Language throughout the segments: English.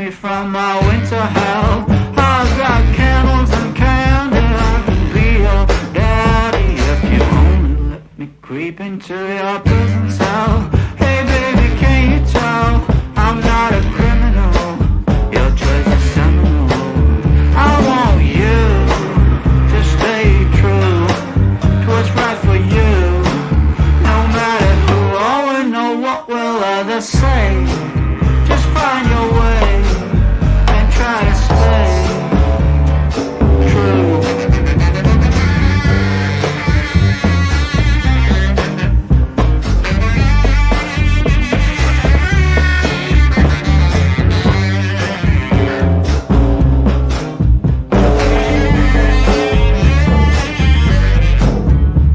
me from my winter hell. I've got candles and candy, I can be your daddy if you only let me creep into your prison cell. Hey baby, can you tell I'm not a criminal? Your choice is seminal. I want you to stay true to what's right for you. No matter who or know what will others say, just find your way and try to stay true.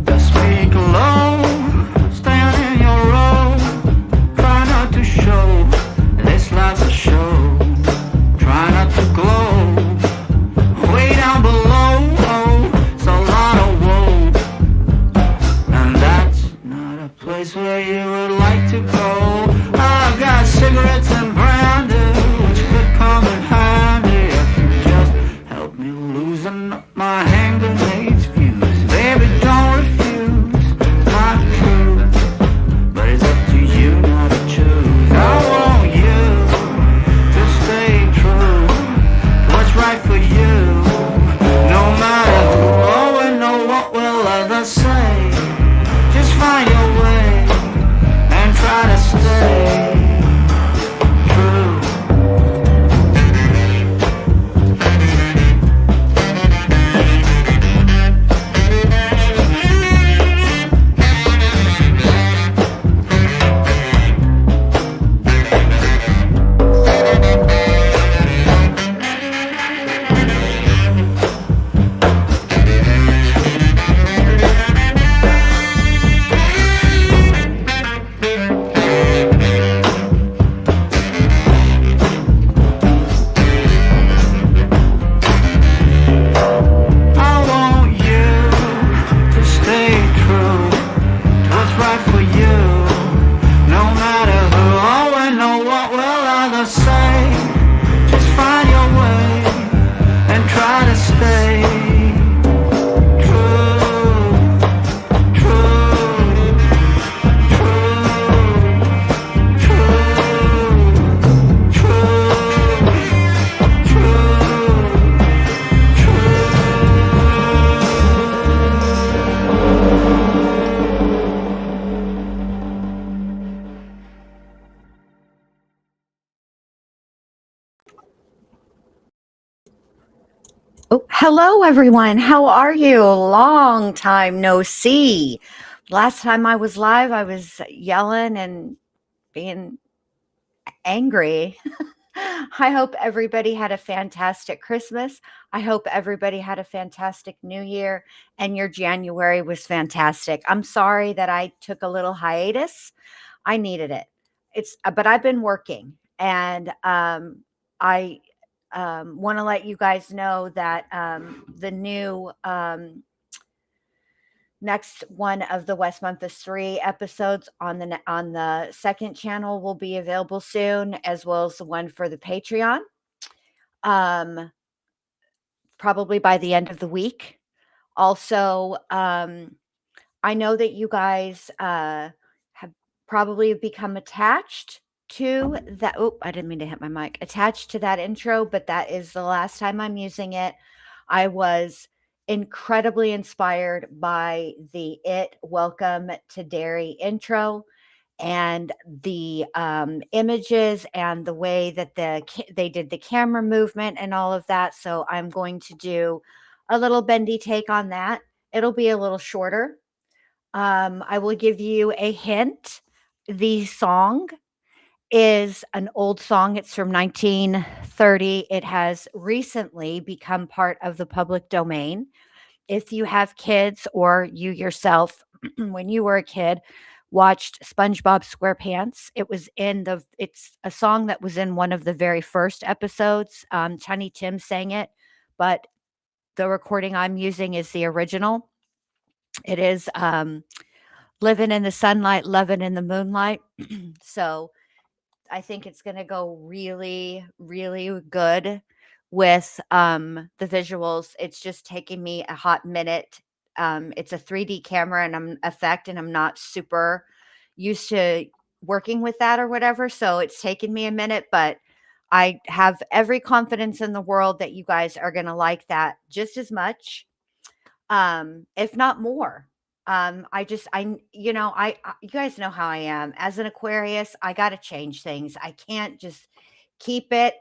Just speak low, stand in your row, try not to show this life's a show. Try not to glow way down below. Oh, it's a lot of woe, and that's not a place where you would like to go. I've got cigarettes and brandy, which could come in handy if you just help me loosen up my hand grenades fuse. Baby, don't refuse my truth, but it's up to you now to choose. I want you to stay true to what's right for you. No matter who or know what will others say, just find your way and try to stay true. I want you to stay true to what's right for you. No matter who or know what will others say, just find your way and try to stay true, true, true, true, true, true, Oh, hello, everyone. How are you? Long time no see. Last time I was live, I was yelling and being angry. I hope everybody had a fantastic Christmas. I hope everybody had a fantastic New Year and your January was fantastic. I'm sorry that I took a little hiatus. I needed it. But I've been working and I want to let you guys know that the new next one of the West Memphis 3 episodes on the second channel will be available soon, as well as the one for the Patreon. Probably by the end of the week. Also, I know that you guys have probably become attached to that. Oh, I didn't mean to hit my mic. Attached to that intro, but that is the last time I'm using it. I was incredibly inspired by the Welcome to Derry intro and the images and the way that they did the camera movement and all of that. So I'm going to do a little bendy take on that. It'll be a little shorter. I will give you a hint. The song is an old song. It's from 1930. It has recently become part of the public domain. If you have kids or you yourself, when you were a kid, watched SpongeBob SquarePants, it's a song that was in one of the very first episodes. Tiny Tim sang it, but the recording I'm using is the original. It is living in the sunlight, loving in the moonlight. So I think it's going to go really, really good with the visuals. It's just taking me a hot minute. It's a 3D camera and I'm not super used to working with that or whatever. So it's taken me a minute, but I have every confidence in the world that you guys are going to like that just as much, if not more. You guys know how I am as an Aquarius. I got to change things. I can't just keep it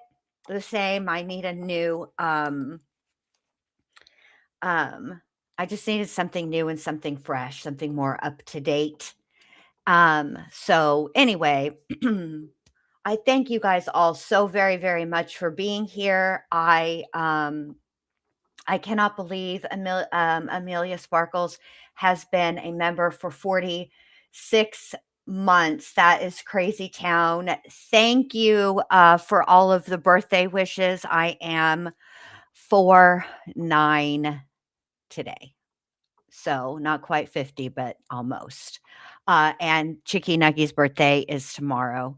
the same. I need a new, I just needed something new and something fresh, something more up to date. So anyway, I thank you guys all so very, very much for being here. I cannot believe Amelia Sparkles has been a member for 46 months. That is crazy town. Thank you for all of the birthday wishes. I am 49 today. So not quite 50, but almost. And Chicky Nuggy's birthday is tomorrow.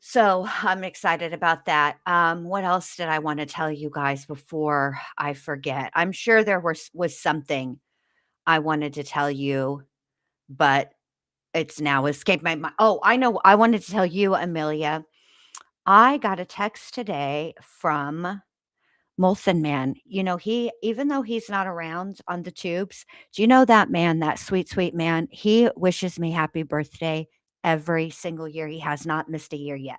So I'm excited about that. What else did I want to tell you guys before I forget? I'm sure there was something I wanted to tell you, but it's now escaped my mind. Oh, I know. I wanted to tell you, Amelia. I got a text today from Molson Man. You know, even though he's not around on the tubes, do you know that man, that sweet, sweet man? He wishes me happy birthday every single year. He has not missed a year yet.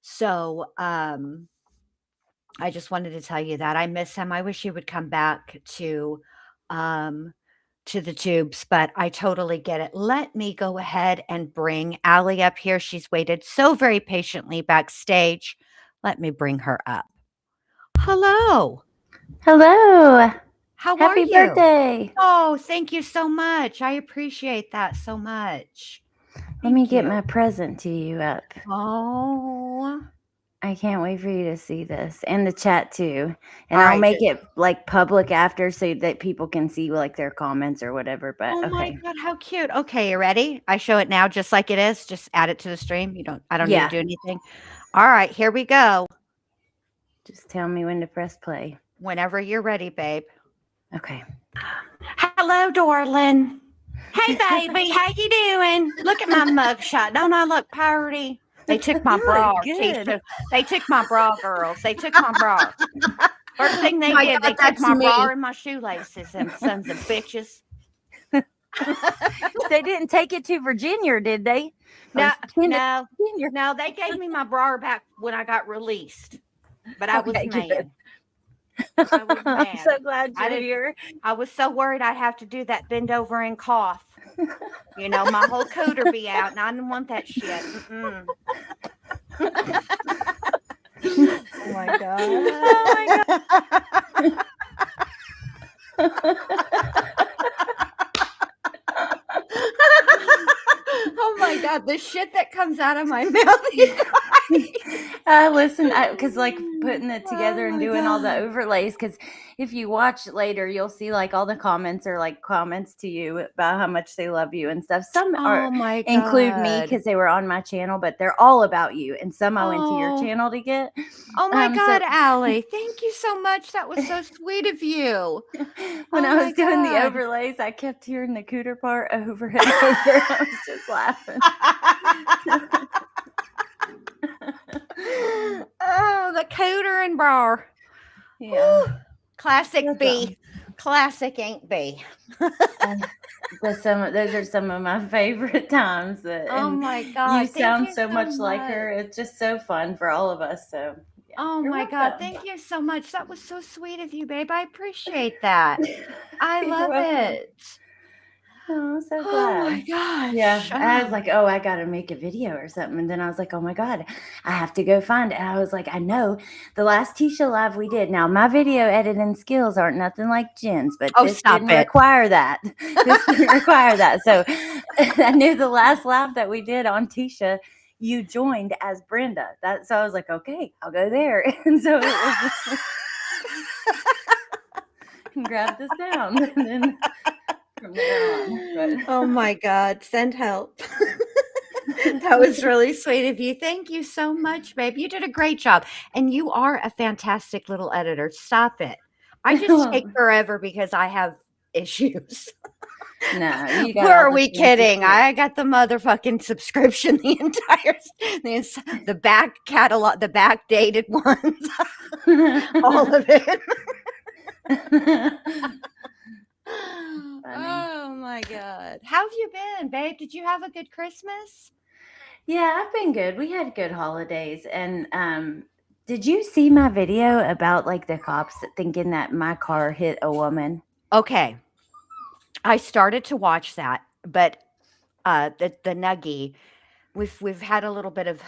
So, I just wanted to tell you that I miss him. I wish he would come back um, to the tubes, but I totally get it. Let me go ahead and bring Allie up here. She's waited so very patiently backstage. Let me bring her up. Hello. Hello. How are Happy you? birthday. Oh, thank you so much. I appreciate that so much. Let me Thank get you. my present to you up. Oh, I can't wait for you to see this and the chat too. And All I'll right, make it like public after so that people can see like their comments or whatever. But oh my okay. God, how cute. Okay, you ready? I show it now just like it is. Just add it to the stream. I don't need Yeah. to do anything. All right, here we go. Just tell me when to press play. Whenever you're ready, babe. Okay. Hello, darling. Hey, baby, how you doing? Look at my mugshot. Don't I look pretty? They took my You bra, look good. Tisha. They took my bra, girls. They took my bra. First thing they My did, God, they took that's my me. bra and my shoelaces, them sons of bitches. They didn't take it to Virginia, did they? No, Virginia. no, they gave me my bra back when I got released. But I was Okay, mad. good. I was I'm mad. so glad you're here. I was so worried I'd have to do that bend over and cough. You know, my whole cooter be out, and I didn't want that shit. Mm-mm. Oh my God. Oh my God. Oh my God, the shit that comes out of my mouth. Listen, because like putting it together and doing all the overlays, because if you watch later, you'll see like all the comments are like comments to you about how much they love you and stuff. Some Oh my God. include me because they were on my channel, but they're all about you. And some I went to your Oh. channel to get. Oh my God, so- Allie, thank you so much. That was so sweet of you. When Oh I my was doing the God. overlays, I kept hearing the cooter part over and over. I was just laughing. Oh, the cooter and bra. Yeah. Woo. Classic That's B. Classic ain't B. Those are some of my favorite times. Oh And my God. you Thank sound you so much like her. It's just so fun for all of us. So yeah, Oh you're my God. welcome. Thank you so much. That was so sweet of you, babe. I appreciate that. I You're love welcome. it. Oh, I'm so Oh glad. my gosh. Yeah, I was like, oh, I got to make a video or something. And then I was like, oh my God, I have to go find it. And I was like, I know the last Tisha live we did. Now, my video editing skills aren't nothing like Jen's, but this didn't require that. This didn't require that. So I knew the last live that we did on Tisha, you joined as Brenda. So I was like, okay, I'll go there. And so it was and grab this down. And then from there on. But. Oh my God. Send help. That was really sweet of you. Thank you so much, babe. You did a great job. And you are a fantastic little editor. Stop it. I just take forever because I have issues. No, you Who got all are the we fancy kidding? shit. I got the motherfucking subscription, the entire, the back catalog, the back dated ones, all of it. Oh my God. How have you been, babe? Did you have a good Christmas? Yeah, I've been good. We had good holidays. And did you see my video about like the cops thinking that my car hit a woman? Okay. I started to watch that, but the nuggie, we've had a little bit of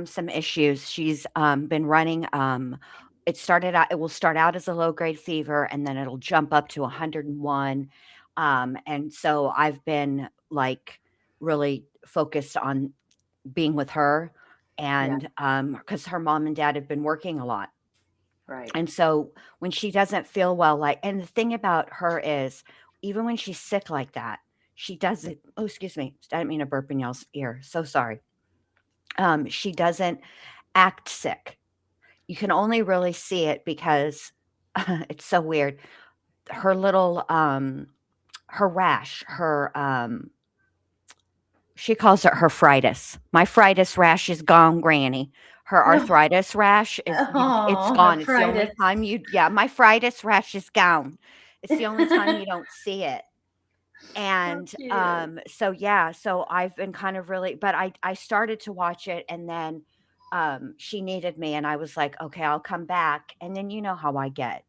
some issues. She's been running. It will start out as a low grade fever, and then it'll jump up to 101. And so I've been like really focused on being with her, and because her mom and dad have been working a lot. Right. And so when she doesn't feel well, like, and the thing about her is, even when she's sick like that, she doesn't, oh, excuse me. I didn't mean to burp in y'all's ear. So sorry. She doesn't act sick. You can only really see it because it's so weird. Her little, her rash, she calls it her fritis. My fritis rash is gone, Granny. Her arthritis rash is it's gone. It's the only time my fritis rash is gone. It's the only time you don't see it. And so I've been kind of really, but I started to watch it, and then she needed me, and I was like, okay, I'll come back. And then you know how I get,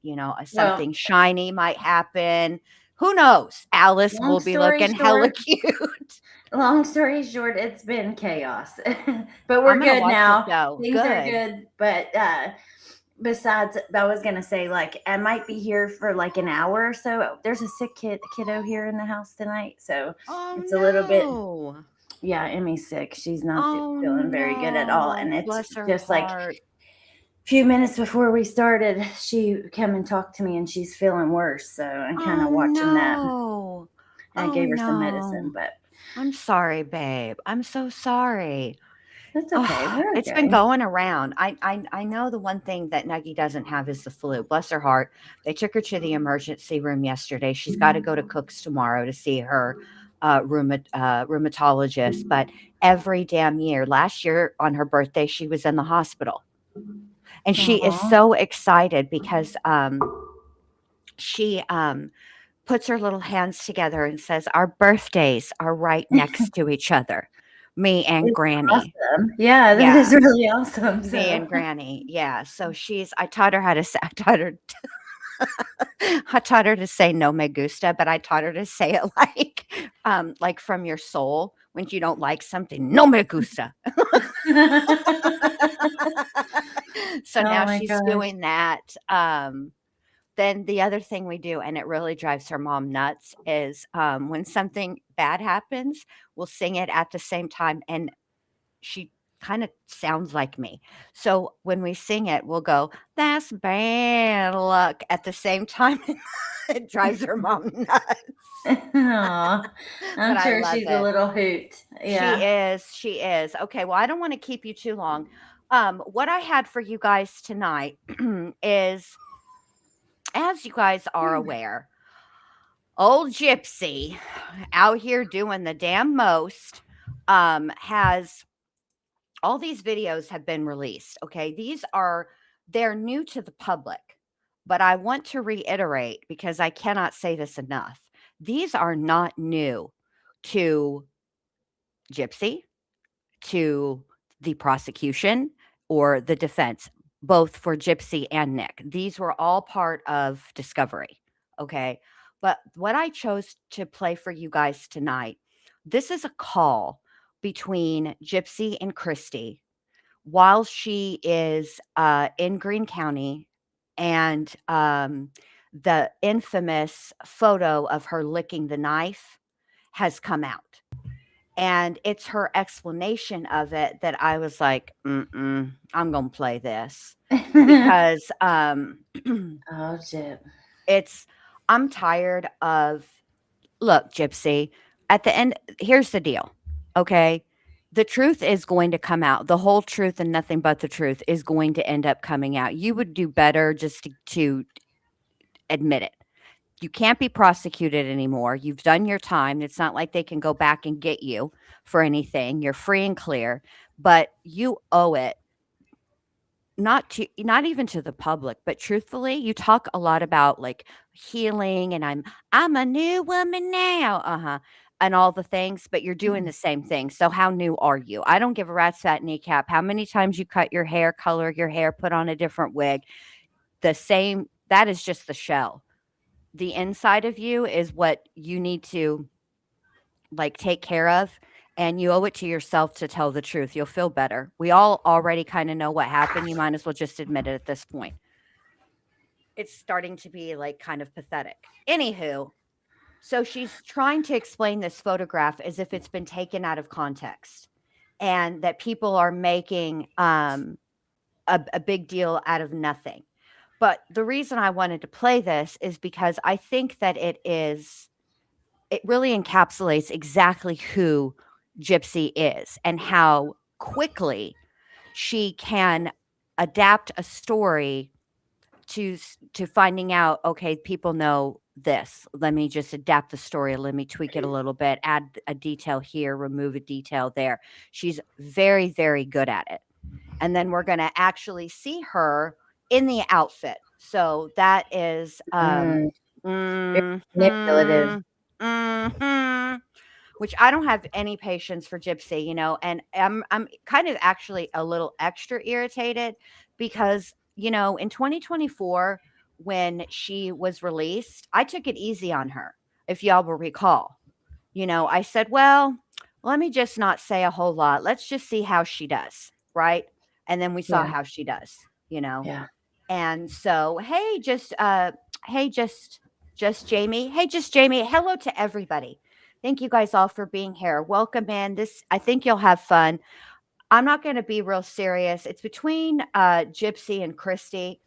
something shiny might happen. Who knows? Alice will be looking hella cute. Long story short, it's been chaos, but we're good now. Things are good. But besides, I was gonna say, like, I might be here for like an hour or so. There's a sick kiddo here in the house tonight, so it's a little bit. Yeah, Emmy's sick. She's not feeling very good at all, and it's just like a few minutes before we started, she came and talked to me, and she's feeling worse. So I'm kind of watching that. I gave her some medicine, but I'm sorry, babe. I'm so sorry. That's okay. It's been going around. I know the one thing that Nuggie doesn't have is the flu. Bless her heart. They took her to the emergency room yesterday. She's got to go to Cook's tomorrow to see her rheumatologist. But every damn year, last year on her birthday, she was in the hospital. And she is so excited because she puts her little hands together and says, our birthdays are right next to each other. Me and Granny. Awesome. Yeah, that is really awesome. Me and Granny. Yeah. So I taught her how to say, I taught her to say no me gusta, but I taught her to say it like from your soul when you don't like something, no me gusta. So now she's doing that. Then the other thing we do, and it really drives her mom nuts, is when something bad happens, we'll sing it at the same time. And she kind of sounds like me. So when we sing it, we'll go, that's bad luck at the same time. It drives her mom nuts. I'm sure she's a little hoot. Yeah. She is. Okay. Well, I don't want to keep you too long. What I had for you guys tonight is, as you guys are aware, old Gypsy out here doing the damn most, has all these videos have been released. Okay. They're new to the public, but I want to reiterate, because I cannot say this enough. These are not new to Gypsy, to the prosecution, or the defense, both for Gypsy and Nick. These were all part of discovery. Okay. But what I chose to play for you guys tonight, this is a call between Gypsy and Christy while she is in Greene County, and the infamous photo of her licking the knife has come out. And it's her explanation of it that I was like, I'm going to play this because I'm tired of, look, Gypsy, at the end, here's the deal. Okay. the truth is going to come out. The whole truth and nothing but the truth is going to end up coming out. You would do better just to admit it. You can't be prosecuted anymore. You've done your time. It's not like they can go back and get you for anything. You're free and clear, but you owe it not even to the public, but truthfully, you talk a lot about like healing and I'm a new woman now. Uh-huh. And all the things, but you're doing the same thing. So how new are you? I don't give a rat's fat kneecap how many times you cut your hair, color your hair, put on a different wig. That is just the shell. The inside of you is what you need to like take care of, and you owe it to yourself to tell the truth. You'll feel better. We all already kind of know what happened. You might as well just admit it at this point. It's starting to be like kind of pathetic. Anywho, so she's trying to explain this photograph as if it's been taken out of context and that people are making a big deal out of nothing. But the reason I wanted to play this is because I think that it really encapsulates exactly who Gypsy is and how quickly she can adapt a story to finding out, okay, people know this. Let me just adapt the story. Let me tweak it a little bit, add a detail here, remove a detail there. She's very, very good at it. And then we're going to actually see her in the outfit. So that is manipulative. which I don't have any patience for Gypsy, and I'm kind of actually a little extra irritated because, in 2024 when she was released, I took it easy on her. If y'all will recall, I said, well, let me just not say a whole lot. Let's just see how she does, right? And then we saw how she does, Yeah. And so, hey, just Jamie. Hey, just Jamie. Hello to everybody. Thank you guys all for being here. Welcome in. I think you'll have fun. I'm not going to be real serious. It's between Gypsy and Christy.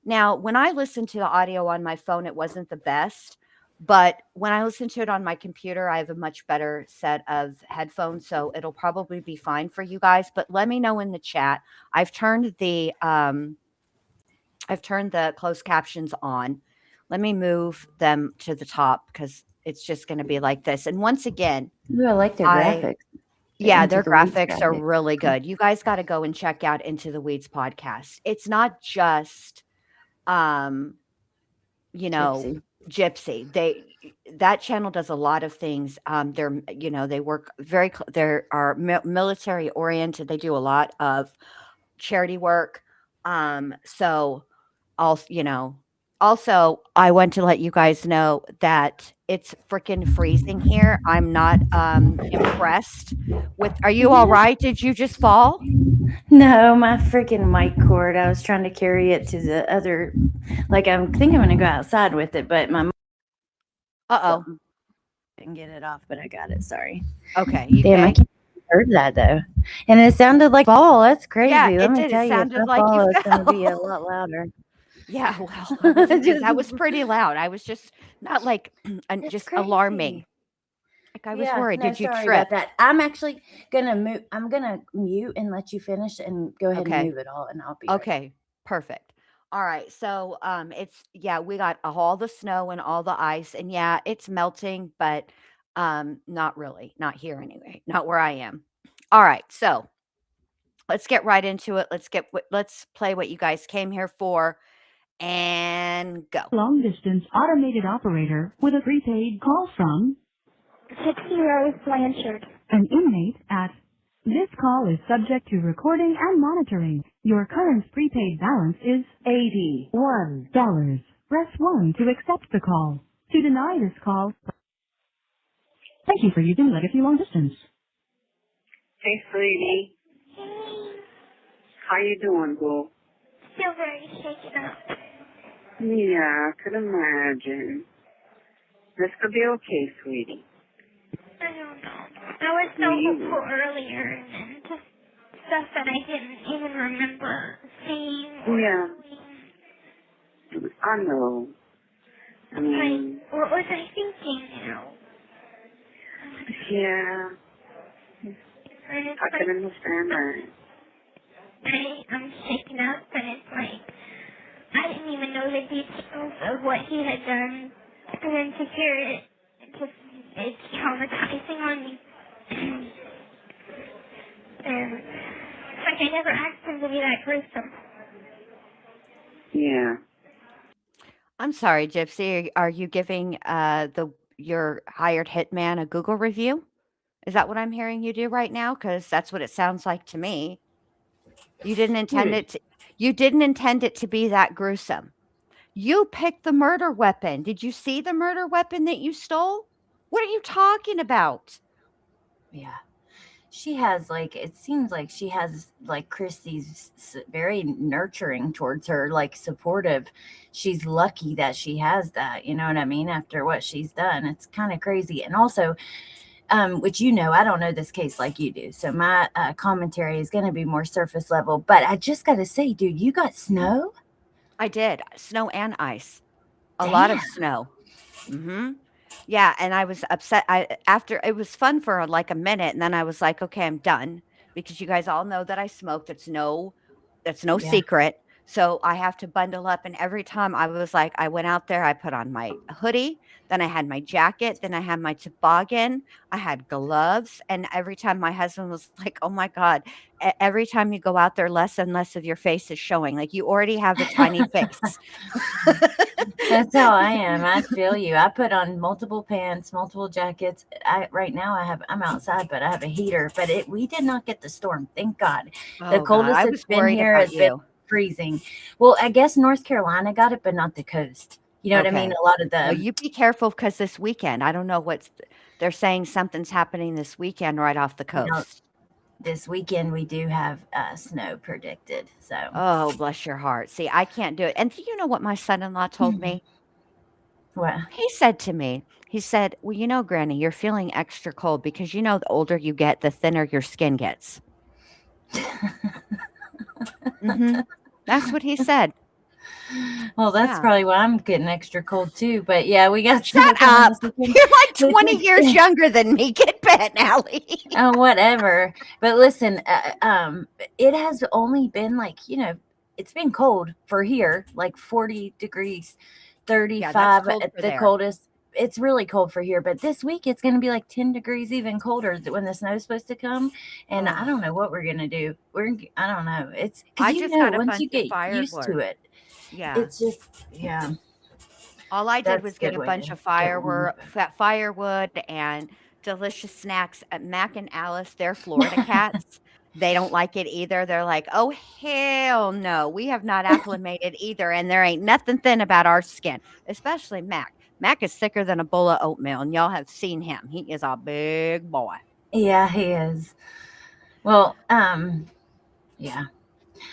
Now, when I listened to the audio on my phone, it wasn't the best. But when I listen to it on my computer, I have a much better set of headphones. So it'll probably be fine for you guys. But let me know in the chat. I've turned the closed captions on. Let me move them to the top because it's just going to be like this. And once again, Ooh, I like their graphics. Yeah, Into their the Weeds graphics are graphic. really good. You guys got to go and check out Into the Weeds podcast. It's not just, Gypsy. That channel does a lot of things. They work they are military oriented. They do a lot of charity work. So also, I want to let you guys know that it's freaking freezing here. I'm not impressed with. Are you all right? Did you just fall? No, my freaking mic cord. I was trying to carry it to the other. Like, I think I'm going to go outside with it, but my. Didn't get it off, but I got it. Sorry. Okay. Damn, I can't heard that though, and it sounded like fall. That's crazy. Yeah, Let me did. tell It you, if sounded I like fall, you it's going to be a fell. lot louder. Yeah, well, that was pretty loud. I was just not like just crazy. alarming. Like I was worried. No, Did you sorry trip? about that. I'm actually gonna move. I'm gonna mute and let you finish, and go ahead and move it all, and I'll be okay. Perfect. All right. So we got all the snow and all the ice, and yeah, it's melting, but not really. Not here anyway. Not where I am. All right. So let's get right into it. Let's play what you guys came here for and go. Long distance automated operator with a prepaid call from 60 Rose Blanchard. An inmate at. This call is subject to recording and monitoring. Your current prepaid balance is $81. Press 1 to accept the call. To deny this call, thank you for using Legacy Long Distance. Hey, sweetie. How you doing, boo? Still very shaken up. Yeah, I could imagine. This could be okay, sweetie. I don't know. I was so hopeful earlier, and then just stuff that I didn't even remember saying. Yeah. I know. I mean, what was I thinking now? yeah. And it's I can like, understand that. I'm shaken up, and it's like, I didn't even know the details of what he had done, and then to hear it, it's traumatizing on me. And it's like I never asked him to be that gruesome. Yeah. I'm sorry, Gypsy. Are you giving your hired hitman a Google review? Is that what I'm hearing you do right now? Because that's what it sounds like to me. You didn't intend it to, you didn't intend it to be that gruesome. You picked the murder weapon. Did you see the murder weapon that you stole? What are you talking about? Yeah. She has like, it seems like she has like Christy's very nurturing towards her, like supportive. She's lucky that she has that, you know what I mean? After what she's done, it's kind of crazy. And also, which, you know, I don't know this case like you do. So my commentary is going to be more surface level, but I just got to say, dude, you got snow? I did. Snow and ice. A lot of snow. Mhm. Yeah, and I was upset. After it was fun for like a minute, and then I was like, okay, I'm done because you guys all know that I smoke. That's no Yeah. secret. So I have to bundle up. And every time I was like, I went out there, I put on my hoodie, then I had my jacket, then I had my toboggan, I had gloves. And every time my husband was like, oh my God, every time you go out there, less and less of your face is showing. Like you already have a tiny face. That's how I am. I feel you. I put on multiple pants, multiple jackets. Right now I'm outside, but I have a heater. But we did not get the storm, thank God. The Oh God, coldest I it's was been worried here about has been you. freezing. Well, I guess North Carolina got it, but not the coast. You know what I mean? Okay. A lot of Well, the, you be careful because this weekend, I don't know they're saying something's happening this weekend right off the you know, coast. this weekend we do have snow predicted. So Oh, bless your heart. See, I can't do it. And do you know what my son-in-law told me? what? He said to me, he said, well, you know, Granny, you're feeling extra cold because you know the older you get, the thinner your skin gets. Mm-hmm. That's what he said. Well, that's Yeah. probably why I'm getting extra cold too. But yeah, we got snow Shut coming up. this weekend. You're like But 20 years younger than me. Get bent, Allie. oh, whatever. But listen, it has only been like, it's been cold for here, like 40 degrees, Yeah, that's 35 cold at for the there. coldest. It's really cold for here, but this week it's going to be like 10 degrees even colder when the snow's supposed to come. And I Oh, don't know what we're going to do. I don't know. It's because, I just got a once bunch you of get used to firewood. it, Yeah. it's just, yeah, All I did that's was a get good a way to bunch of get warm. firewood and delicious snacks. Mac and Alice, they're Florida cats. They don't like it either. They're like, "Oh hell no, we have not acclimated either, and there ain't nothing thin about our skin." Especially Mac. Mac is thicker than a bowl of oatmeal, and y'all have seen him. He is a big boy. Yeah, he is. Well, yeah.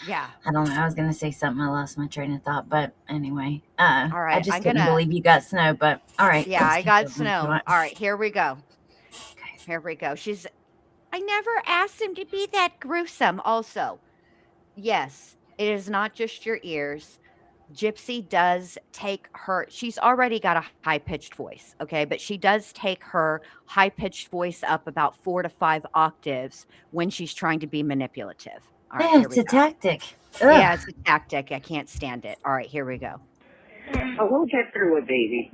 Yeah. I don't know. I was going to say something. I lost my train of thought. But anyway, All I right. just I'm couldn't gonna. believe you got snow. But all right, Yeah, let's I keep got going if you snow. want. All right, here we go. Okay. Here we go. I never asked him to be that gruesome. Also, yes, it is not just your ears. Gypsy does take she's already got a high pitched voice, okay? But she does take her high pitched voice up about 4 to 5 octaves when she's trying to be manipulative. All right, Yeah, here it's we a go. tactic. Yeah, Ugh. it's a tactic. I can't stand it. All right, here we go. But we'll get through it, baby.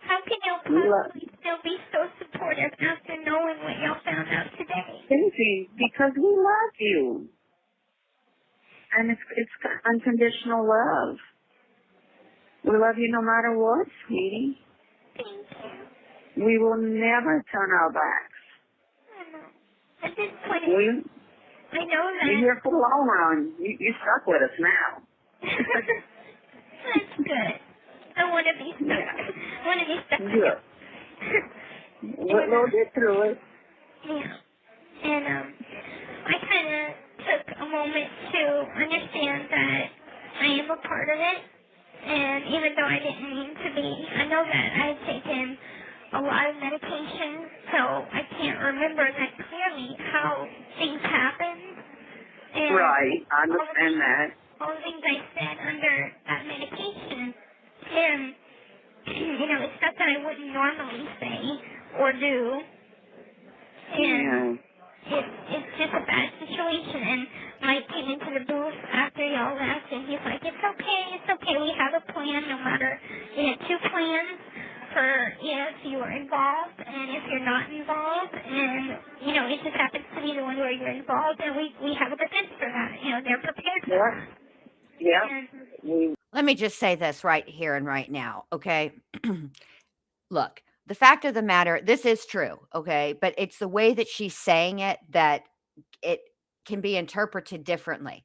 How can you possibly still be so supportive after knowing what y'all found out today? Gypsy, because we love you. And it's unconditional love. We love you no matter what, sweetie. Thank you. We will never turn our backs. I know. At this point, I know You're that. here for the long run. You're stuck with us now. That's good. I want to be stuck. I want to be stuck with you. Good. We'll get through it. Yeah. And I kind of took a moment to understand that I am a part of it. And even though I didn't mean to be, I know that I had taken a lot of medication, so I can't remember that clearly how things happened. And Right. I understand that. all the things I said under that medication. And, it's stuff that I wouldn't normally say or do. And it's just a bad situation. And Mike came into the booth after y'all left, and he's like, it's okay, we have a plan no matter. We had 2 plans for if you are involved and if you're not involved, and, you know, it just happens to be the one where you're involved, and we have a defense for that. You know, they're prepared for that. Yeah. Let me just say this right here and right now, okay? Look, the fact of the matter, this is true, okay? But it's the way that she's saying it that it can be interpreted differently.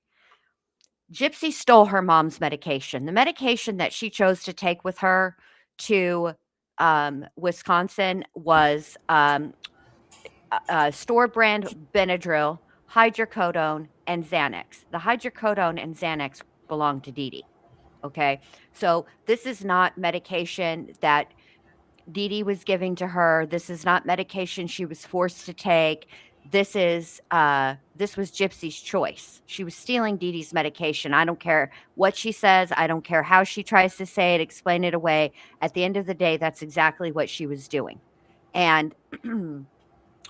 Gypsy stole her mom's medication. The medication that she chose to take with her to Wisconsin was store brand Benadryl, hydrocodone, and Xanax. The hydrocodone and Xanax belong to Dee Dee. Okay. So this is not medication that Dee Dee was giving to her. This is not medication she was forced to take. This was Gypsy's choice. She was stealing Dee Dee's medication. I don't care what she says. I don't care how she tries to say it, explain it away. At the end of the day, that's exactly what she was doing. And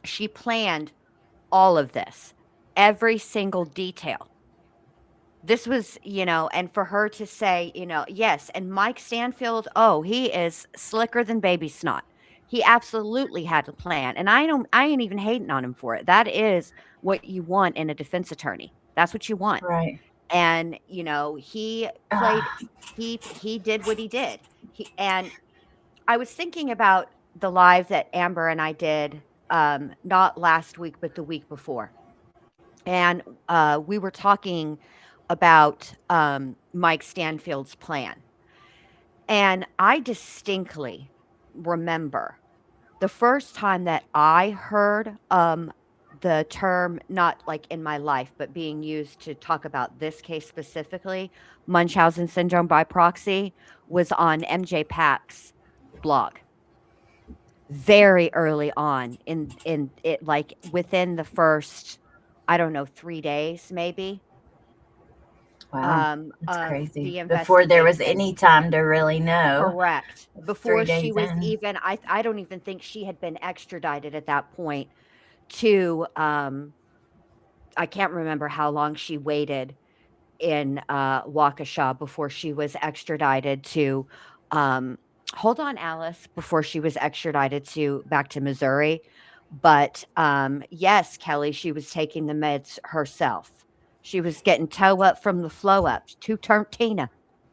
she planned all of this, every single detail. This was, and for her to say, yes, and Mike Stanfield, oh, he is slicker than baby snot. He absolutely had a plan. And I ain't even hating on him for it. That is what you want in a defense attorney. That's what you want. Right. And, he played, he did what he did. And I was thinking about the live that Amber and I did, not last week, but the week before. And we were talking about Mike Stanfield's plan. And I distinctly remember the first time that I heard the term, not like in my life, but being used to talk about this case specifically, Munchausen syndrome by proxy, was on MJ Pack's blog. Very early on in it, like within the first, I don't know, 3 days maybe. Wow, that's Of crazy. the Before there was investigation. any time to really know. Correct. It's Before 3 she days was in. even, I don't even think she had been extradited at that point to, I can't remember how long she waited in Waukesha before she was extradited to, hold on, Alice, before she was extradited back to Missouri. But yes, Kelly, she was taking the meds herself. She was getting toe up from the flow up to Tina,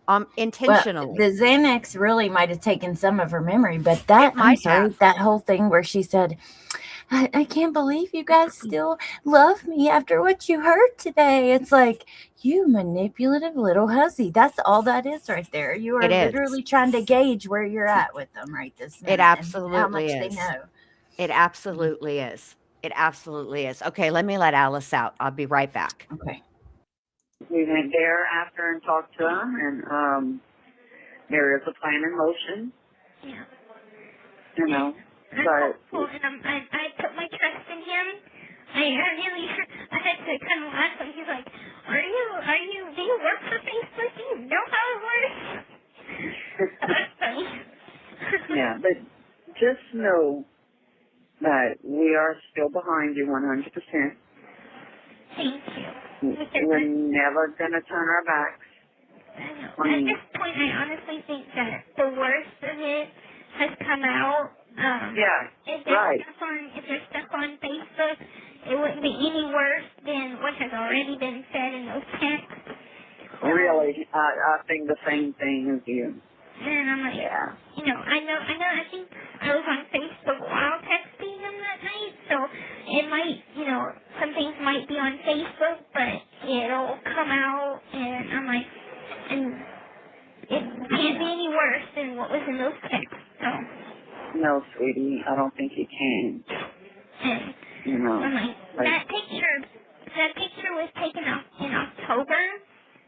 Well, intentionally. the Xanax really might have taken some of her memory, but It I'm might sorry, have. that whole thing where she said, I can't believe you guys still love me after what you heard today. It's like, you manipulative little hussy. That's all that is right there. You are It is. literally trying to gauge where you're at with them right this minute. It and how absolutely much they is. know. It absolutely is. It absolutely is. Okay, let me let Alice out. I'll be right back. Okay. We went there after and talked to him, and there is a plan in motion, Yeah. you know. I'm But hopeful, and I put my trust in him. I really, I had to kind of laugh when he's like, do you work for Facebook? Do you know how it works? That's funny. yeah, but just know that we are still behind you 100%. Thank you. We're never going to turn our backs. I know. At this point, I honestly think that the worst of it has come out. If there's stuff on Facebook, it wouldn't be any worse than what has already been said in those texts. Really, I think the same thing as you. And I'm like, I think I was on Facebook while texting them that night, so it might, some things might be on Facebook, but it'll come out, and I'm like, and it can't be any worse than what was in those texts, so. No, sweetie, I don't think you can. And I'm like, that picture was taken in October.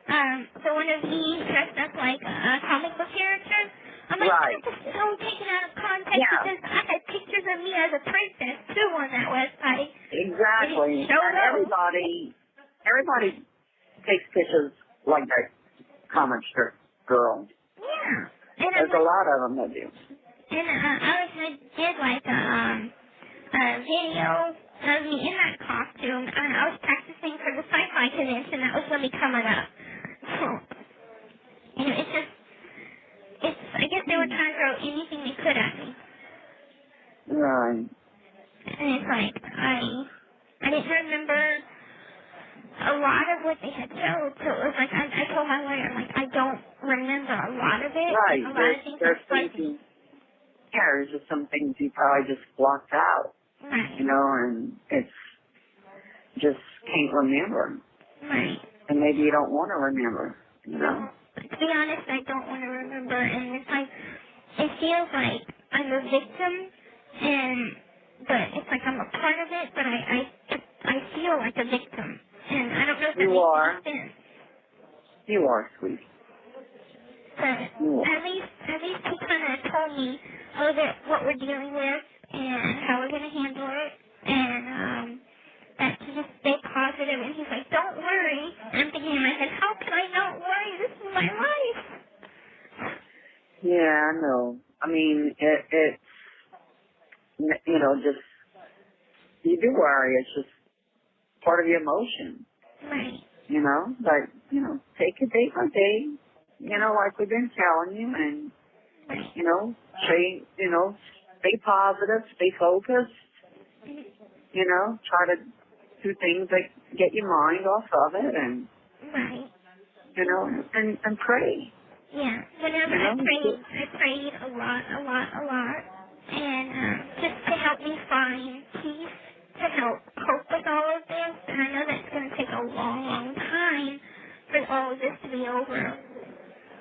So one of these dressed up like a comic book character. I'm like, right. That was so taken out of context because I had pictures of me as a princess too on that website. Exactly. And everybody takes pictures like that comic strip girl. Yeah. And there's a lot of them that do. And I did like a video of me in that costume, and I was practicing for the sci-fi convention that was going to be coming up. So, you know, I guess they were trying to throw anything they could at me. Right. And it's like, I didn't remember a lot of what they had showed, so it was like, I told my lawyer, I'm like, I don't remember a lot of it. Right. A lot of things They're are fuzzy. thinking, yeah, there's just some things you probably just blocked out, Right. you know, and it's just can't remember. Right. And maybe you don't want to remember, you know? To be honest, I don't want to remember, and it's like, it feels like I'm a victim, but it's like I'm a part of it, but I feel like a victim, and I don't know if that You are. makes any sense. You are, sweet. But You are. at least he kind of told me, that what we're dealing with, and how we're going to handle it, and that to just stay positive, and he's like, don't worry. And I'm thinking in my head, how can I not worry? This is my life. Yeah, I know. I mean, it's, you know, just, you do worry. It's just part of your emotion, Right. you know? But, you know, take it day by day, you know, like we've been telling you, and, you know, stay positive, stay focused, you know, try to do things that get your mind off of it, and, Right. you know, and pray. Yeah. Whenever You know, I prayed a lot. And just to help me find peace, to help cope with all of this. And I know that's going to take a long, long time for all of this to be over.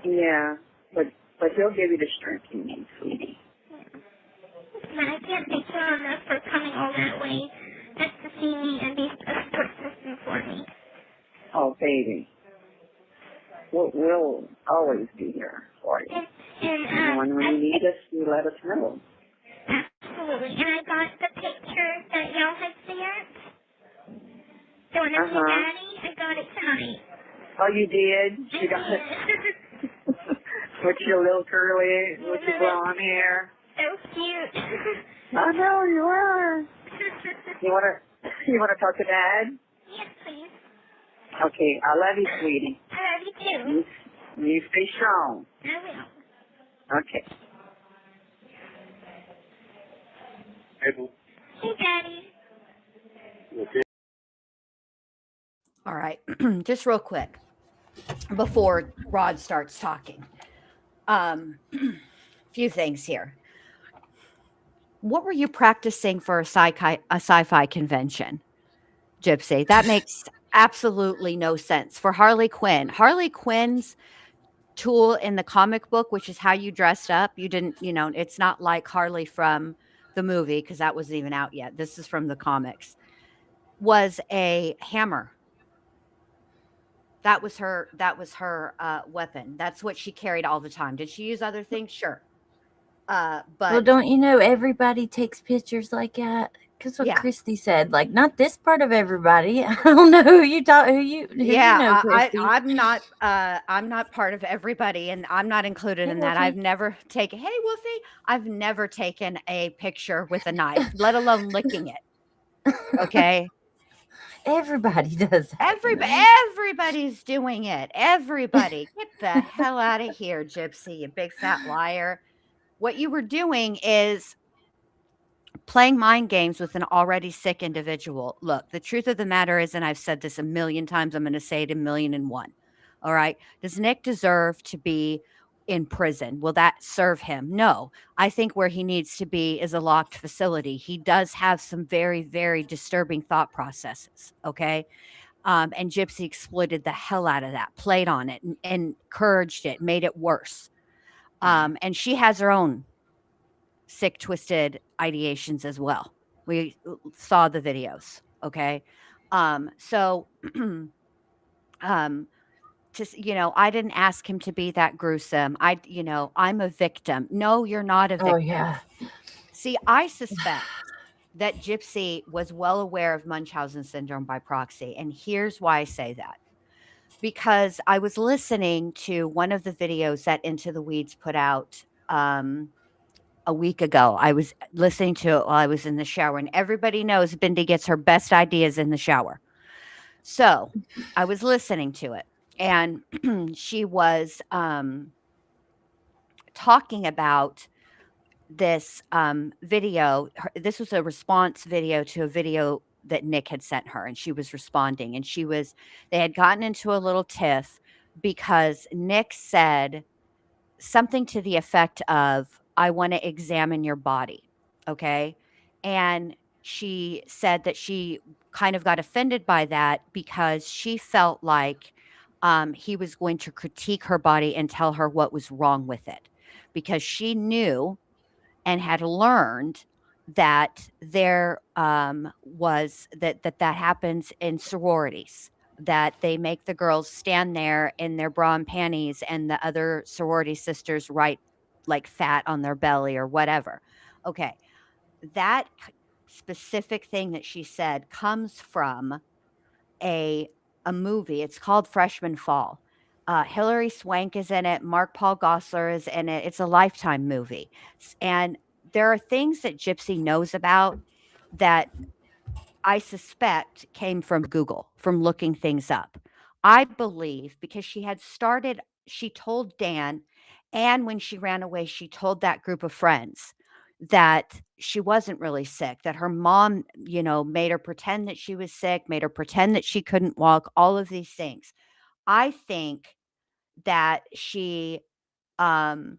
Yeah, but he'll give you the strength you need, sweetie. But I can't thank you enough for coming all that way just to see me and be a support system for me. Oh, baby. We'll always be here for you. And when you need us, you let us know. Absolutely. And I got the picture that y'all had sent. The one of your daddy. I got it tonight. Oh, you did? You got it? With your little curly, with your blonde hair. So cute. I know you are. You wanna talk to Dad? Yes, please. Okay, I love you, sweetie. I love you too. You stay strong. I will. Okay. Hey, Daddy. All right. Just real quick before Rod starts talking. Few things here. What were you practicing for a sci-fi convention, Gypsy? That makes absolutely no sense. For Harley Quinn. Harley Quinn's tool in the comic book, which is how you dressed up, you didn't, it's not like Harley from the movie, because that wasn't even out yet. This is from the comics. Was a hammer. That was her weapon. That's what she carried all the time. Did she use other things? Sure. But Well, don't you know everybody takes pictures like that? Because what Yeah. Christy said, like, not this part of everybody. I don't know who you yeah, know, Christy. I'm not part of everybody, and I'm not included in that. Wolfie. I've never taken, hey Wolfie, I've never taken a picture with a knife, let alone licking it. Okay. Everybody does that. Everybody's doing it. Everybody. Get the hell out of here, Gypsy, you big fat liar. What you were doing is playing mind games with an already sick individual. Look, the truth of the matter is, and I've said this a million times, I'm going to say it 1,000,001. All right. Does Nick deserve to be in prison? Will that serve him? No. I think where he needs to be is a locked facility. He does have some very, very disturbing thought processes. Okay. And Gypsy exploited the hell out of that, played on it, and encouraged it, made it worse. And she has her own sick, twisted ideations as well. We saw the videos. Okay. So, I didn't ask him to be that gruesome. I'm a victim. No, you're not a victim. Oh, yeah. See, I suspect that Gypsy was well aware of Munchausen syndrome by proxy. And here's why I say that. Because I was listening to one of the videos that Into the Weeds put out a week ago. I was listening to it while I was in the shower, and everybody knows Bindi gets her best ideas in the shower. So I was listening to it, and she was talking about this video. This was a response video to a video that Nick had sent her, and she was responding. And they had gotten into a little tiff because Nick said something to the effect of, "I want to examine your body." Okay. And she said that she kind of got offended by that because she felt like he was going to critique her body and tell her what was wrong with it, because she knew and had learned that there was that happens in sororities, that they make the girls stand there in their bra and panties and the other sorority sisters write like fat on their belly or whatever. Okay, that specific thing that she said comes from a a movie. It's called Freshman Fall. Hilary Swank is in it. Mark Paul Gosselaar is in it. It's a Lifetime movie, and there are things that Gypsy knows about that I suspect came from Google, from looking things up. I believe because she told Dan, and when she ran away, she told that group of friends that she wasn't really sick, that her mom, made her pretend that she was sick, made her pretend that she couldn't walk, all of these things. I think that um,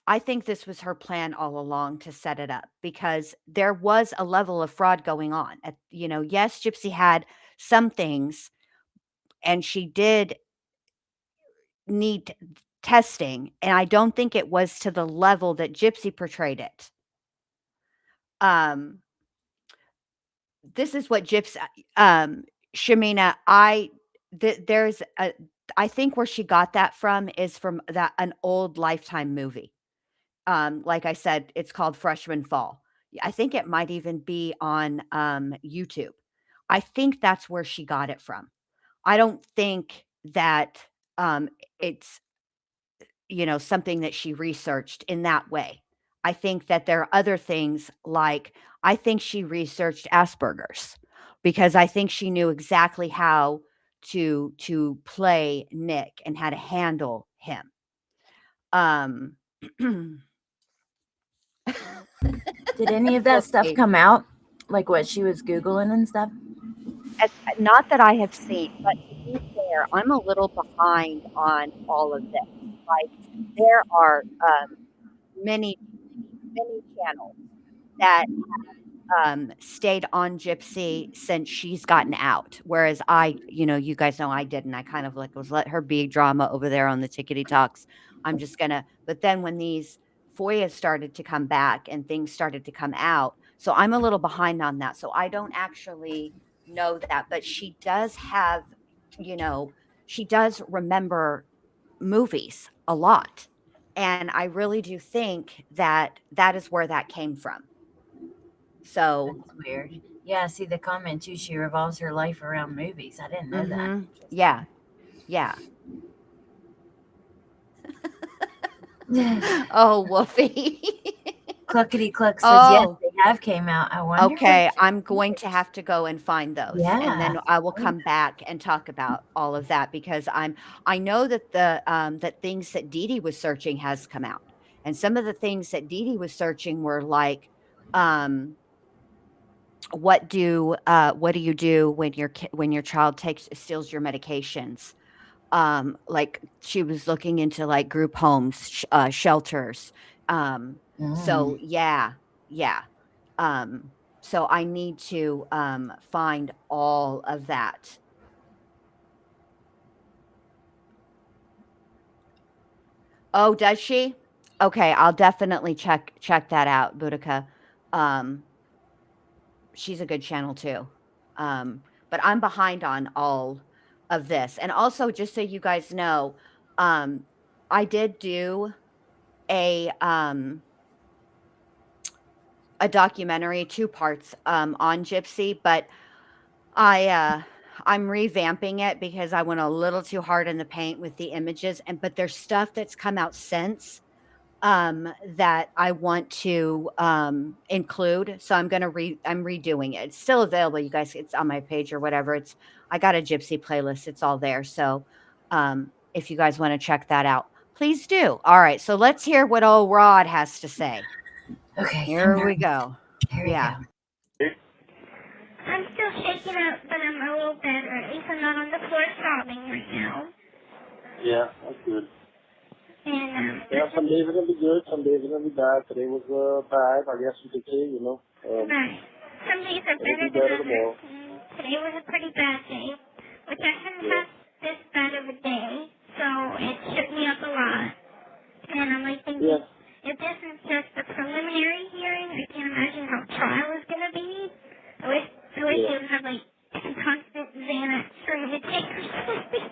I think this was her plan all along to set it up, because there was a level of fraud going on. Yes, Gypsy had some things, and she did need testing, and I don't think it was to the level that Gypsy portrayed it. Um, this is what Gypsy, Shamina, there's I think where she got that from is from an old Lifetime movie. Like I said, it's called Freshman Fall. I think it might even be on YouTube. I think that's where she got it from. I don't think that it's something that she researched in that way. I think that there are other things, like I think she researched Asperger's, because I think she knew exactly how to play Nick and how to handle him. Um Did any of that stuff Okay. come out? Like what she was Googling and stuff? Not that I have seen, but to be fair, I'm a little behind on all of this. Like, there are many, many channels that stayed on Gypsy since she's gotten out, whereas you guys know I didn't. I kind of like was let her be drama over there on the Tickety Talks. I'm just gonna. But then when these FOIAs started to come back and things started to come out, so I'm a little behind on that. So I don't actually know that, but she does have, she does remember movies a lot, and I really do think that that is where that came from. So. That's weird. Yeah, I see the comment too. She revolves her life around movies. I didn't know that. Mhm. Yeah. Yeah. Oh, Wolfie. Cluckety Cluck says yes, Oh, they have came out. I wonder okay. what. I'm going to have to go and find those, and then Yeah. I will come back and talk about all of that, because I know that that things that Dee Dee was searching has come out, and some of the things that Dee Dee was searching were like, um, what do you do when when your child steals your medications? Like she was looking into like group homes, shelters. So Mm. yeah, yeah. Um, so I need to find all of that. Oh, does she? Okay, I'll definitely check that out, Boudica. Um, she's a good channel too. But I'm behind on all of this. And also, just so you guys know, um, I did do a um a documentary, 2 parts, on Gypsy, but I'm revamping it because I went a little too hard in the paint with the images, but there's stuff that's come out since, that I want to include. So I'm redoing it. It's still available, you guys. It's on my page or whatever. I got a Gypsy playlist. It's all there. So if you guys want to check that out, please do. All right. So let's hear what old Rod has to say. Okay. Here we go. Here we Yeah. go. I'm still shaking up, but I'm a little better. At least I'm not on the floor sobbing right now. Yeah, that's good. And Yeah, some days are gonna be good, some days are gonna be bad. Today was bad, I guess you could say, you know. right. Some days are it'll better be than better others. tomorrow. And today was a pretty bad day, which I hadn't Yeah. had this bad of a day, so it shook me up a lot. And I'm like thinking, Yeah. if this is just a preliminary hearing, I can't imagine how trial is going to be. I wish Yeah. they would have like constant Xanax for me to take or something.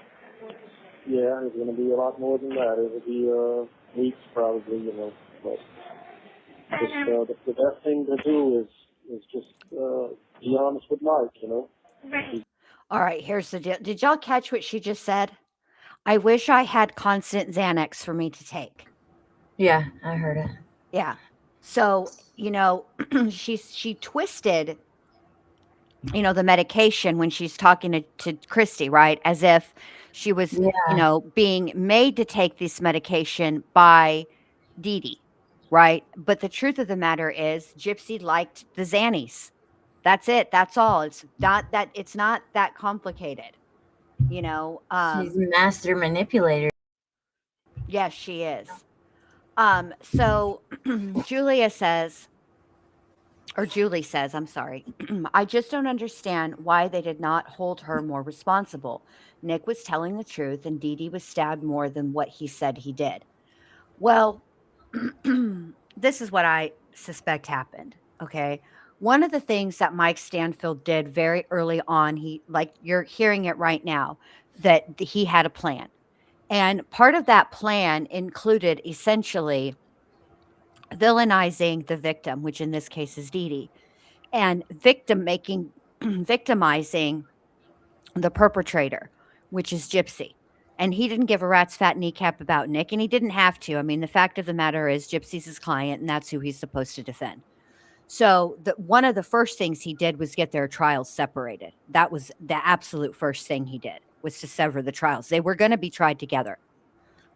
Yeah, it's gonna be a lot more than that. It'll be weeks probably, you know. But But, just, the best thing to do is just be honest with Mike, you know. right. All right. Here's the deal. Did y'all catch what she just said? I wish I had constant Xanax for me to take. Yeah, I heard it. Yeah. So, you know, she twisted, you know, the medication when she's talking to Christy, right? As if she was, Yeah. you know, being made to take this medication by Dee Dee, right? But the truth of the matter is Gypsy liked the Xannies. That's it. That's all. It's not that complicated. You know, She's a master manipulator. yes, she is. So Julie says, I'm sorry, I just don't understand why they did not hold her more responsible. Nick was telling the truth and Dee Dee was stabbed more than what he said he did. Well, this is what I suspect happened. Okay. One of the things that Mike Stanfield did very early on, like you're hearing it right now, that he had a plan. And part of that plan included essentially villainizing the victim, which in this case is Dee Dee, and victimizing the perpetrator, which is Gypsy. And he didn't give a rat's fat kneecap about Nick, and he didn't have to. I mean, the fact of the matter is Gypsy's his client, and that's who he's supposed to defend. So one of the first things he did was get their trials separated. That was the absolute first thing he did, was to sever the trials. They were going to be tried together,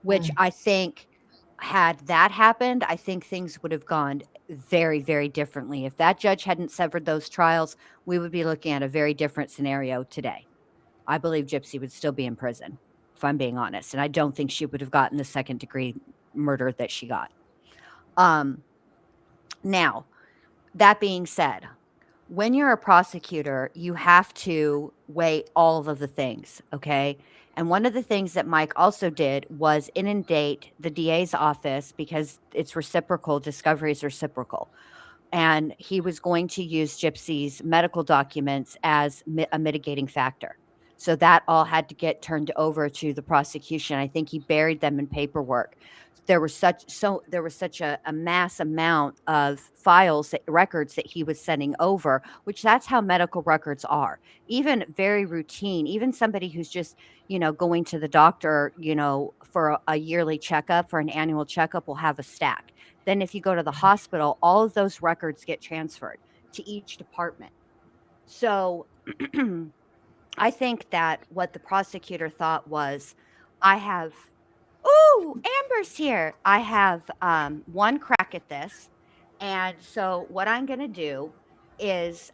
which I think had that happened, I think things would have gone very, very differently. If that judge hadn't severed those trials, we would be looking at a very different scenario today. I believe Gypsy would still be in prison, if I'm being honest. And I don't think she would have gotten the second-degree murder that she got. Now, that being said, when you're a prosecutor, you have to weigh all of the things, okay? And one of the things that Mike also did was inundate the DA's office because it's reciprocal, discovery is reciprocal. And he was going to use Gypsy's medical documents as a mitigating factor. So that all had to get turned over to the prosecution. I think he buried them in paperwork. There was such a mass amount of records that he was sending over, which that's how medical records are. Even very routine, even somebody who's just, you know, going to the doctor, you know, for a yearly checkup, for an annual checkup, will have a stack. Then if you go to the hospital, all of those records get transferred to each department. So I think that what the prosecutor thought was, Amber's here. I have one crack at this. And so what I'm going to do is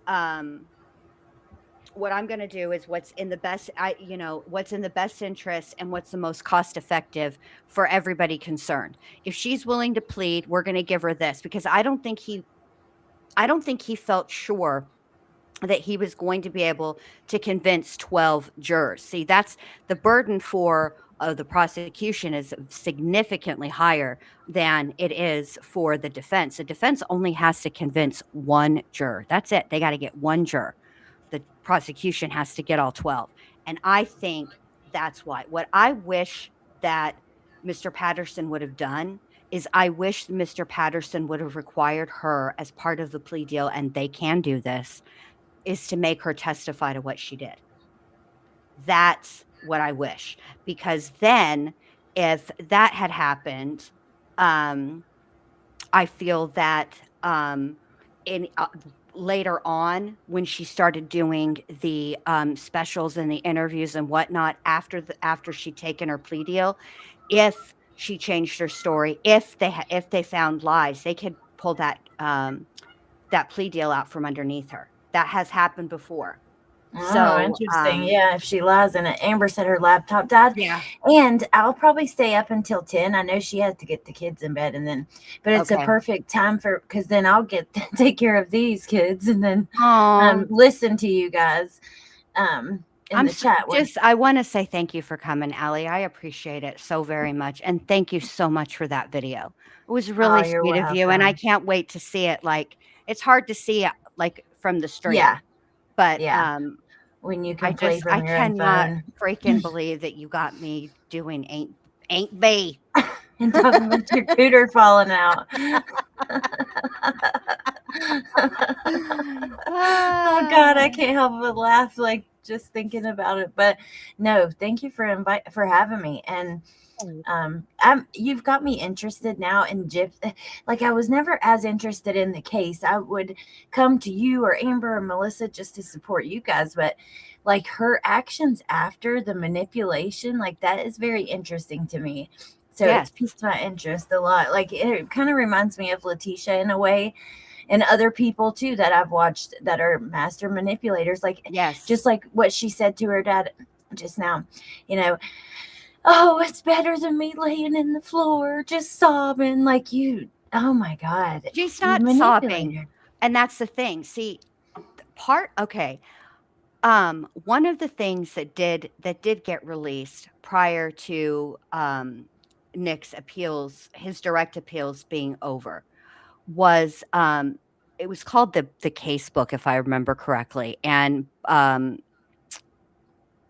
what's in the best, what's in the best interest and what's the most cost effective for everybody concerned. If she's willing to plead, we're going to give her this, because I don't think he felt sure that he was going to be able to convince 12 jurors. See, that's the burden for the prosecution is significantly higher than it is for the defense. The defense only has to convince one juror. That's it. They got to get one juror. The prosecution has to get all 12. And I think that's why. What I wish that Mr. Patterson would have done is I wish Mr. Patterson would have required her as part of the plea deal, and they can do this, is to make her testify to what she did. That's what I wish. Because then if that had happened, I feel that in later on, when she started doing the specials and the interviews and whatnot after she'd taken her plea deal, if she changed her story, if they found lies, they could pull that plea deal out from underneath her. That has happened before. Oh, So interesting. Yeah, if she lies in it. Amber said her laptop died. yeah, And I'll probably stay up until 10. I know she has to get the kids in bed but it's a okay. perfect time because then I'll get to take care of these kids and then Aw. listen to you guys in the chat. I want to say thank you for coming, Allie. I appreciate it so very much. And thank you so much for that video. It was really you're sweet of you. And I welcome. can't wait to see it. Like, it's hard to see it like from the stream. Yeah. But Yeah. When you can play from I your own cannot phone. freaking believe that you got me doing ain't B. And talking about your cooter falling out. Oh God, I can't help but laugh like just thinking about it. But no, thank you for having me. And you've got me interested now in Gypsy. Like I was never as interested in the case. I would come to you or Amber or Melissa just to support you guys, but like her actions after the manipulation, like that is very interesting to me. So Yes. It's piqued my interest a lot. Like it kind of reminds me of Letitia in a way, and other people too that I've watched that are master manipulators. Like Yes. just like what she said to her dad just now, oh, it's better than me laying in the floor just sobbing like you. Oh my God. She's not sobbing. And that's the thing. See, okay. One of the things that did get released prior to Nick's appeals, his direct appeals being over, was it was called the case book, if I remember correctly. And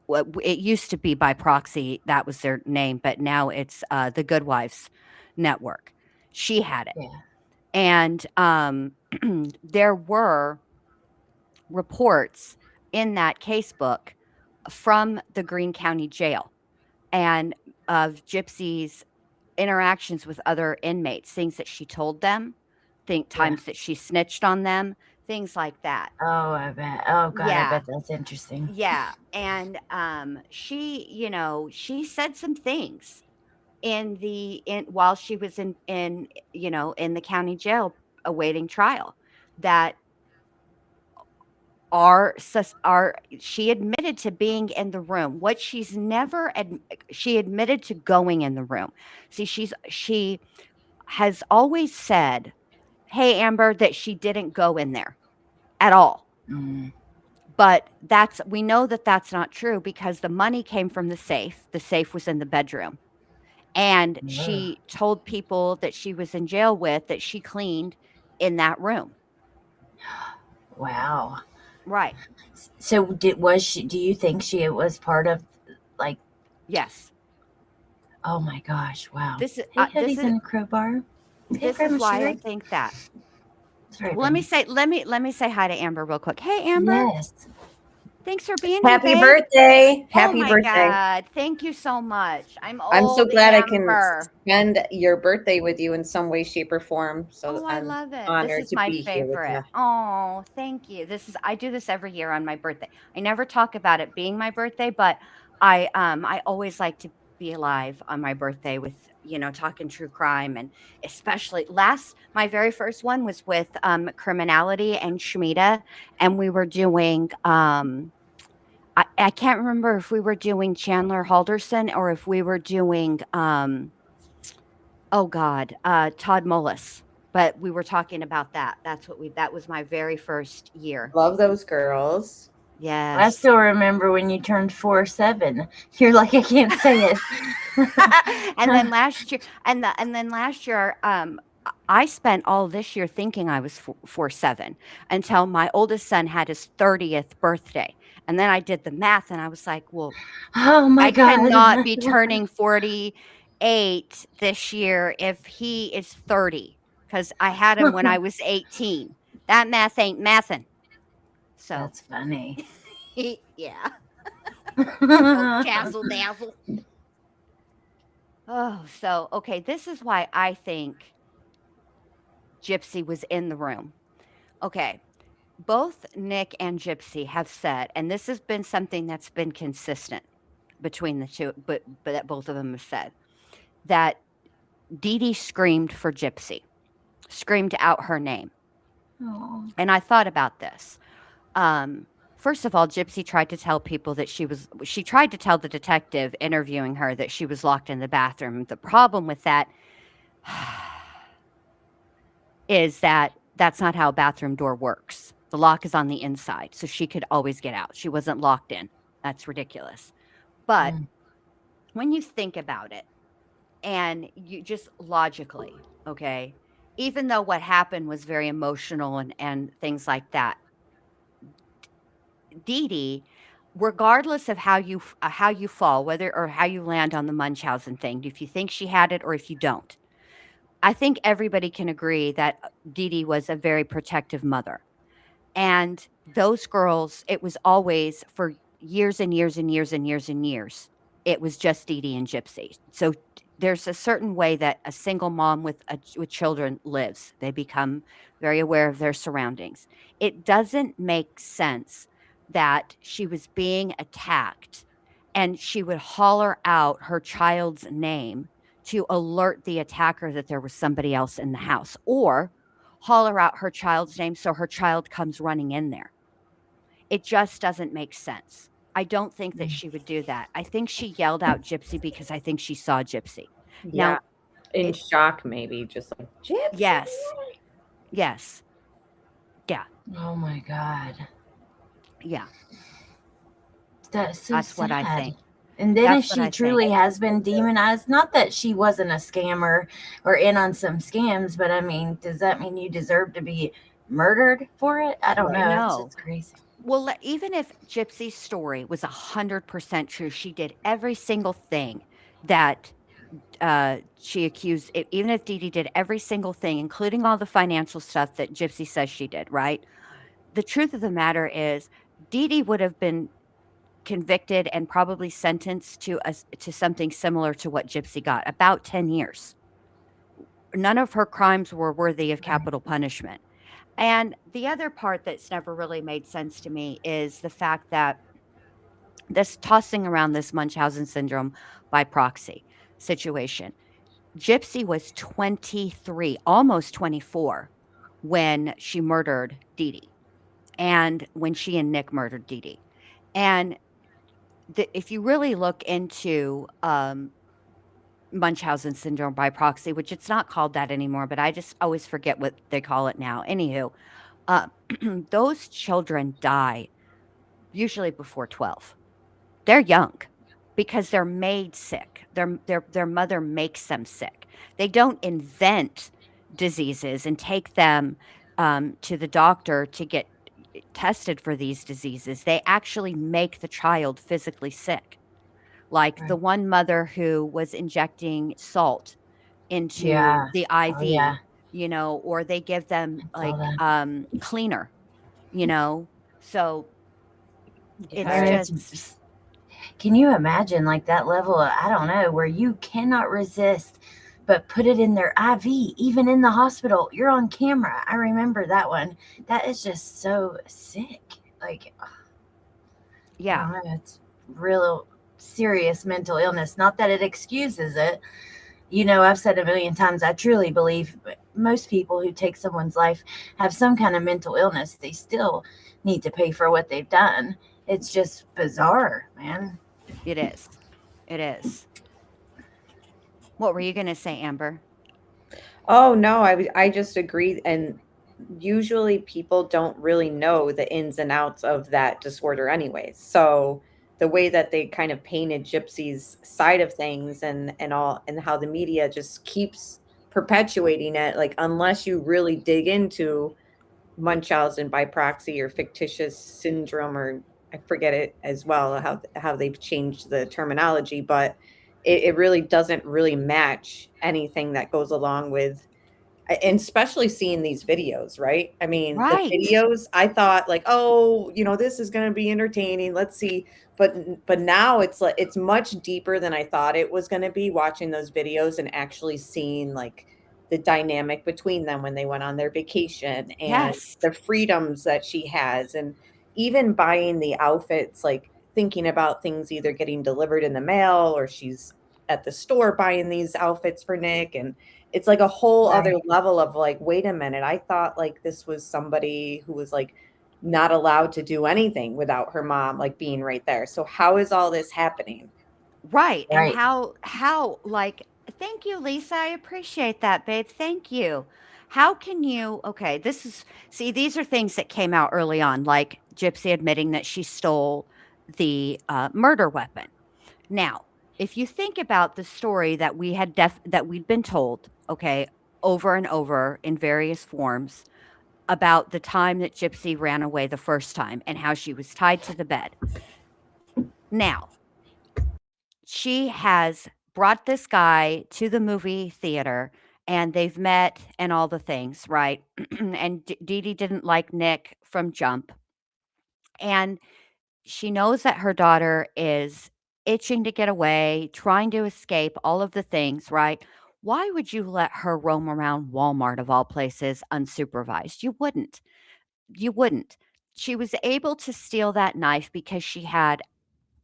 it used to be by proxy, that was their name, but now it's the Good Wives Network. She had it. Yeah. And there were reports in that case book from the Greene County Jail and of Gypsy's interactions with other inmates, things that she told them, times that she snitched on them, things like that. Oh, I bet. Oh God, Yeah. I bet that's interesting. Yeah. And she said some things while she was in the county jail awaiting trial that she admitted to being in the room. What she's never she admitted to going in the room. See, she has always said, "Hey Amber," that she didn't go in there at all. Mm. But we know that that's not true because the money came from the safe. The safe was in the bedroom. And she told people that she was in jail with that she cleaned in that room. Wow. Right. So do you think she was part of like? Yes. Oh my gosh! Wow. This is Hoodie's in a crowbar. This is why I think that. Sorry, well, let me say hi to Amber real quick. Hey Amber. Yes. Thanks for being Happy here. Happy birthday. Happy oh my birthday. God. Thank you so much. I'm so glad Amber. I can spend your birthday with you in some way, shape, or form. So I love it. Honored This is to my be here with favorite. you. Oh, thank you. I do this every year on my birthday. I never talk about it being my birthday, but I always like to be alive on my birthday with, talking true crime, and especially my very first one was with Criminality and Shmita, and we were doing I can't remember if we were doing Chandler Halderson or if we were doing Todd Mullis. But we were talking about that. That was my very first year. Love those girls. Yes. I still remember when you turned 47. You're like, I can't say it. And then last year, I spent all this year thinking I was 47 until my oldest son had his 30th birthday. And then I did the math and I was like, well, oh my God. I cannot be turning 48 this year if he is 30 because I had him when I was 18. That math ain't mathin'. So that's funny. Yeah. Castle dazzle. Oh, so okay, this is why I think Gypsy was in the room. Okay, both Nick and Gypsy have said, and this has been something that's been consistent between the two, but that both of them have said that Dee Dee screamed for Gypsy, screamed out her name. Oh. And I thought about this. First of all, Gypsy tried to tell people that she tried to tell the detective interviewing her that she was locked in the bathroom. The problem with that is that that's not how a bathroom door works. The lock is on the inside, so she could always get out. She wasn't locked in. That's ridiculous. But when you think about it, and you just logically, okay, even though what happened was very emotional and things like that, Dee Dee, regardless of how you fall, whether or how you land on the Munchausen thing, if you think she had it or if you don't, I think everybody can agree that Dee Dee was a very protective mother. And those girls, it was always for years and years and years and years and years, it was just Dee Dee and Gypsy. So there's a certain way that a single mom with children lives. They become very aware of their surroundings. It doesn't make sense that she was being attacked and she would holler out her child's name to alert the attacker that there was somebody else in the house, or holler out her child's name so her child comes running in there. It just doesn't make sense. I don't think that she would do that. I think she yelled out Gypsy because I think she saw Gypsy. Yeah. Now, In shock, maybe, just like, Gypsy. yes. Yes. Yeah. Oh my God. Yeah. That's so That's what I sad. think. And then That's if what she I truly think. has been demonized, not that she wasn't a scammer or in on some scams, but I mean, does that mean you deserve to be murdered for it? I don't know. It's No. just crazy. Well, even if Gypsy's story was 100% true, she did every single thing that she accused, even if Dee Dee did every single thing, including all the financial stuff that Gypsy says she did, right? The truth of the matter is Dee Dee would have been convicted and probably sentenced to something similar to what Gypsy got, about 10 years. None of her crimes were worthy of capital punishment. And the other part that's never really made sense to me is the fact that this tossing around this Munchausen syndrome by proxy situation. Gypsy was 23, almost 24, when she murdered Dee Dee, and when she and Nick murdered Dee Dee. And if you really look into Munchausen syndrome by proxy, which it's not called that anymore, but I just always forget what they call it now. Anywho, those children die usually before 12. They're young because they're made sick. Their mother makes them sick. They don't invent diseases and take them to the doctor to get tested for these diseases. They actually make the child physically sick. Like the one mother who was injecting salt into the IV, or they give them cleaner, so it's just. Can you imagine like that level of, I don't know, where you cannot resist but put it in their IV, even in the hospital? You're on camera. I remember that one. That is just so sick. Like, yeah, I don't know, it's real serious mental illness. Not that it excuses it. I've said a million times, I truly believe most people who take someone's life have some kind of mental illness. They still need to pay for what they've done. It's just bizarre, man. It is. It is. What were you going to say, Amber? Oh, no, I just agree. And usually people don't really know the ins and outs of that disorder anyway. So the way that they kind of painted Gypsy's side of things and how the media just keeps perpetuating it, like, unless you really dig into Munchausen by proxy or fictitious syndrome, or I forget it as well, how they've changed the terminology, but it really doesn't really match anything that goes along with and especially seeing these videos, right? I mean, the Right. videos, I thought like, oh, this is going to be entertaining. Let's see. But now it's like it's much deeper than I thought it was going to be, watching those videos and actually seeing like the dynamic between them when they went on their vacation and Yes. the freedoms that she has, and even buying the outfits, like thinking about things either getting delivered in the mail or she's at the store buying these outfits for Nick. And it's like a whole other Right. level of like, wait a minute, I thought like this was somebody who was like not allowed to do anything without her mom like being right there. So how is all this happening? Right. And Right. how like thank you, Lisa. I appreciate that, babe. Thank you. How can you okay, this is see, these are things that came out early on, like Gypsy admitting that she stole the murder weapon. Now, if you think about the story that that we'd been told, okay, over and over in various forms about the time that Gypsy ran away the first time and how she was tied to the bed. Now, she has brought this guy to the movie theater and they've met and all the things, right? And Dee Dee didn't like Nick from Jump. And she knows that her daughter is itching to get away, trying to escape, all of the things, right? Why would you let her roam around Walmart of all places unsupervised? You wouldn't. You wouldn't. She was able to steal that knife because she had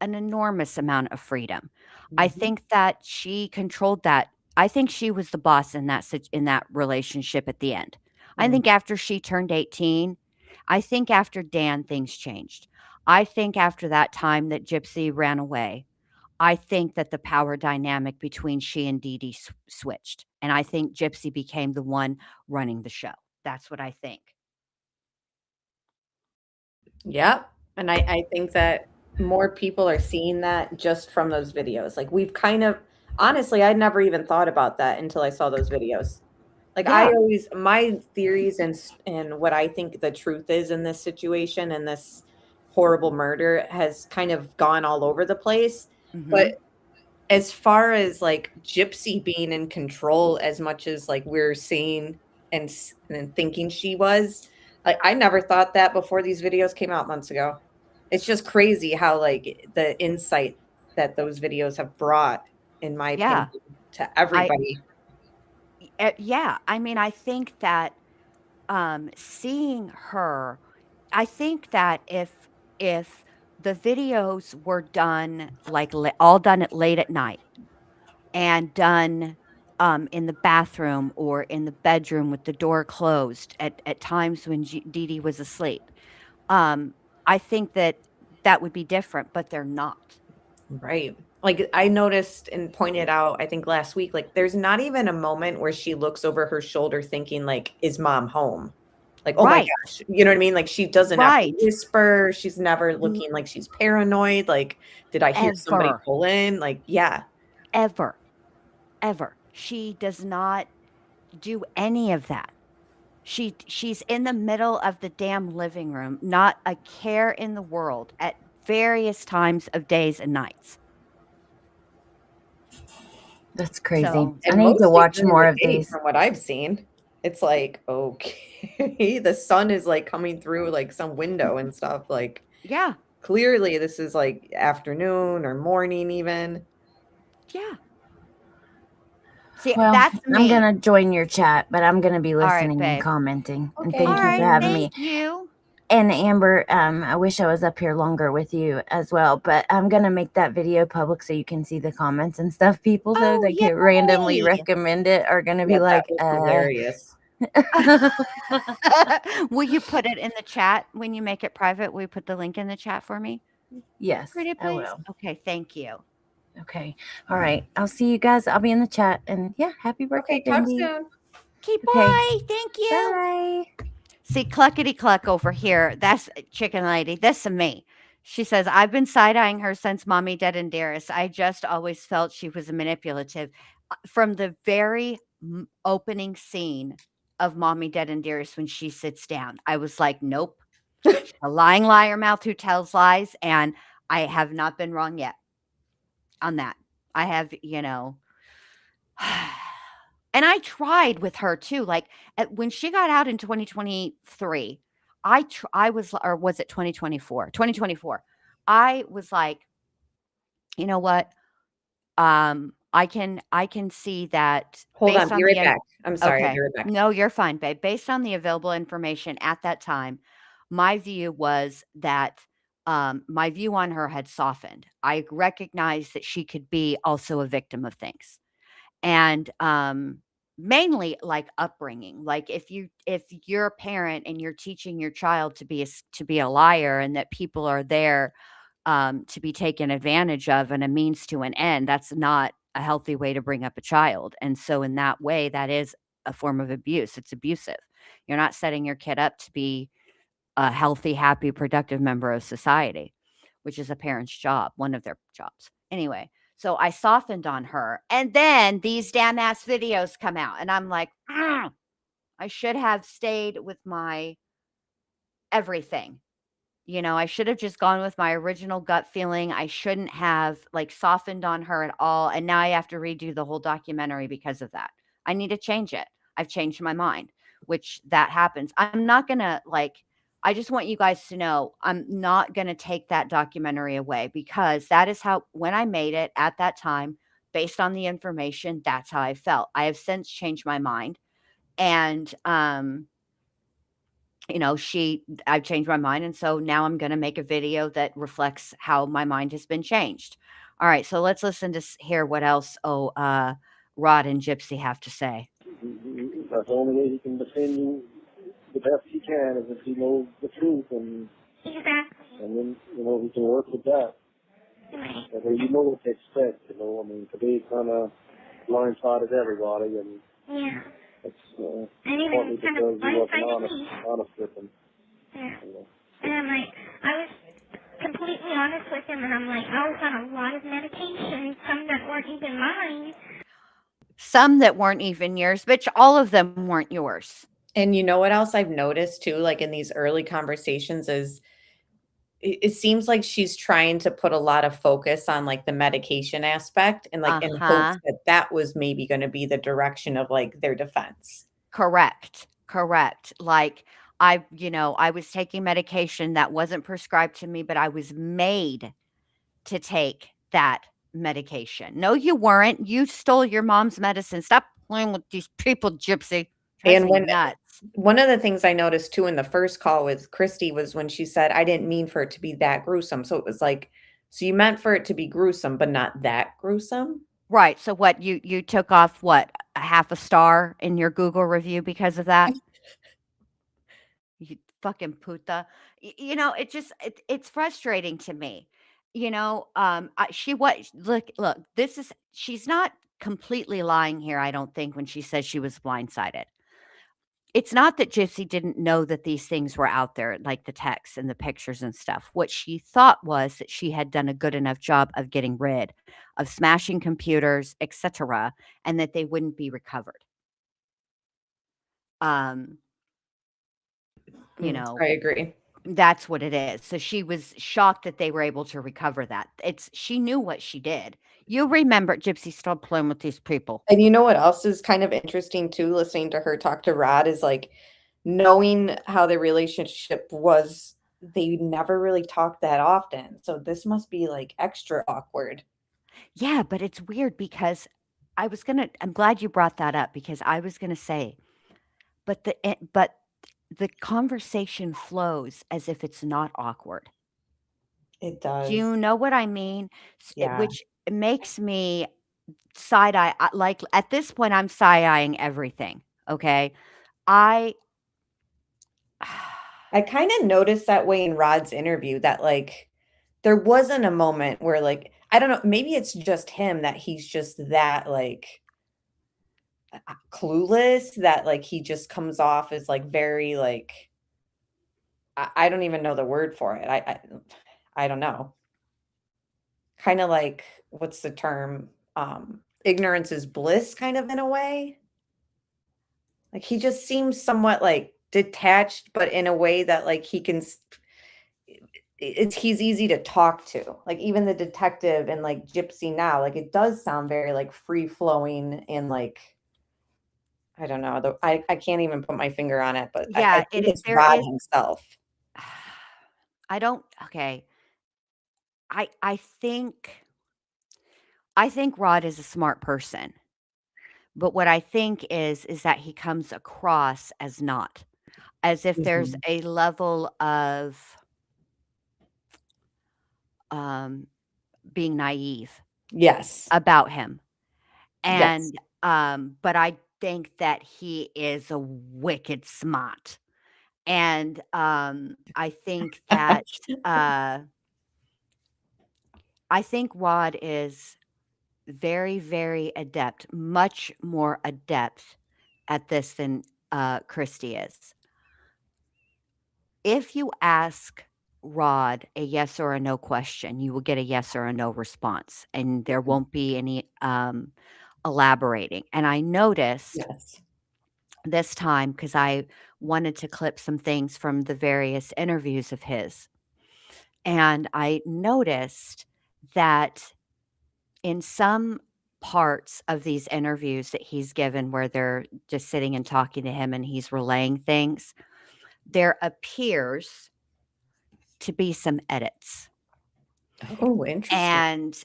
an enormous amount of freedom. I think that she controlled that. I think she was the boss in in that relationship at the end. I think after she turned 18, I think after Dan things changed. I think after that time that Gypsy ran away, I think that the power dynamic between she and Dee Dee switched. And I think Gypsy became the one running the show. That's what I think. Yep. And I think that more people are seeing that just from those videos. Like we've kind of honestly, I never even thought about that until I saw those videos. Like I Yeah. always my theories and what I think the truth is in this situation and this horrible murder has kind of gone all over the place. Hmm. But as far as like Gypsy being in control as much as like we're seeing and thinking she was, like I never thought that before these videos came out months ago. It's just crazy how like the insight that those videos have brought, in my Yeah. opinion, to everybody. Yeah. I mean, I think that seeing her, I think that if the videos were done like all done at late at night and done in the bathroom or in the bedroom with the door closed at times when Dee Dee was asleep, um, I think that that would be different, but they're not. Right. Like I noticed and pointed out, I think last week, like there's not even a moment where she looks over her shoulder thinking like, is mom home? Like, oh my Right. gosh, you know what I mean? Like she doesn't ever Right. whisper. She's never N- looking like she's paranoid. Like, did I hear somebody Ever, pull in? Like, yeah, ever, ever. She does not do any of that. She's in the middle of the damn living room, not a care in the world at various times of days and nights. That's crazy. So, I and need to mostly watch during more the of day these. from what I've seen. It's like, okay, the sun is like coming through like some window and stuff. Like, yeah, clearly this is like afternoon or morning even. yeah. See, Well, that's I'm me. gonna join your chat, but I'm gonna be All right, listening and babe. commenting. And Okay. thank All you for right, having me. thank you. And Amber, I wish I was up here longer with you as well, but I'm gonna make that video public so you can see the comments and stuff. People though Oh, that can randomly yay! recommend it are gonna be Yeah, that like, was hilarious. Will you put it in the chat when you make it private? Will you put the link in the chat for me? yes, Pretty I please. will. Okay, thank you. Okay, all right. I'll see you guys. I'll be in the chat, and yeah, happy birthday, Okay, talk Bindi. soon. Okay, Okay. bye. Thank you. Bye. See, Cluckety Cluck over here. That's Chicken Lady. This is me. She says, I've been side eyeing her since Mommy Dead and Dearest. I just always felt she was manipulative. From the very opening scene of Mommy Dead and Dearest, when she sits down, I was like, nope. She's a lying liar mouth who tells lies. And I have not been wrong yet on that. I have, And I tried with her too. Like when she got out in 2023, I was, or was it 2024? 2024. I was like, you know what? I can see that Hold on, based be on right the back. I'm sorry, I'll be okay. right back. No, you're fine, babe. Based on the available information at that time, my view was that my view on her had softened. I recognized that she could be also a victim of things. And mainly like upbringing. Like if you're a parent and you're teaching your child to be to be a liar and that people are there to be taken advantage of and a means to an end, that's not a healthy way to bring up a child. And so, in that way, that is a form of abuse. It's abusive. You're not setting your kid up to be a healthy, happy, productive member of society, which is a parent's job, one of their jobs. Anyway, so I softened on her. And then these damn ass videos come out. And I'm like, I should have stayed with my everything. I should have just gone with my original gut feeling. I shouldn't have like softened on her at all. And now I have to redo the whole documentary because of that. I need to change it. I've changed my mind, which that happens. I'm not going to I just want you guys to know I'm not going to take that documentary away because that is how, when I made it at that time, based on the information, that's how I felt. I have since changed my mind. And, I've changed my mind, and so now I'm gonna make a video that reflects how my mind has been changed. All right, so let's listen to hear what else, Rod and Gypsy have to say. That's the only way he can defend you the best he can is if he knows the truth, and then he can work with that. And then you know what to expect. I mean, today kind of blindsided everybody, and it's partly because he wasn't honest with them. Yeah. And I'm like, I was completely honest with him, and I'm like, I was on a lot of medication, some that weren't even mine. Some that weren't even yours, but all of them weren't yours. And you know what else I've noticed too, like in these early conversations is it seems like she's trying to put a lot of focus on like the medication aspect and like in hopes that that was maybe going to be the direction of like their defense. Correct. Like I was taking medication that wasn't prescribed to me, but I was made to take that medication. No, you weren't. You stole your mom's medicine. Stop playing with these people, Gypsy. And nuts. One of the things I noticed too in the first call with Christy was when she said, I didn't mean for it to be that gruesome. So it was like, so you meant for it to be gruesome, but not that gruesome? Right. So what, you took off what, a half a star in your Google review because of that? You fucking puta. It's frustrating to me. She's not completely lying here, I don't think, when she says she was blindsided. It's not that Gypsy didn't know that these things were out there, like the texts and the pictures and stuff. What she thought was that she had done a good enough job of getting rid of smashing computers, etc., and that they wouldn't be recovered. I agree. That's what it is. So she was shocked that they were able to recover that. She knew what she did. You remember, Gypsy, stop playing with these people. And you know what else is kind of interesting too, listening to her talk to Rod, is like knowing how the relationship was. They never really talked that often. So this must be like extra awkward. Yeah, but it's weird because I'm glad you brought that up because I was going to say, but the conversation flows as if it's not awkward. It does. Do you know what I mean? Yeah. Which makes me side eye. Like at this point, I'm side eyeing everything. Okay. I kind of noticed that way in Rod's interview that like there wasn't a moment where like, I don't know, maybe it's just him that he's just that like clueless that like he just comes off as like very like I don't even know the word for it. I don't know. Kind of like, what's the term? Ignorance is bliss kind of in a way. Like he just seems somewhat like detached, but in a way that like he can he's easy to talk to. Like even the detective and like Gypsy now, like it does sound very like free flowing and like I don't know. I can't even put my finger on it, but I Yeah, think it it's there Rod is himself. I don't okay. I think Rod is a smart person, but what I think is that he comes across as not, as if there's Mhm. a level of, um, being naive Yes. about him, Yes. and, but I think that he is a wicked smart, and, I think that, uh I think Rod is very, very adept, much more adept at this than, Christy is. If you ask Rod a yes or a no question, you will get a yes or a no response, and there won't be any, elaborating, and I noticed Yes. this time because I wanted to clip some things from the various interviews of his, and I noticed that in some parts of these interviews that he's given where they're just sitting and talking to him and he's relaying things, there appears to be some edits. Oh, interesting. And,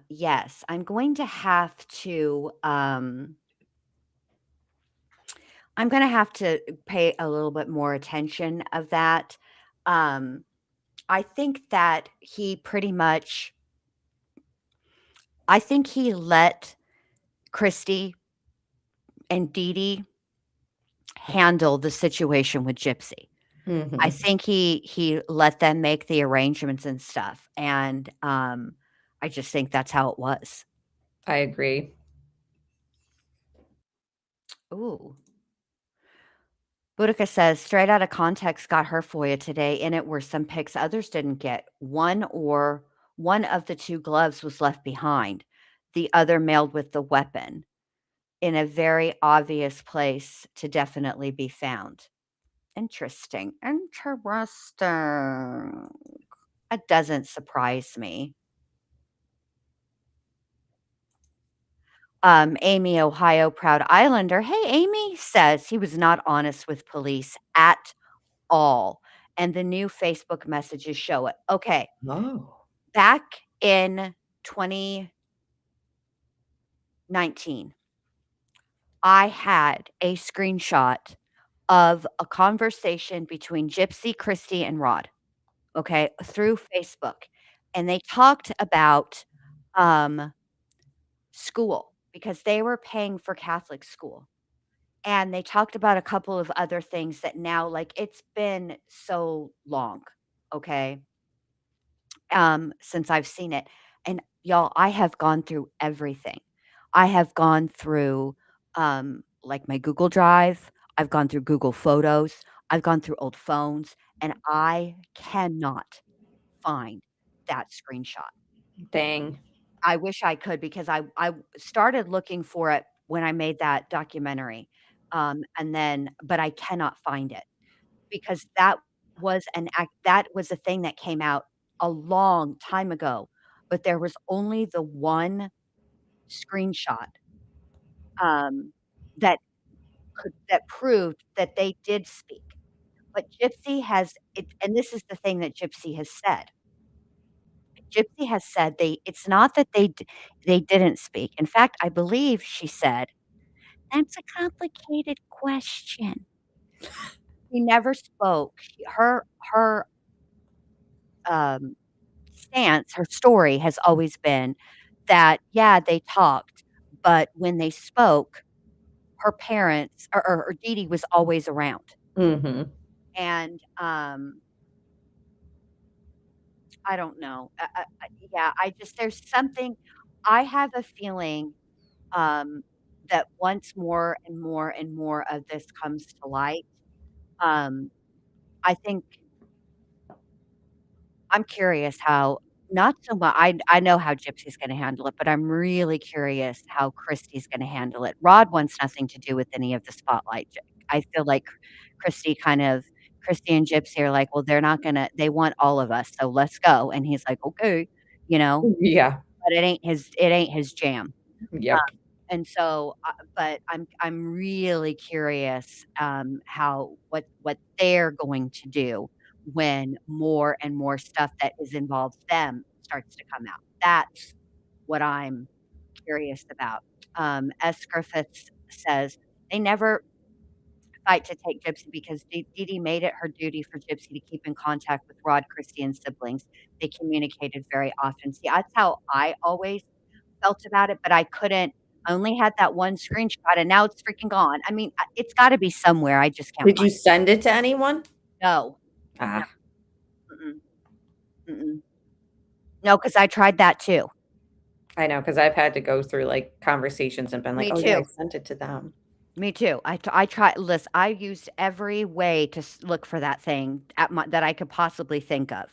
yes, I'm gonna have to pay a little bit more attention of that. Um, I think that he pretty much I think he let Christy and Dee Dee handle the situation with Gypsy. I Mhm. think he let them make the arrangements and stuff, and, I just think that's how it was. I agree. Ooh. Boudica says, "Straight out of context got her for you today. In it were some pics others didn't get. One of the 2 gloves was left behind, the other mailed with the weapon in a very obvious place to definitely be found." Interesting, interesting. That doesn't surprise me. Amy, Ohio, proud Islander. Hey, Amy says he was not honest with police at all, and the new Facebook messages show it. Okay, Oh. back in 2019, I had a screenshot of a conversation between Gypsy, Christy, and Rod, okay, through Facebook, and they talked about, um, school because they were paying for Catholic school. And they talked about a couple of other things that now like, it's been so long, okay, since I've seen it, and y'all, I have gone through everything. I have gone through, like, my Google Drive, I've gone through Google Photos, I've gone through old phones, and I cannot find that screenshot. Dang. I wish I could because I started looking for it when I made that documentary, and then but I cannot find it because that was a thing that came out a long time ago, but there was only the one screenshot, um, that proved that they did speak, but Gypsy has it and this is the thing that Gypsy has said. Gypsy has said it's not that they didn't speak. In fact, I believe she said, "That's a complicated question." She never spoke. Her, um, stance, her story has always been that, yeah, they talked, but when they spoke, her parents or Dee Dee was always around. Mhm. And, I don't know. Yeah, I just there's something I have a feeling um, that once more and more and more of this comes to light, um, I think I'm curious how not so much I know how Gypsy's gonna handle it, but I'm really curious how Christy's gonna handle it. Rod wants nothing to do with any of the spotlight. I feel like Christy and Gypsy are like, "Well, they're not gonna they want all of us, so let's go." And he's like, "Okay," you know, Yeah. but it ain't his jam. Yep. And so, but I'm really curious what they're going to do when more and more stuff that is involves them starts to come out. That's what I'm curious about. S. Griffiths says they never fight to take Gypsy because Dee Dee made it her duty for Gypsy to keep in contact with Rod, Christy, and siblings. They communicated very often. See, that's how I always felt about it, but I only had that one screenshot and now it's freaking gone. I mean, it's gotta be somewhere, I just can't Did you find it. send it to anyone? No. Ah, Mm-mm. Mm-mm. No, 'cause I tried that too. I know, because I've had to go through like conversations and been like, Me oh, yeah, I too. sent it to them. Me too. I tried listen, I used every way to look for that thing that I could possibly think of.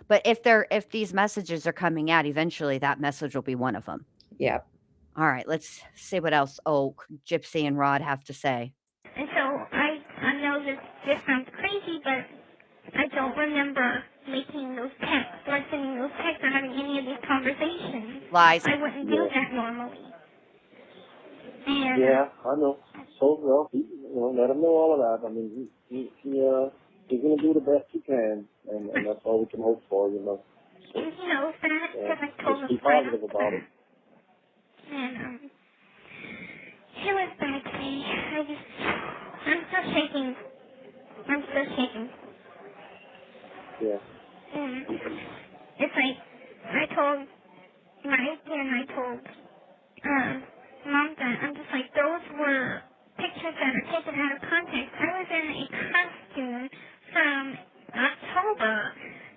But if these messages are coming out, eventually that message will be one of them. Yeah. All right, let's see what else Gypsy and Rod have to say. And so I know this sounds crazy, but I don't remember making those texts or sending those texts or having any of these conversations. Lies. I wouldn't do that normally. And Yeah, I know. So, well, let him know all of that. I mean, he's going to do the best he can, and that's all we can hope for, And he knows that, because I told just him be positive about it. And it was bad today. I'm still shaking. Yeah. And it's like, I told Mike and I told Mom that I'm just like, those were pictures that are taken out of context. I was in a costume from October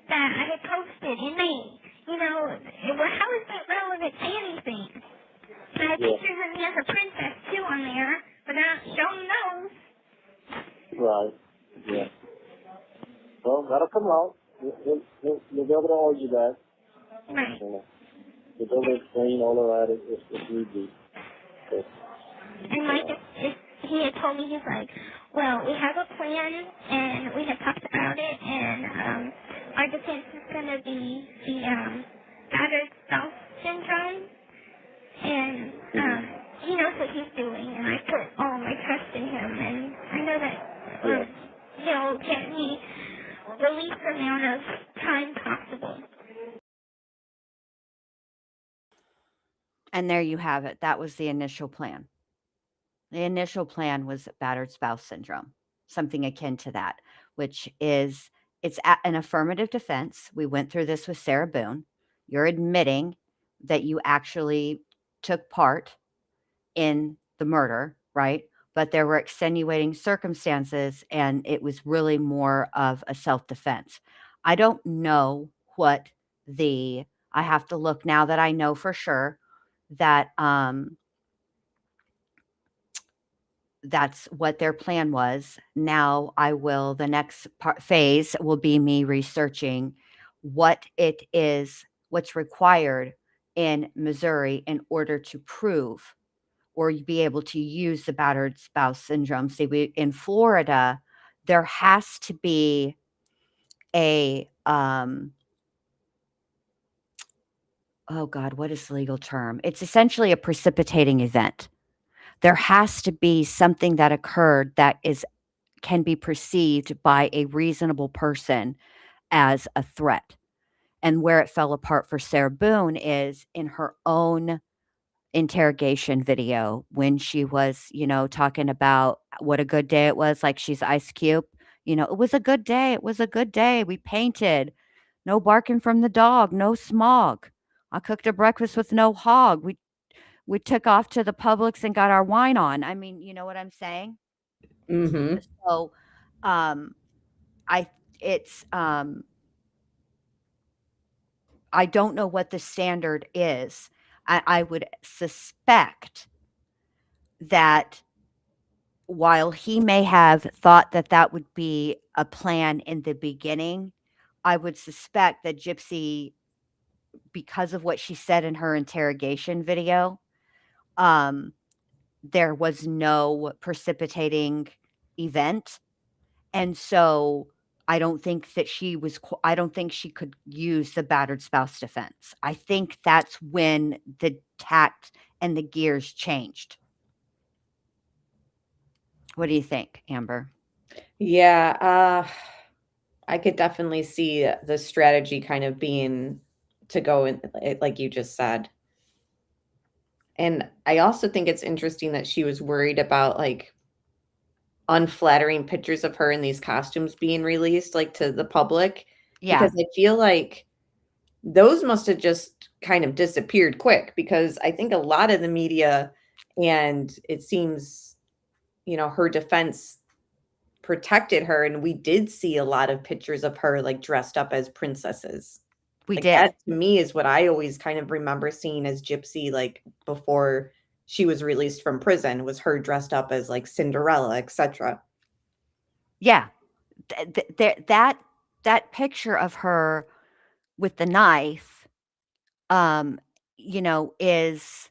that I had posted in May. How is that relevant to anything? I had pictures of me as a princess too on there, without showing those. Right. Yeah. Well, that'll come out. You'll be able to argue that. Right. You'll be able to explain all of that if need be. Okay. And Mike, he had told me, he's like, well, we have a plan, and we had talked about it, and our defense is going to be the battered spouse syndrome, and he knows what he's doing, and I put all my trust in him, and I know that he'll get me the least amount of time possible. And there you have it. That was the initial plan. The initial plan was battered spouse syndrome, something akin to that, which is an affirmative defense. We went through this with Sarah Boone. You're admitting that you actually took part in the murder, right? But there were extenuating circumstances, and it was really more of a self-defense. I don't know what I have to look now that I know for sure that that's what their plan was. Now the next phase will be me researching what's required in Missouri in order to prove or be able to use the battered spouse syndrome. See, in Florida, there has to be a, oh God, what is the legal term? It's essentially a precipitating event. There has to be something that occurred that can be perceived by a reasonable person as a threat. And where it fell apart for Sarah Boone is in her own interrogation video when she was, talking about what a good day it was, like she's Ice Cube. It was a good day. It was a good day. We painted. No barking from the dog. No smog. I cooked a breakfast with no hog. We took off to the Publix and got our wine on. I mean, you know what I'm saying? Mm-hmm. So, I don't know what the standard is. I would suspect that while he may have thought that that would be a plan in the beginning, I would suspect that Gypsy, because of what she said in her interrogation video, there was no precipitating event. And so I don't think that I don't think she could use the battered spouse defense. I think that's when the tact and the gears changed. What do you think, Amber? Yeah, I could definitely see the strategy kind of being to go in, like you just said. And I also think it's interesting that she was worried about like unflattering pictures of her in these costumes being released like to the public, Yeah. because I feel like those must have just kind of disappeared quick, because I think a lot of the media, and it seems, her defense protected her, and we did see a lot of pictures of her like dressed up as princesses. We Like did. that to me is what I always kind of remember seeing as Gypsy, like before she was released from prison, was her dressed up as like Cinderella, etc. Yeah. That picture of her with the knife, is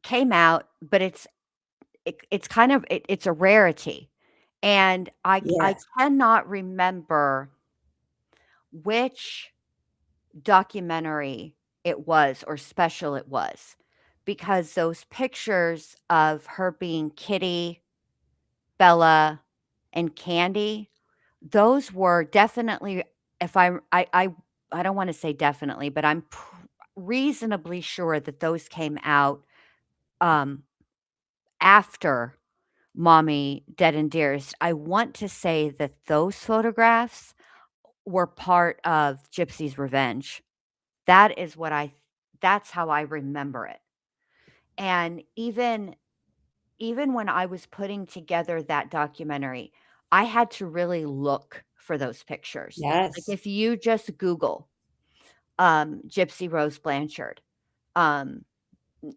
came out, but it's kind of it's a rarity. And I Yes. cannot remember which documentary it was or special it was, because those pictures of her being Kitty, Bella, and Candy, those were definitely, if I don't wanna say definitely, but I'm reasonably sure that those came out, um, after Mommy Dead and Dearest. I want to say that those photographs were part of Gypsy's revenge. That is what that's how I remember it. And even when I was putting together that documentary, I had to really look for those pictures. Like, Yes. if you just Google, Gypsy Rose Blanchard, um,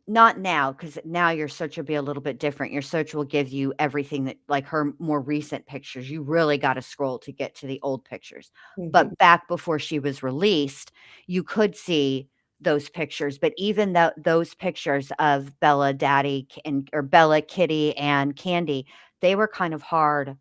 not now, because now your search will be a little bit different. Your search will give you everything that, like, her more recent pictures. You really gotta scroll to get to the old pictures. Mhm. But back before she was released, you could see those pictures, but even those pictures of Bella, Daddy, or Bella, Kitty, and Candy, they were kind of hard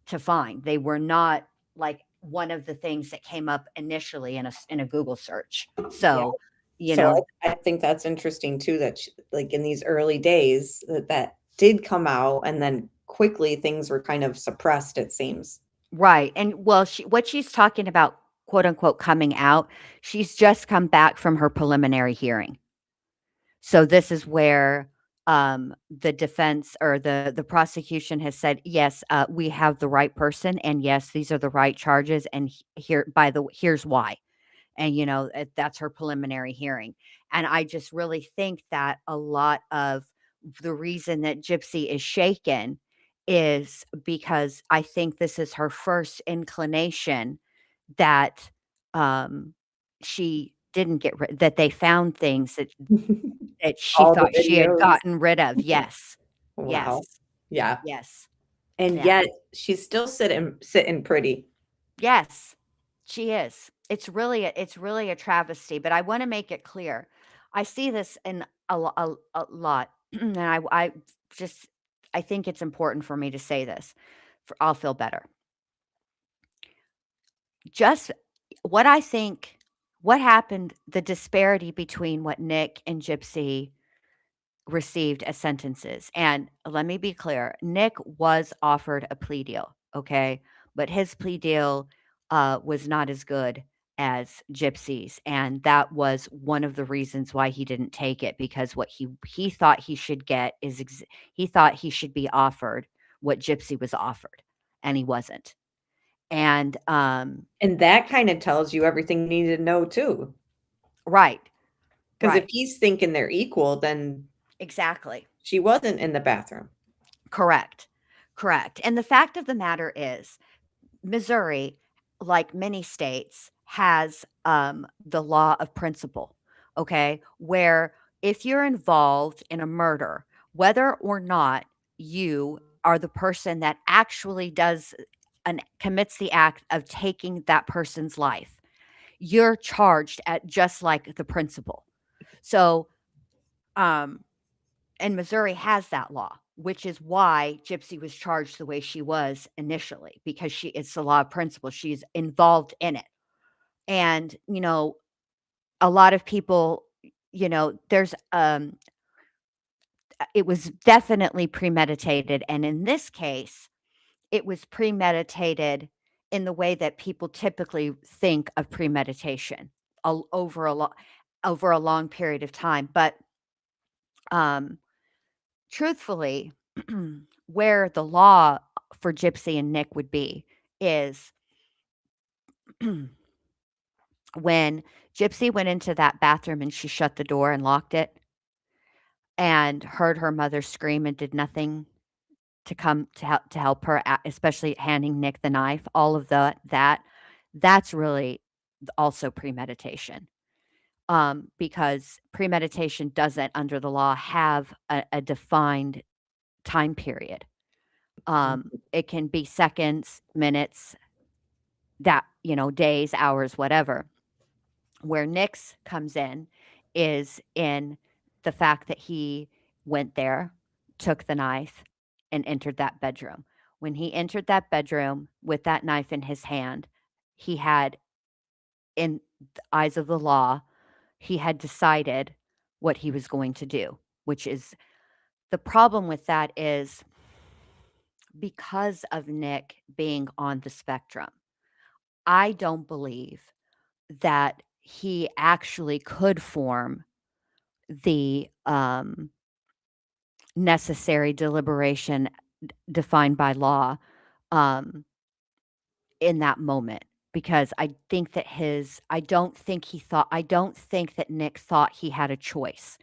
to find. They were not, like, one of the things that came up initially in a Google search. Yeah. So, you So know I think that's interesting too, that like in these early days that did come out, and then quickly things were kind of suppressed, it seems. Right, and well, what she's talking about, quote, unquote, "coming out," she's just come back from her preliminary hearing. So this is where, the defense or the prosecution has said, "Yes, we have the right person, and yes, these are the right charges, and here's why." And, that's her preliminary hearing. And I just really think that a lot of the reason that Gypsy is shaken is because I think this is her first inclination that, she didn't get rid that they found things that she All the thought she had videos. gotten rid of. Yes. Wow. Yes. Yeah. Yes. And Yeah. yet she's still sitting pretty. Yes, she is. It's really a travesty, but I wanna make it clear. I see this in a lot, and I just I think it's important for me to say this, for I'll feel better. Just what I think what happened, the disparity between what Nick and Gypsy received as sentences. And let me be clear, Nick was offered a plea deal, okay? But his plea deal was not as good as Gypsy's, and that was one of the reasons why he didn't take it, because what he thought he should get is he thought he should be offered what Gypsy was offered, and he wasn't. And And that kind of tells you everything you need to know too. right, Because if right, he's thinking they're equal, then exactly. she wasn't in the bathroom. Correct. Correct. And the fact of the matter is, Missouri, like many states, has the law of principle, okay? Where if you're involved in a murder, whether or not you are the person that actually commits the act of taking that person's life, you're charged at just like the principle. So, um, and Missouri has that law, which is why Gypsy was charged the way she was initially, because it's the law of principle. She's involved in it. And, a lot of people there's it was definitely premeditated, and in this case, it was premeditated in the way that people typically think of premeditation, over a long period of time. But um, truthfully, where the law for Gypsy and Nick would be is when Gypsy went into that bathroom and she shut the door and locked it and heard her mother scream and did nothing to come to help her, especially handing Nick the knife. All of that's really also premeditation. Because premeditation doesn't, under the law, have a defined time period. It can be seconds, minutes, days, hours, whatever. Where Nick's comes in is in the fact that he went there, took the knife, and entered that bedroom. When he entered that bedroom with that knife in his hand, he had, in the eyes of the law, he had decided what he was going to do, which is the problem with that is because of Nick being on the spectrum, I don't believe that he actually could form the necessary deliberation defined by law um, in that moment. Because I think that I don't think that Nick thought he had a choice.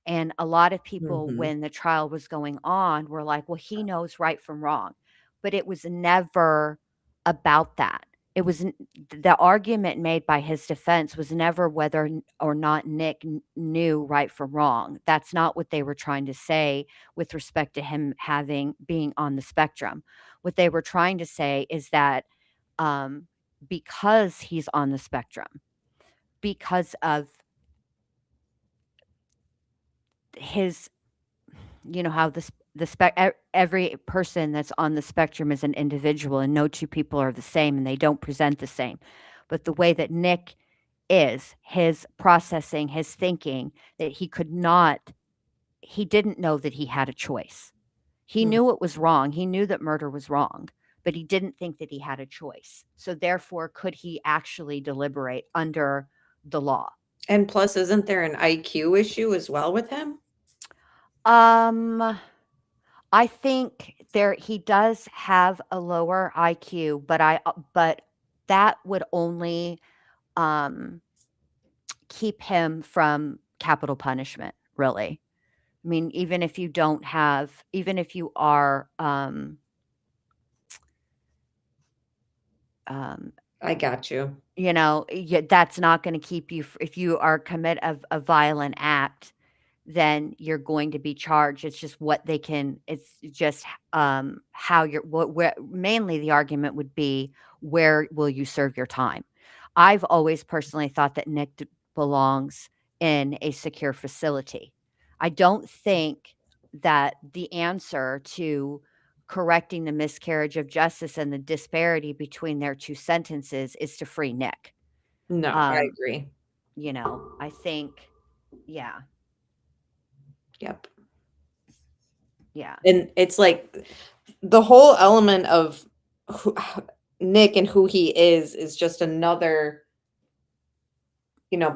And a lot of people, Mhm. when the trial was going on, were like, well, he knows right from wrong. But it was never about that. It was the argument made by his defense was never whether or not Nick knew right from wrong. That's not what they were trying to say with respect to him being on the spectrum. What they were trying to say is that because he's on the spectrum, because of his, how every person that's on the spectrum is an individual, and no two people are the same, and they don't present the same. But the way that Nick is, his processing, his thinking, that he didn't know that he had a choice. He knew it was wrong. He knew that murder was wrong, but he didn't think that he had a choice. So therefore, could he actually deliberate under the law? And plus, isn't there an IQ issue as well with him? I think he does have a lower IQ, but that would only keep him from capital punishment, really. I mean, even if you are I got you. that's not going to keep you if you are commit a violent act, then you're going to be charged. It's just it's just how where mainly the argument would be, where will you serve your time? I've always personally thought that Nick belongs in a secure facility. I don't think that the answer to correcting the miscarriage of justice and the disparity between their two sentences is to free Nick. No, I Um, agree. I think, yeah, Yep. yeah, And it's like the whole element of Nick and who he is just another,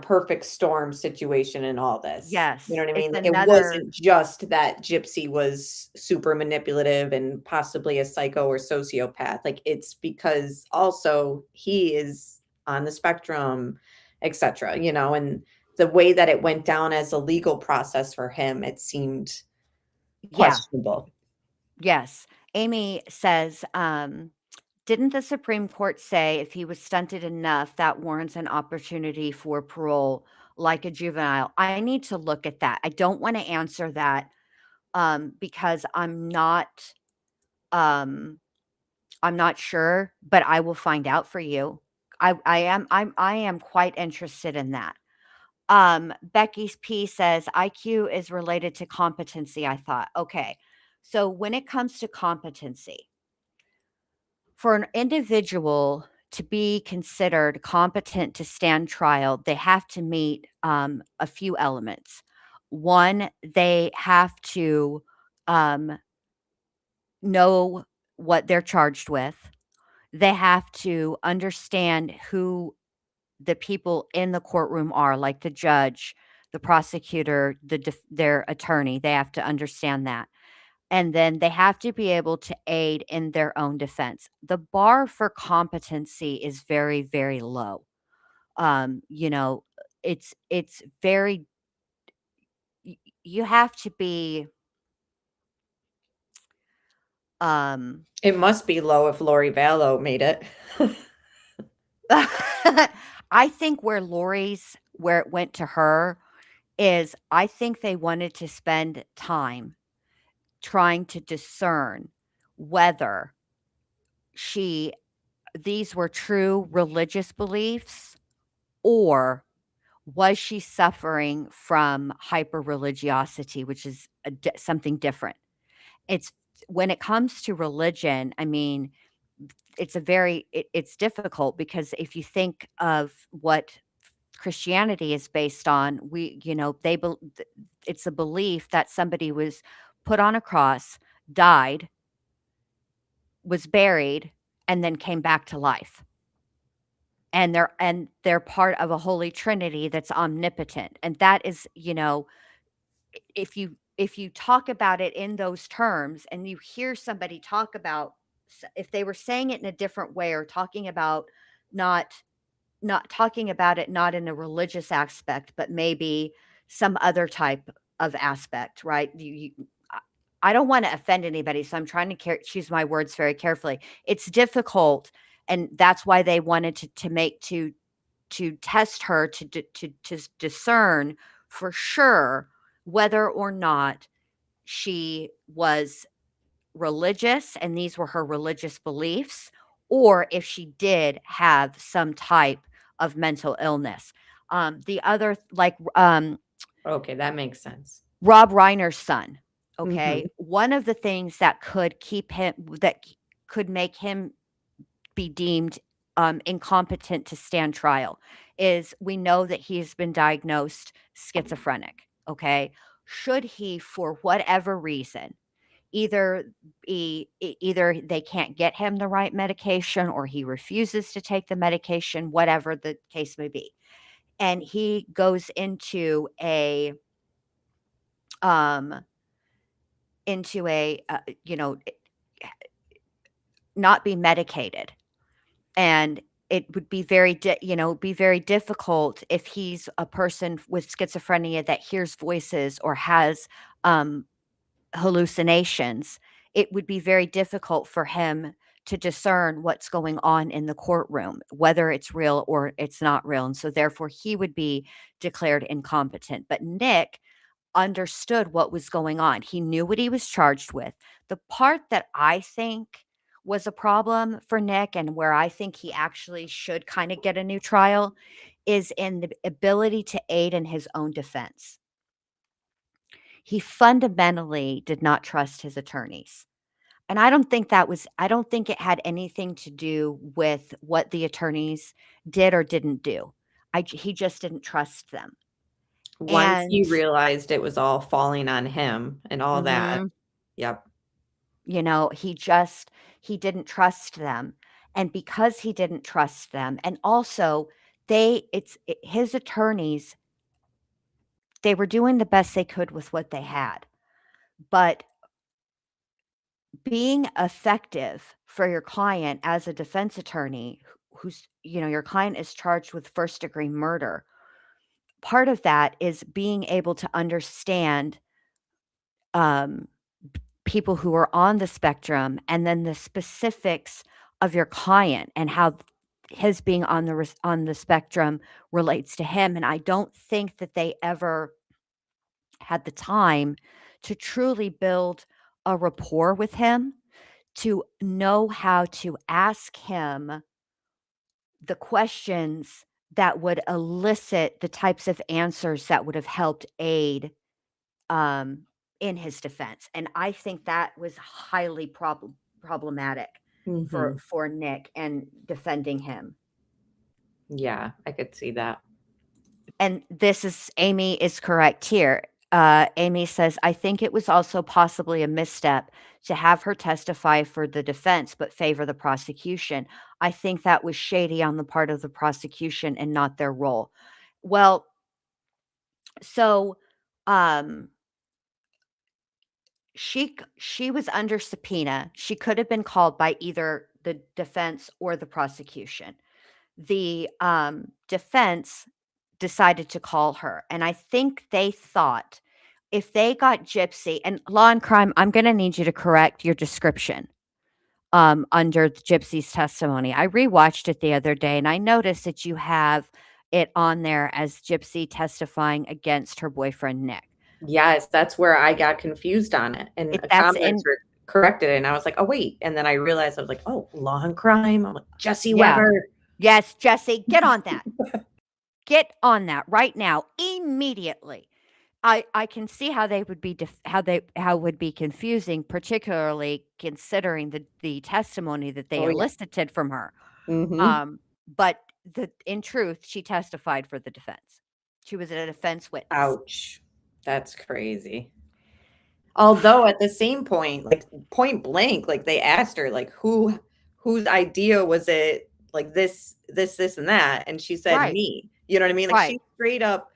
perfect storm situation in all this. yes. You know what I It's mean? It another, wasn't just that Gypsy was super manipulative and possibly a psycho or sociopath. Like, it's because also he is on the spectrum, etc. And the way that it went down as a legal process for him, it seemed yeah, questionable. yes. Amy says, didn't the Supreme Court say if he was stunted enough, that warrants an opportunity for parole like a juvenile? I need to look at that. I don't want to answer that because I'm not sure, but I will find out for you. I am quite interested in that. Becky's P says IQ is related to competency, I thought. Okay. So when it comes to competency, for an individual to be considered competent to stand trial, they have to meet a few elements. One, they have to know what they're charged with. They have to understand who the people in the courtroom are, like the judge, the prosecutor, their attorney. They have to understand that. And then they have to be able to aid in their own defense. The bar for competency is very, very low. You know, it's very you have to be It must be low if Lori Vallow made it. I think where it went to her is I think they wanted to spend time trying to discern whether these were true religious beliefs, or was she suffering from hyper-religiosity, which is something different. It's when it comes to religion, I mean, it's difficult because if you think of what Christianity is based on, it's a belief that somebody was put on a cross, died, was buried, and then came back to life. And they're part of a holy trinity that's omnipotent. And that is, if you talk about it in those terms and you hear somebody talk about, if they were saying it in a different way, or talking about not talking about it not in a religious aspect, but maybe some other type of aspect, right? I don't want to offend anybody, so I'm trying to choose my words very carefully. It's difficult, and that's why they wanted to test her to discern for sure whether or not she was religious and these were her religious beliefs, or if she did have some type of mental illness. The other, like, Okay, that makes sense. Rob Reiner's son, okay? Mhm. One of the things that could make him be deemed incompetent to stand trial is, we know that he's been diagnosed schizophrenic, okay? Should he, for whatever reason, either they can't get him the right medication, or he refuses to take the medication, whatever the case may be, and he goes into a um not be medicated, and it would be be very difficult if he's a person with schizophrenia that hears voices or has hallucinations. It would be very difficult for him to discern what's going on in the courtroom, whether it's real or it's not real. And so therefore he would be declared incompetent. But Nick understood what was going on. He knew what he was charged with. The part that I think was a problem for Nick, and where I think he actually should kind of get a new trial, is in the ability to aid in his own defense. He fundamentally did not trust his attorneys. And I don't think it had anything to do with what the attorneys did or didn't do. He just didn't trust them. Once And you realized it was all falling on him and all that. Mhm. Yep. He didn't trust them. And because he didn't trust them, and also his attorneys, they were doing the best they could with what they had. But being effective for your client as a defense attorney, who's, your client is charged with first degree murder, part of that is being able to understand people who are on the spectrum, and then the specifics of your client and how his being on the spectrum relates to him. And I don't think that they ever had the time to truly build a rapport with him, to know how to ask him the questions that would elicit the types of answers that would have helped aid in his defense. And I think that was highly problematic. Mhm. for Nick and defending him. Yeah, I could see that. And Amy is correct here. Amy says, I think it was also possibly a misstep to have her testify for the defense but favor the prosecution. I think that was shady on the part of the prosecution and not their role. Well, so she was under subpoena. She could have been called by either the defense or the prosecution. The defense decided to call her, and I think they thought if they got Gypsy and Law and Crime, I'm going to need you to correct your description under Gypsy's testimony. I rewatched it the other day, and I noticed that you have it on there as Gypsy testifying against her boyfriend Nick. Yes, that's where I got confused on it, and That's in comments corrected it, and I was like, "Oh, wait," and then I realized, I was like, "Oh, Law and Crime." I'm like, Jesse Yeah. Weber. Yes, Jesse, get on that. Get on that right now, immediately. I can see how they would be how it would be confusing, particularly considering the testimony that they Oh, yeah. elicited from her. Mhm. But in truth, she testified for the defense. She was a defense witness. Ouch. That's crazy. Although at the same point, like point blank, like they asked her, like, whose idea was it, like this, and that, and she said Right. me. You know what I mean? Like Right. she straight up,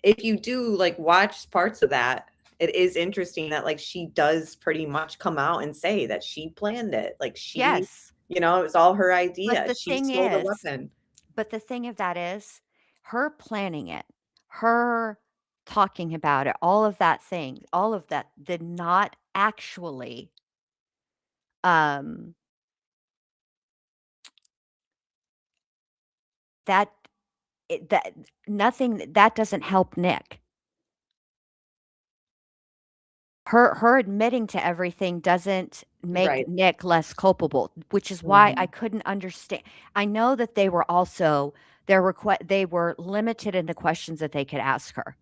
if you do like watch parts of that, it is interesting that like she does pretty much come out and say that she planned it. Like she, Yes. you know, it was all her idea. the She thing stole the is- weapon. But the thing of that is, her planning it, her talking about it, all of that did not actually that nothing that doesn't help Nick. Her admitting to everything doesn't make Right. Nick less culpable, which is why I couldn't understand. I know that they were also they were limited in the questions that they could ask her.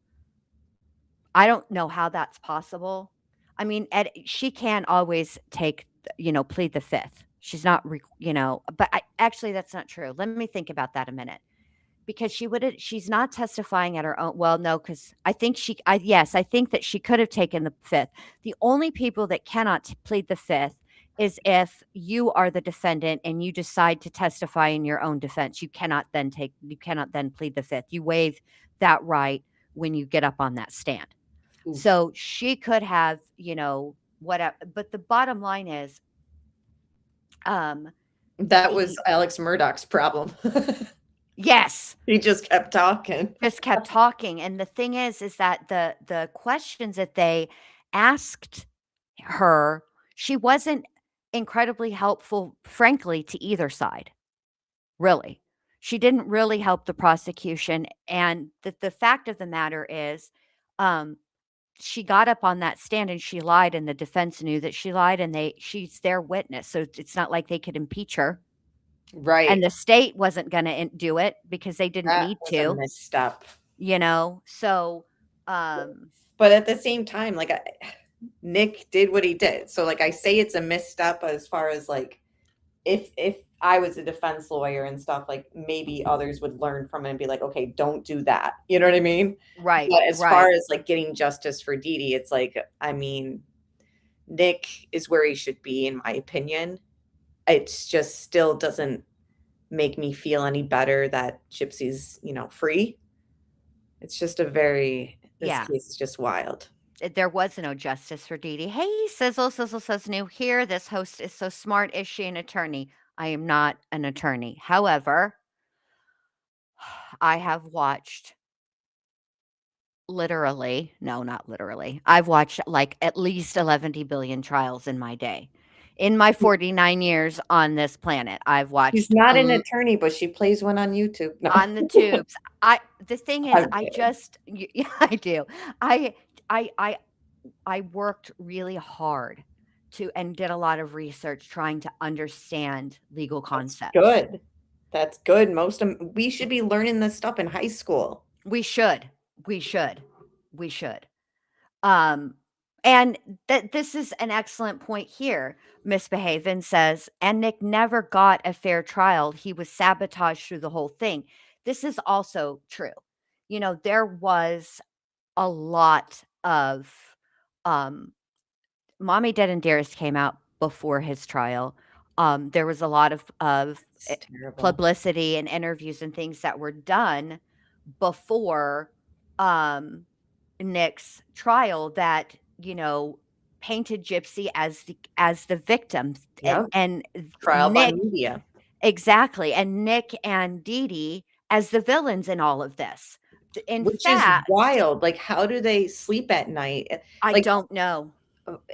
I don't know how that's possible. I mean, she can always plead the fifth. She's not, but actually that's not true. Let me think about that a minute. Because she's not testifying at her own. Well, no, because I think I think that she could have taken the fifth. The only people that cannot plead the fifth is if you are the defendant and you decide to testify in your own defense. You cannot then plead the fifth. You waive that right when you get up on that stand. Oof. So she could have, whatever. But the bottom line is, that was Alex Murdoch's problem. Yes. He just kept talking. And the thing is that the questions that they asked her, she wasn't incredibly helpful, frankly, to either side. Really. She didn't really help the prosecution. And the fact of the matter is, she got up on that stand and she lied, and the defense knew that she lied, and she's their witness. So it's not like they could impeach her. Right. And the state wasn't going to do it because they didn't need was to. a misstep. So but at the same time, like Nick did what he did. So like I say it's a misstep as far as like if I was a defense lawyer and stuff, like maybe others would learn from it and be like, okay, don't do that. You know what I mean? Right. But as far as like getting justice for Dee Dee, it's like, I mean, Nick is where he should be, in my opinion. It's just still doesn't make me feel any better that Gypsy's, free. It's just this case is just wild. There was no justice for Dee Dee. Hey, Sizzle says new here. This host is so smart. Is she an attorney? I am not an attorney. However, I have watched not literally. I've watched like at least 11 billion trials in my day. In my 49 years on this planet, I've watched. She's not an attorney, but she plays one on YouTube. No. On the tubes. The thing is, I do. I worked really hard and did a lot of research trying to understand legal concepts. That's good. We should be learning this stuff in high school. We should. And this is an excellent point here. Misbehavin says, and Nick never got a fair trial. He was sabotaged through the whole thing. This is also true. You know, there was a lot of Mommy Dead and Dearest came out before his trial. There was a lot of It's terrible. publicity and interviews and things that were done before Nick's trial that, you know, painted Gypsy as the victim. Yep. And Trial by Nick, media. exactly, and Nick and Dee Dee as the villains in all of this. In Which fact, is wild. Like, how do they sleep at night? I Like, don't know.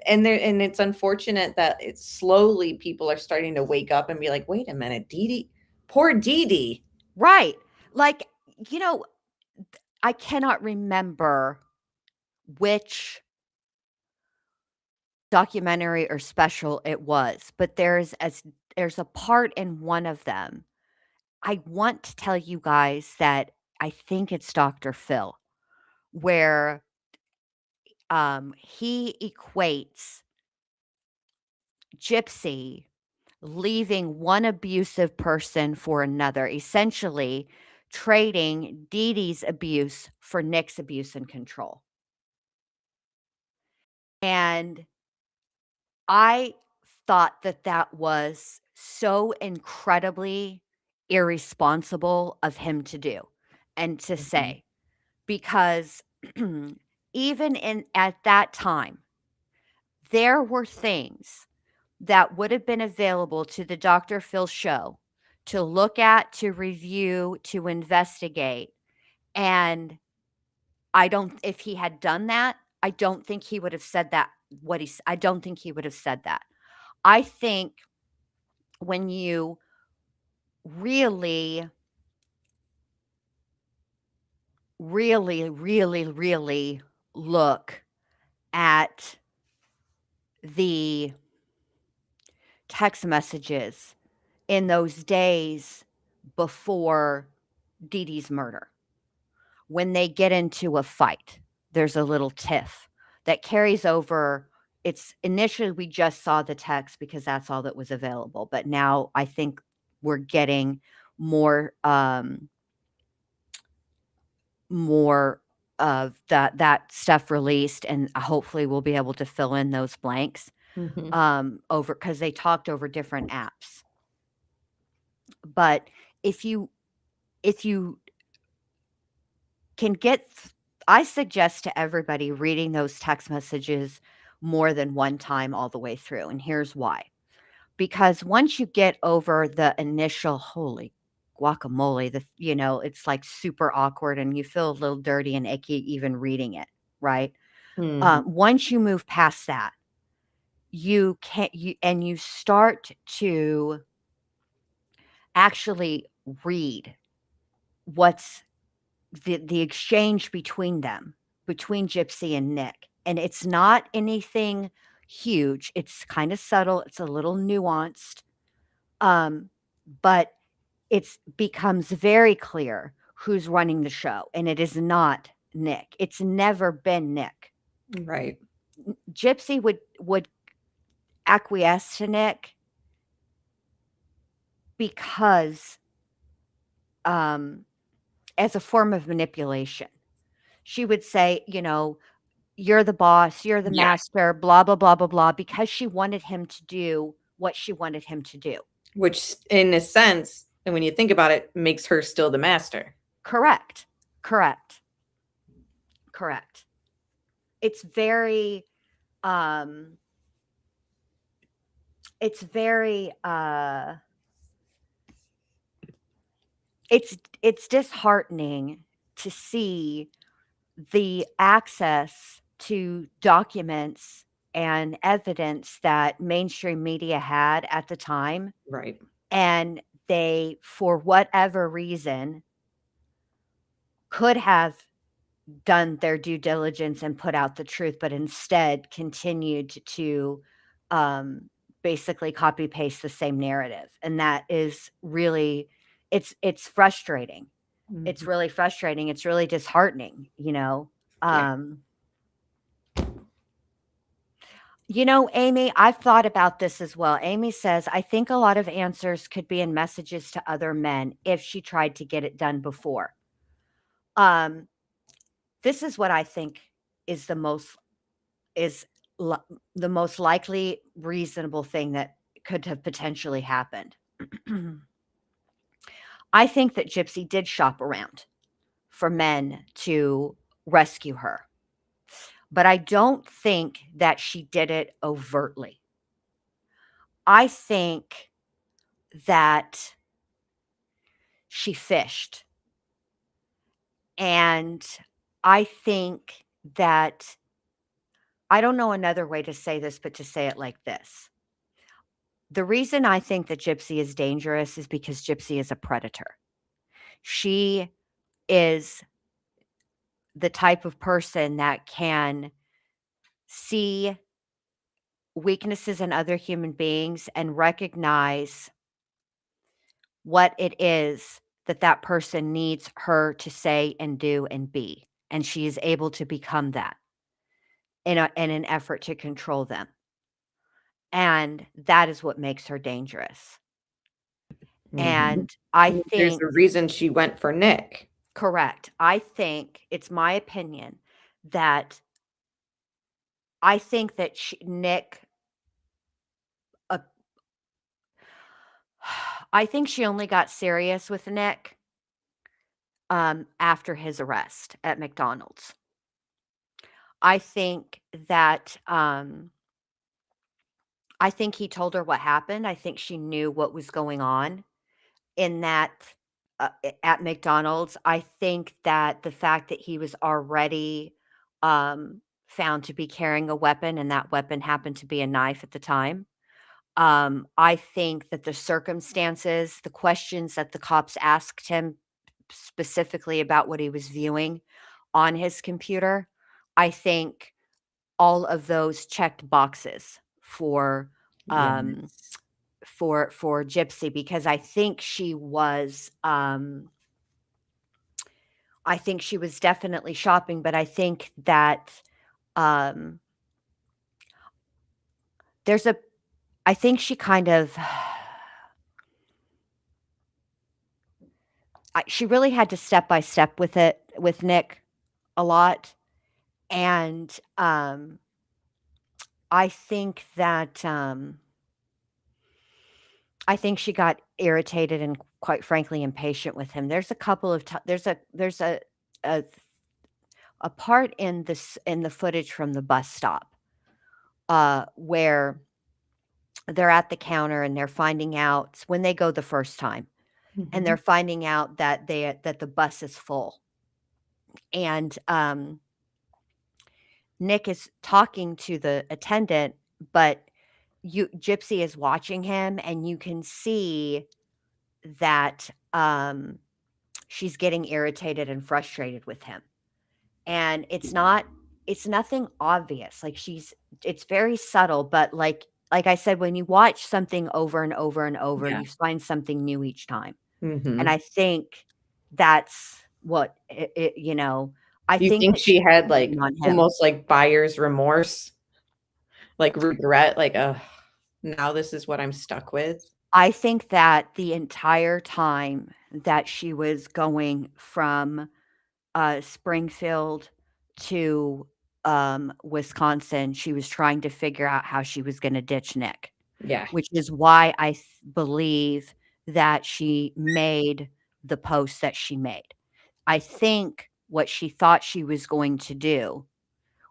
and it's unfortunate that it's slowly people are starting to wake up and be like, wait a minute, Dee Dee, poor Dee Dee. Right. Like, you know, I cannot remember which documentary or special it was, but there's a part in one of them. I want to tell you guys that I think it's Dr. Phil, where he equates Gypsy leaving one abusive person for another, essentially trading Dee Dee's abuse for Nick's abuse and control. And I thought that was so incredibly irresponsible of him to do and to say, because even at that time, there were things that would have been available to the Dr. Phil show to look at, to review, to investigate. And if he had done that, I don't think he would have said that. I don't think he would have said that. I think when you really, really, really, really look at the text messages in those days before Dee Dee's murder, when they get into a fight, there's a little tiff that carries over. It's initially we just saw the text because that's all that was available, but now I think we're getting more of that stuff released, and hopefully we'll be able to fill in those blanks over, because they talked over different apps. But if you can I suggest to everybody reading those text messages more than one time all the way through, and here's why. Because once you get over the initial holy guacamole, it's like super awkward and you feel a little dirty and icky even reading it, right? Once you move past that, you start to actually read what's the exchange between them, between Gypsy and Nick. And it's not anything huge. It's kind of subtle. It's a little nuanced. But it becomes very clear who's running the show. And it is not Nick. It's never been Nick. Right. Gypsy would acquiesce to Nick because as a form of manipulation. She would say, you're the boss, you're the master, blah, blah, blah, blah, blah, because she wanted him to do what she wanted him to do. Which, in a sense, and when you think about it, makes her still the master. Correct. It's very, it's disheartening to see the access to documents and evidence that mainstream media had at the time. Right. And they, for whatever reason, could have done their due diligence and put out the truth, but instead continued to basically copy paste the same narrative. And that is really, it's frustrating. It's really frustrating. It's really disheartening, You know, Amy, I've thought about this as well. Amy says, I think a lot of answers could be in messages to other men if she tried to get it done before. Um, this is what I think is is li- the most likely reasonable thing that could have potentially happened. I think that Gypsy did shop around for men to rescue her, but I don't think that she did it overtly. I think that she fished. And I think that I don't know another way to say this, but to say it like this. The reason I think that Gypsy is dangerous is because Gypsy is a predator. She is the type of person that can see weaknesses in other human beings and recognize what it is that that person needs her to say and do and be. And she is able to become that in an effort to control them. And that is what makes her dangerous. Mhm. And I There's think a reason she went for Nick. correct. I think it's my opinion that I think that Nick uh, I think she only got serious with Nick after his arrest at McDonald's. I think that I think he told her what happened. I think she knew what was going on in that at McDonald's. I think that the fact that he was already found to be carrying a weapon and that weapon happened to be a knife at the time. I think that the circumstances, the questions that the cops asked him specifically about what he was viewing on his computer, I think all of those checked boxes um, Yes. for Gypsy because I think she was definitely shopping, but I think that um, there's a I think she kind of she really had to step by step with it with Nick a lot, and I think that I think she got irritated and quite frankly impatient with him. There's a couple of there's a a part in this in the footage from the bus stop where they're at the counter and they're finding out when they go the first time and they're Mhm. finding out that that the bus is full and Nick is talking to the attendant, but Gypsy is watching him and you can see that she's getting irritated and frustrated with him. And it's nothing obvious. Like it's very subtle, but like I said, when you watch something over and over and over, Yeah. you find something new each time. And Mhm. I think that's what I Do you think think that she's she had, working like, on him. almost like buyer's remorse? Like, regret, like, "Ugh, now this is what I'm stuck with?" I think that the entire time that she was going from Springfield to Wisconsin, she was trying to figure out how she was going to ditch Nick, Yeah. which is why believe that she made the post that she made. I think what she thought she was going to do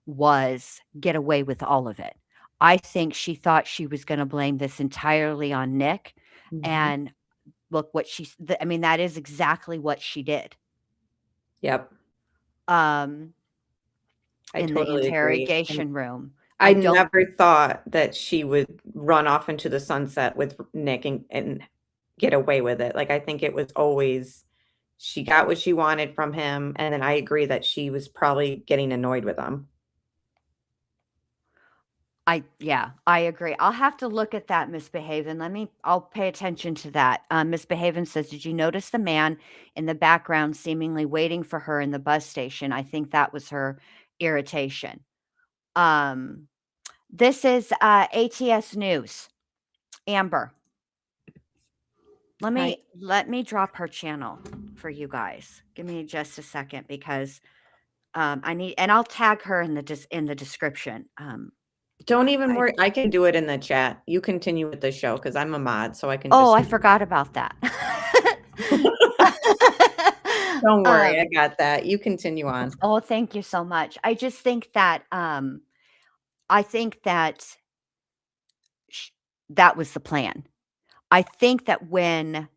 was get away with all of it. I think she thought she was going to blame this entirely on Nick. Mhm. And look what I mean, that is exactly what she did. Yep. Um, I in the totally agree, and interrogation room. I I don't never thought that she would run off into the sunset with Nick and get away with it. Like, I think it was always she got what she wanted from him, and then I agree that she was probably getting annoyed with him. yeah, I agree. I'll have to look at that, Miss Behaven. I'll pay attention to that. Miss Behaven says, "Did you notice the man in the background seemingly waiting for her in the bus station? I think that was her irritation." Um, This is ATS News. Amber. Let me drop her channel for you guys. Give me just a second because I need, and I'll tag her in the description. Don't even worry. I can do it in the chat. You continue with the show because I'm a mod, so I can Oh, I just. forgot about that. Don't worry, I got that. You continue on. Oh, thank you so much. I just think that that was the plan. I think that when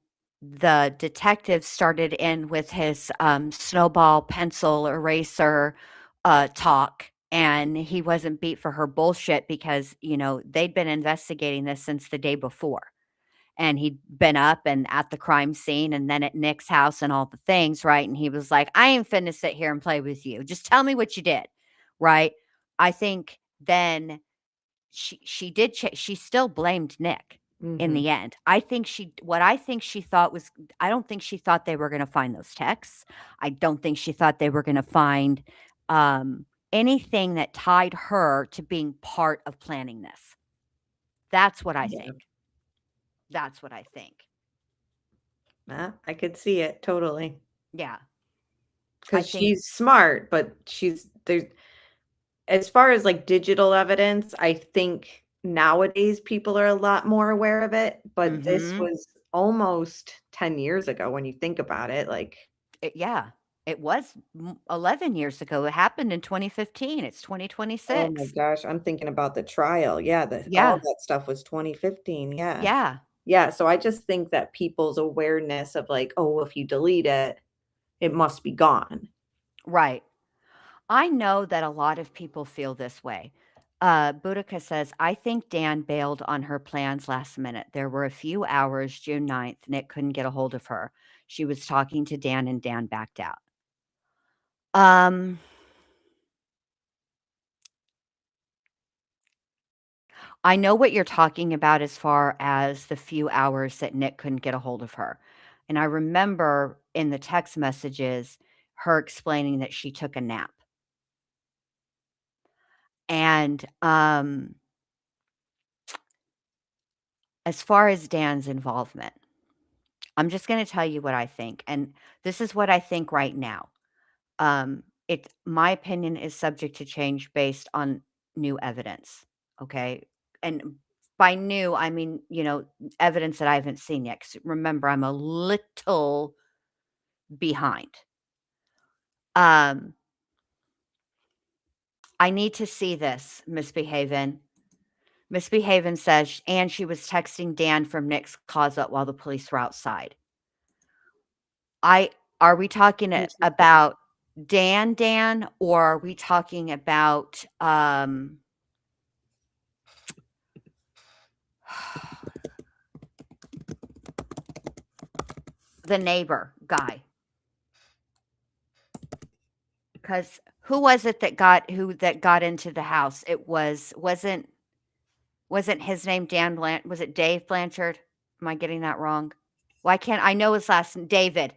the detective started in with his snowball pencil eraser talk, and he wasn't beat for her bullshit because, they'd been investigating this since the day before. And he'd been up and at the crime scene and then at Nick's house and all the things, right? And he was like, I ain't finna sit here and play with you. Just tell me what you did, right? I think then she did she still blamed Nick in the end. I think she thought was, I don't think she thought they were going to find those texts. I don't think she thought they were going to find anything that tied her to being part of planning this. That's what I think. That's what I think. I could see it totally. Yeah. Because she's smart, but there's, as far as like digital evidence, I think nowadays people are a lot more aware of it, but this was almost 10 years ago when you think about it. It was 11 years ago. It happened in 2015. It's 2026. Oh my gosh, I'm thinking about the trial. Yeah, all that stuff was 2015. Yeah. Yeah. Yeah, so I just think that people's awareness of like, oh, if you delete it, it must be gone. Right. I know that a lot of people feel this way. Boudica says, I think Dan bailed on her plans last minute. There were a few hours, June 9th, Nick couldn't get a hold of her. She was talking to Dan and Dan backed out. I know what you're talking about as far as the few hours that Nick couldn't get a hold of her. And I remember in the text messages, her explaining that she took a nap. And as far as Dan's involvement, I'm just going to tell you what I think. And this is what I think right now. My opinion is subject to change based on new evidence. Okay. And by new, I mean, evidence that I haven't seen yet. 'Cause remember, I'm a little behind. I need to see this, Miss Behaven. Miss Behaven says, and she was texting Dan from Nick's closet while the police were outside. Are we talking about Dan, or are we talking about the neighbor guy? Because who was it that got into the house? It wasn't his name Dan Blanchard? Was it Dave Blanchard? Am I getting that wrong? Why can't I know his last name? David.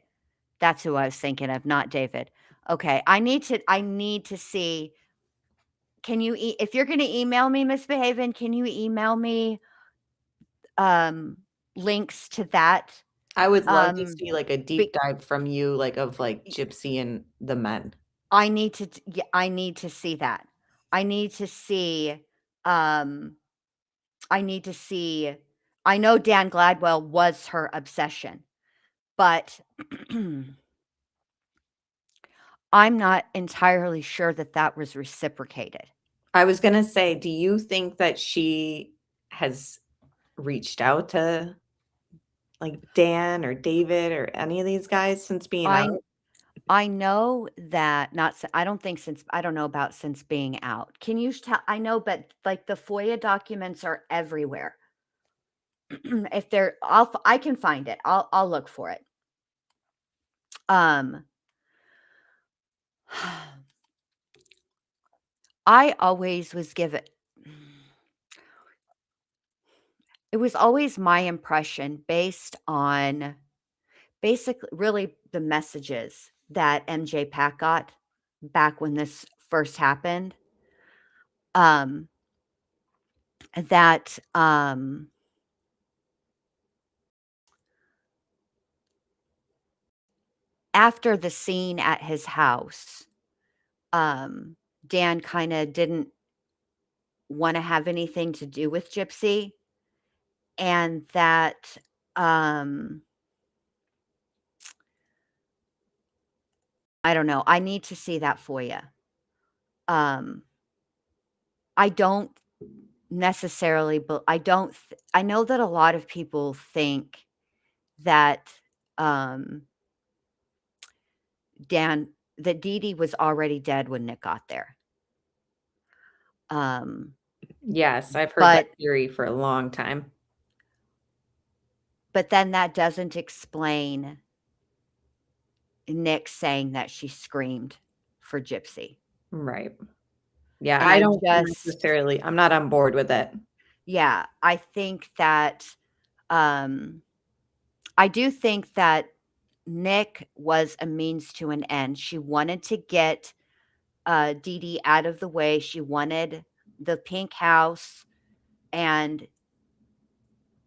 That's who I was thinking of, not David. Okay, I need to see. Can you if you're going to email me, Miss Behaven, can you email me links to that? I would love to see like a deep dive from you, like of like Gypsy and the men. I need to see that. I need to see I know Dan Gladwell was her obsession, but I'm not entirely sure that was reciprocated. I was going to say, do you think that she has reached out to like Dan or David or any of these guys since being out? I know that I don't know about since being out. Can you tell? I know, but like the FOIA documents are everywhere. If I can find it. I'll look for it. I always was given. It was always my impression based on basically really the messages that MJ Pack got back when this first happened. that after the scene at his house, Dan kind of didn't want to have anything to do with Gypsy, and that I don't know. I need to see that for you. I don't necessarily, but I don't. I know that a lot of people think that Dan, that Dee Dee was already dead when Nick got there. Yes, I've heard But that theory for a long time. but then that doesn't explain Nick saying that she screamed for Gypsy. Right. Yeah, And I I don't just necessarily I'm not on board with it. yeah, I think that I do think that Nick was a means to an end. She wanted to get Dee Dee out of the way. She wanted the pink house and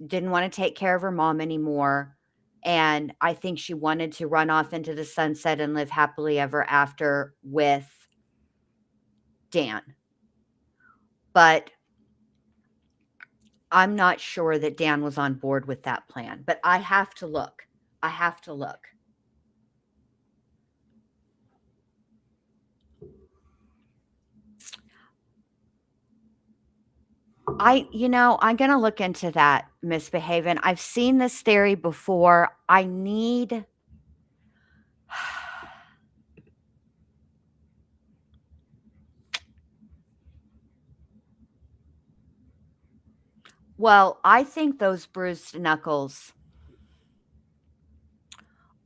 didn't want to take care of her mom anymore. And I think she wanted to run off into the sunset and live happily ever after with Dan. But I'm not sure that Dan was on board with that plan. But I have to look. I have to look. I'm going to look into that, Miss Behaven. I've seen this theory before. I need Well, I think those bruised knuckles.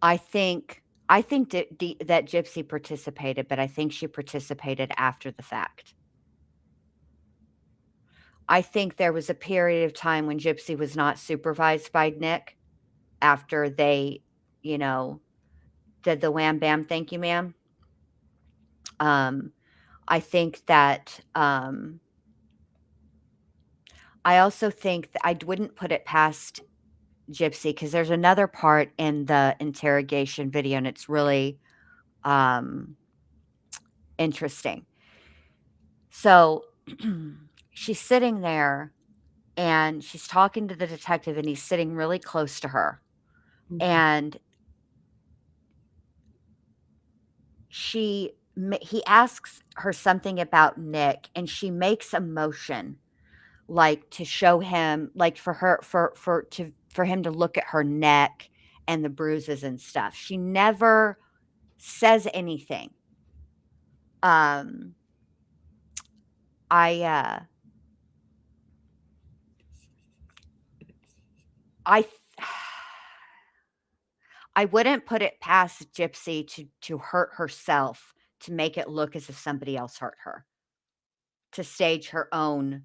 I think that Gypsy participated, but I think she participated after the fact. I think there was a period of time when Gypsy was not supervised by Nick after they, did the wham bam, thank you, ma'am. I think that I also think that I wouldn't put it past Gypsy because there's another part in the interrogation video, and it's really interesting. So she's sitting there and she's talking to the detective, and he's sitting really close to her. And he asks her something about Nick, and she makes a motion like to show him, like for him to look at her neck and the bruises and stuff. She never says anything. I wouldn't put it past Gypsy to hurt herself to make it look as if somebody else hurt her, to stage her own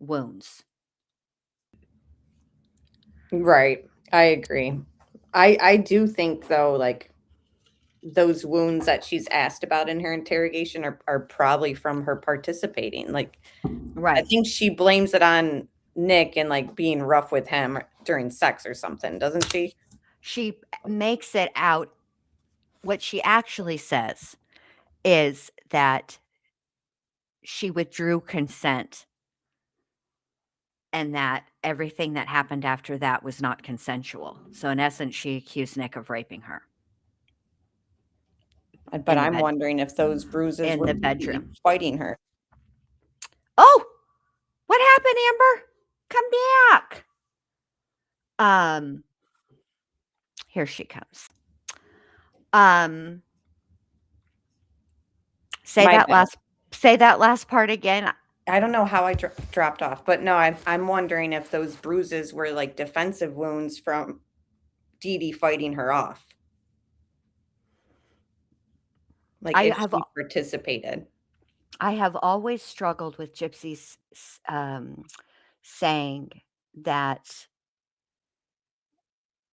wounds. Right. I agree. I do think though, like those wounds that she's asked about in her interrogation are probably from her participating. Like I Right. think she blames it on Nick and like being rough with him during sex or something, doesn't she? She makes it out. What she actually says is that she withdrew consent and that everything that happened after that was not consensual. So in essence, she accused Nick of raping her. But I'm wondering if those bruises in were the bedroom fighting her. Oh, what happened, Amber? Come back. Here she comes. Say that last part again. I don't know how I dropped off, but no, I'm wondering if those bruises were like defensive wounds from Dee Dee fighting her off. Like if she participated. I have always struggled with Gypsy's saying that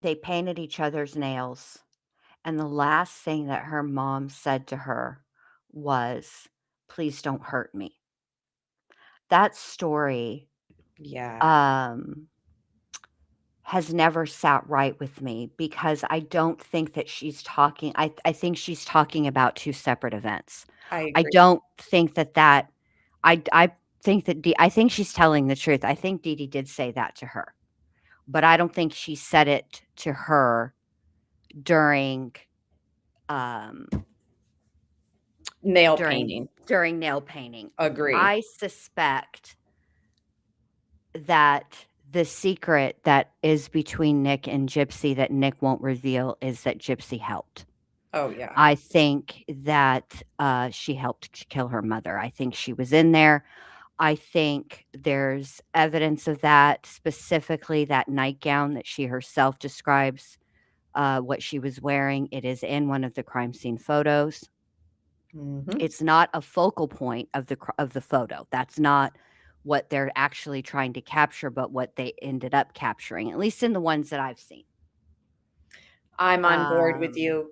they painted each other's nails, and the last thing that her mom said to her was, "Please don't hurt me." That story Yeah. has never sat right with me because I don't think that she's talking. I think she's talking about two separate events. I I agree. don't think that I think that I think she's telling the truth. I think Dee Dee did say that to her, but I don't think she said it to her during um Nail during painting. during nail painting. Agree. I suspect that the secret that is between Nick and Gypsy that Nick won't reveal is that Gypsy helped. Oh, yeah. I think that she helped kill her mother. I think she was in there. I think there's evidence of that, specifically that nightgown that she herself describes what she was wearing. It is in one of the crime scene photos. Mhm. It's not a focal point of the photo. That's not what they're actually trying to capture, but what they ended up capturing, at least in the ones that I've seen. I'm on board with Um, you.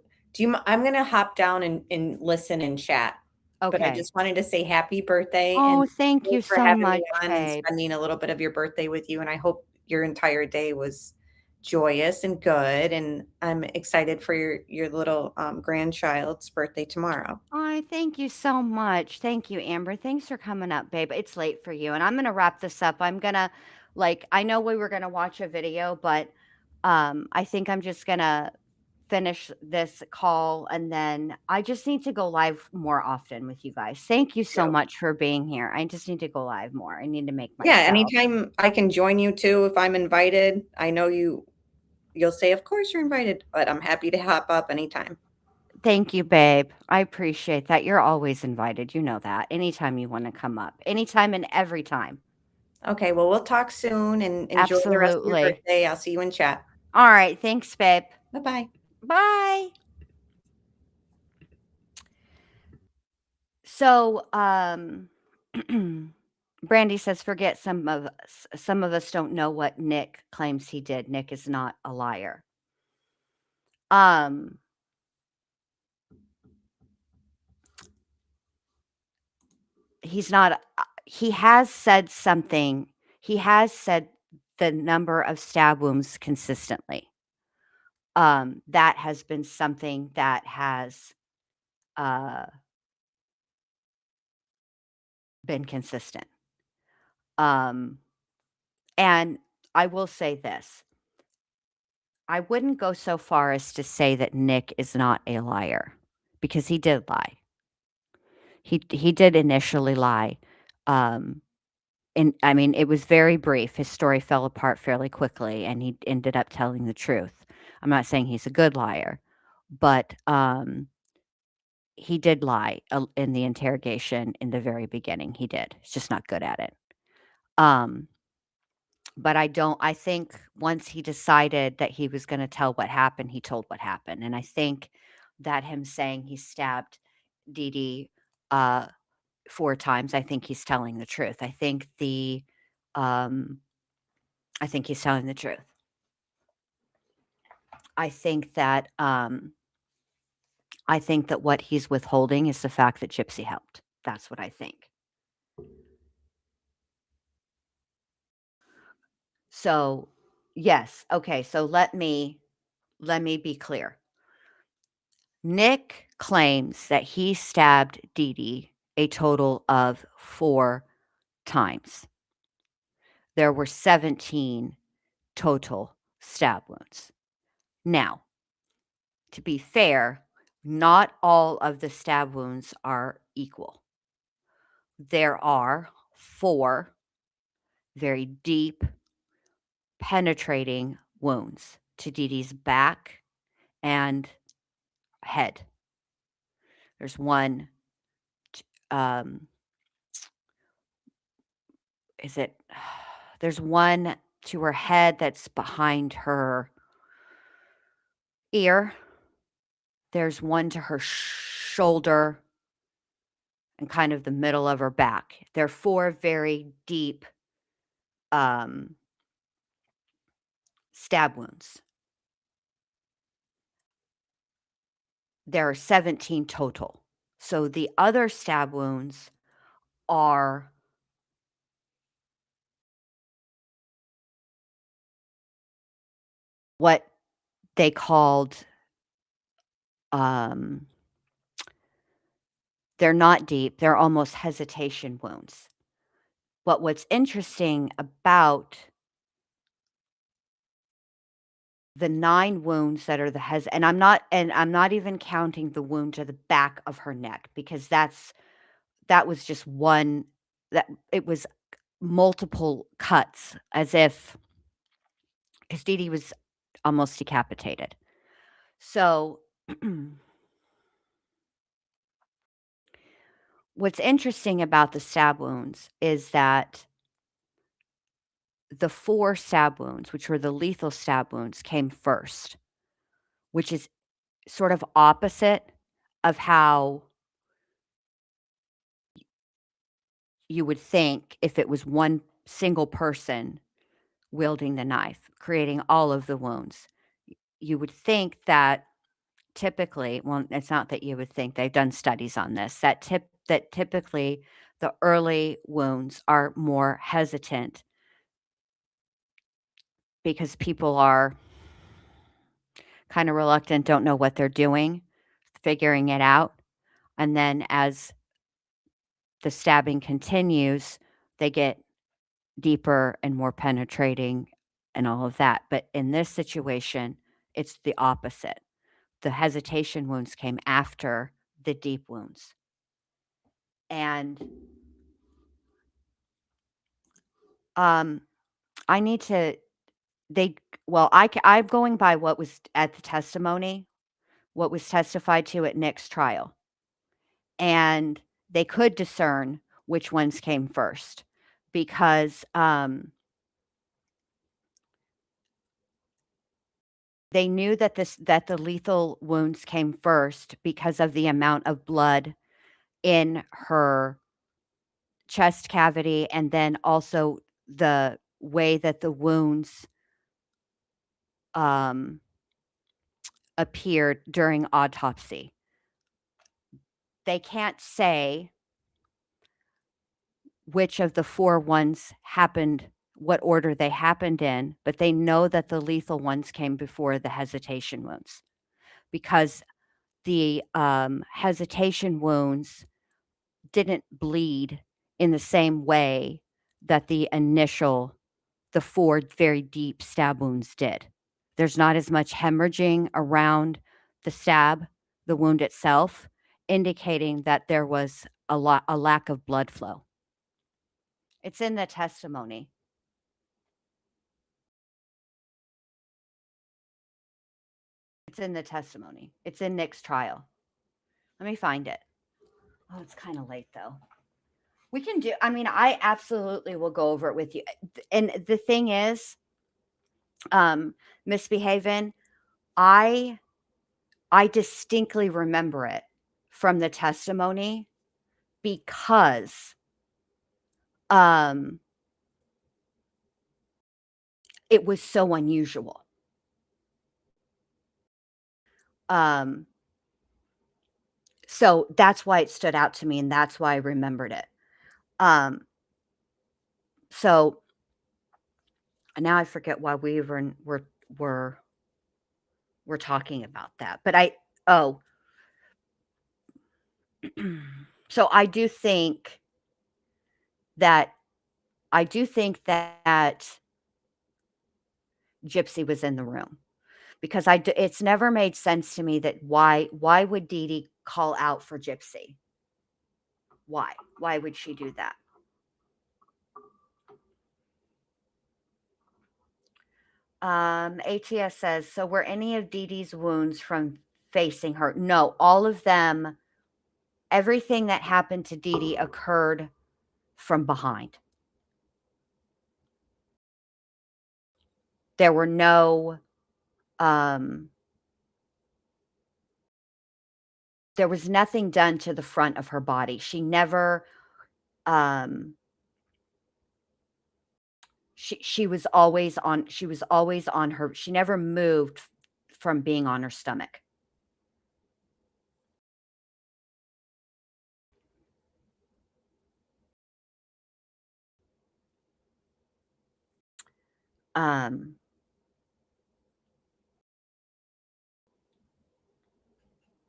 I'm gonna hop down and listen and chat, but I okay. just wanted to say happy birthday and Oh, thank you thanks for so having much, me on and babe. spending a little bit of your birthday with you, and I hope your entire day was joyous and good, and I'm excited for your little, grandchild's birthday tomorrow. Oh, thank you so much. Thank you, Amber. Thanks for coming up, babe. It's late for you, and I'm gonna wrap this up. I'm gonna, I know we were gonna watch a video, but I think I'm just gonna finish this call, and then I just need to go live more often with you guys. Thank you so Yep. much for being here. I just need to go live more. I need to make Yeah, myself. anytime I can join you too if I'm invited. I know you'll say, "Of course you're invited," but I'm happy to hop up anytime. Thank you, babe. I appreciate that. You're always invited. You know that. Anytime you want to come up, anytime and every time. Okay, well, we'll talk soon and enjoy the rest of your Absolutely. birthday. I'll see you in chat. All right. Thanks, babe. Bye-bye. Bye. So, Brandy says, forget some of us. Some of us don't know what Nick claims he did. Nick is not a liar. Um, he's not. He has said something. He has said the number of stab wounds consistently. That has been something that has uh, been consistent. Um, and I will say this. I wouldn't go so far as to say that Nick is not a liar because he did lie. He did initially lie. Um, and I mean, it was very brief. His story fell apart fairly quickly, and he ended up telling the truth. I'm not saying he's a good liar, but he did lie in the interrogation in the very beginning. He did. He's just not good at it. Um, but I think once he decided that he was gonna tell what happened, he told what happened, and I think that him saying he stabbed Dee Dee, uh, 4 times, I think he's telling the truth. Um I think he's telling the truth. I think that, I think that what he's withholding is the fact that Gypsy helped. That's what I think. So, yes, okay, so let me be clear. Nick claims that he stabbed Dee Dee a total of 4 times. There were 17 total stab wounds. Now, to be fair, not all of the stab wounds are equal. There are 4 very deep, penetrating wounds to Dee Dee's back and head. There's one, um, is it there's one to her head that's behind her ear. There's one to her shoulder and kind of the middle of her back. They're 4 very deep, um, stab wounds. There are 17 total. So the other stab wounds are what they called, um, they're not deep, they're almost hesitation wounds. But what's interesting about the 9 wounds that are and I'm not even counting the wound to the back of her neck, because that was just one, that it was multiple cuts, as if, because Dee Dee was almost decapitated. So, what's interesting about the stab wounds is that the 4 stab wounds, which were the lethal stab wounds, came first, which is sort of opposite of how you would think if it was one single person wielding the knife, creating all of the wounds. You would think that typically, well, it's not that you would think, they've done studies on this, that typically the early wounds are more hesitant because people are kind of reluctant, don't know what they're doing, figuring it out. And then as the stabbing continues, they get deeper and more penetrating and all of that. But in this situation, it's the opposite. The hesitation wounds came after the deep wounds. And I need to, I'm going by what was at the testimony, what was testified to at Nick's trial. And they could discern which ones came first, because they knew that the lethal wounds came first because of the amount of blood in her chest cavity, and then also the way that the wounds appeared during autopsy. They can't say which of the 4 ones happened, what order they happened in, but they know that the lethal ones came before the hesitation wounds, because the hesitation wounds didn't bleed in the same way that the 4 very deep stab wounds did. There's not as much hemorrhaging around the wound itself, indicating that there was a lack of blood flow. It's in the testimony. It's in the testimony. It's in Nick's trial. Let me find it. Oh, it's kind of late though. We can do, I mean, I absolutely will go over it with you. And the thing is, Misbehaving, I distinctly remember it from the testimony, because it was so unusual. So that's why it stood out to me, and that's why I remembered it. So now I forget why we were talking about that. But so I do think that Gypsy was in the room, because it's never made sense to me that why would Dee Dee call out for Gypsy? Why would she do that? ATS says, so were any of Dee Dee's wounds from facing her? No, all of them, everything that happened to Dee Dee occurred from behind. There were no, there was nothing done to the front of her body. She never, she was always on her, she never moved from being on her stomach.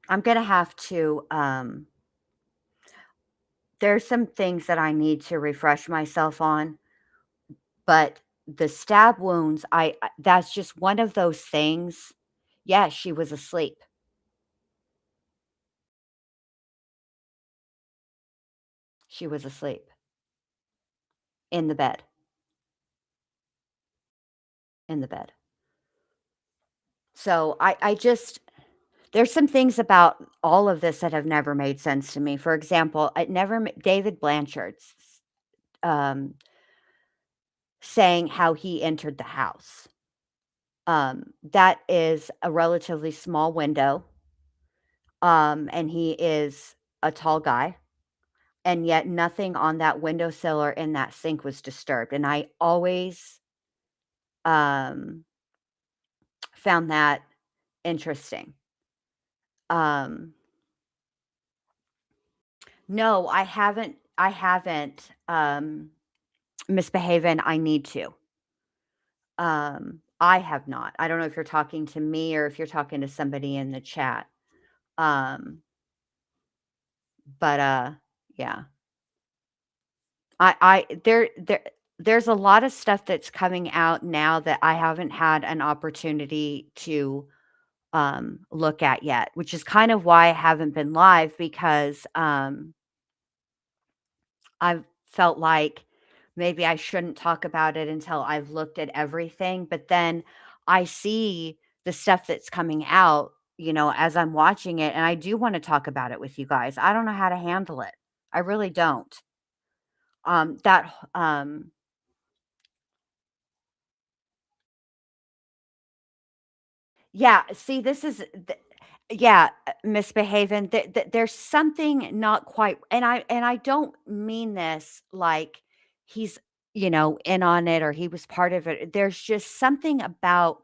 I'm going to have to, there's some things that I need to refresh myself on, but the stab wounds, that's just one of those things. Yeah, she was asleep she was asleep in the bed, in the bed. So I just, there's some things about all of this that have never made sense to me. For example, David Blanchard's, um, saying how he entered the house. That is a relatively small window, and he is a tall guy, and yet nothing on that windowsill or in that sink was disturbed, and I always, um, found that interesting. Um, no, I haven't, misbehaving. I need to. I have not. I don't know if you're talking to me or if you're talking to somebody in the chat. Um, but, yeah. There's a lot of stuff that's coming out now that I haven't had an opportunity to, look at yet, which is kind of why I haven't been live because, I've felt like maybe I shouldn't talk about it until I've looked at everything, but then I see the stuff that's coming out, as I'm watching it, and I do wanna talk about it with you guys. I don't know how to handle it. I really don't. That h Yeah, see, this is yeah, misbehaving. There's something not quite, and I don't mean this like he's, in on it or he was part of it. There's just something about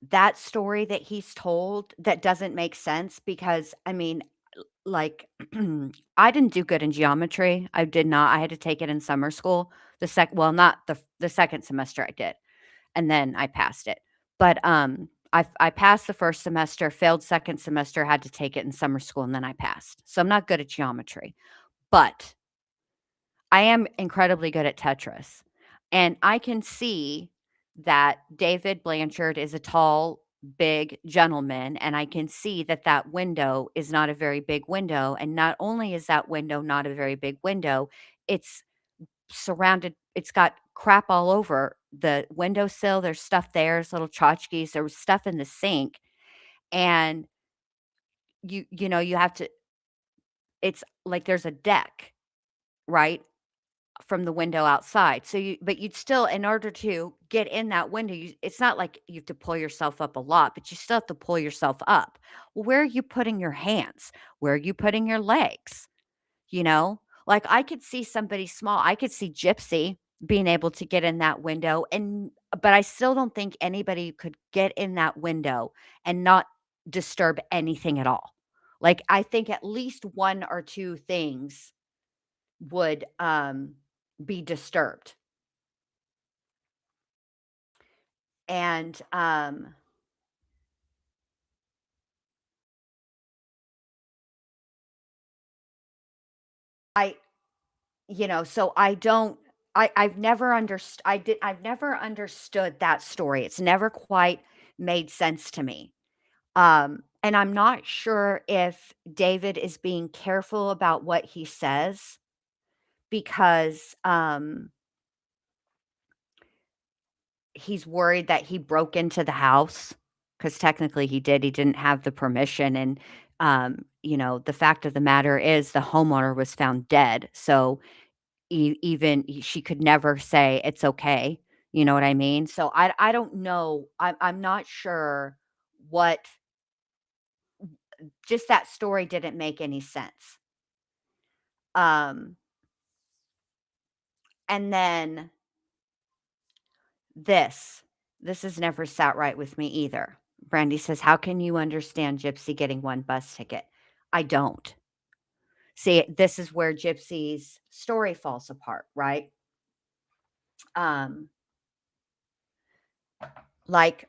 that story that he's told that doesn't make sense because I mean, like I didn't do good in geometry. I did not. I had to take it in summer school. Well, not the second semester I did. And then I passed it. But, I passed the first semester, failed second semester, had to take it in summer school, and then I passed. So I'm not good at geometry, but I am incredibly good at Tetris. And I can see that David Blanchard is a tall, big gentleman, and I can see that that window is not a very big window, and not only is that window not a very big window, it's it's got crap all over the windowsill, there's stuff there, there's little tchotchkes, there was stuff in the sink, and you have to it's like there's a deck, right, from the window outside, but you'd still in order to get in that window, it's not like you have to pull yourself up a lot, but you still have to pull yourself up. Well, where are you putting your hands? Where are you putting your legs? You know? Like, I could see somebody small. I could see Gypsy being able to get in that window but I still don't think anybody could get in that window and not disturb anything at all. Like, I think at least 1 or 2 things would, be disturbed. And, I so I don't I've never understood that story. It's never quite made sense to me. And I'm not sure if David is being careful about what he says because, he's worried that he broke into the house because technically he did. He didn't have the permission, and, the fact of the matter is the homeowner was found dead, so she could never say, "It's okay." You know what I mean? So I don't know. I'm not sure what just that story didn't make any sense. Um, and then this. This has never sat right with me either. Brandy says, "How can you understand Gypsy getting 1 bus ticket?" I don't. See, this is where Gypsy's story falls apart, right? Um, like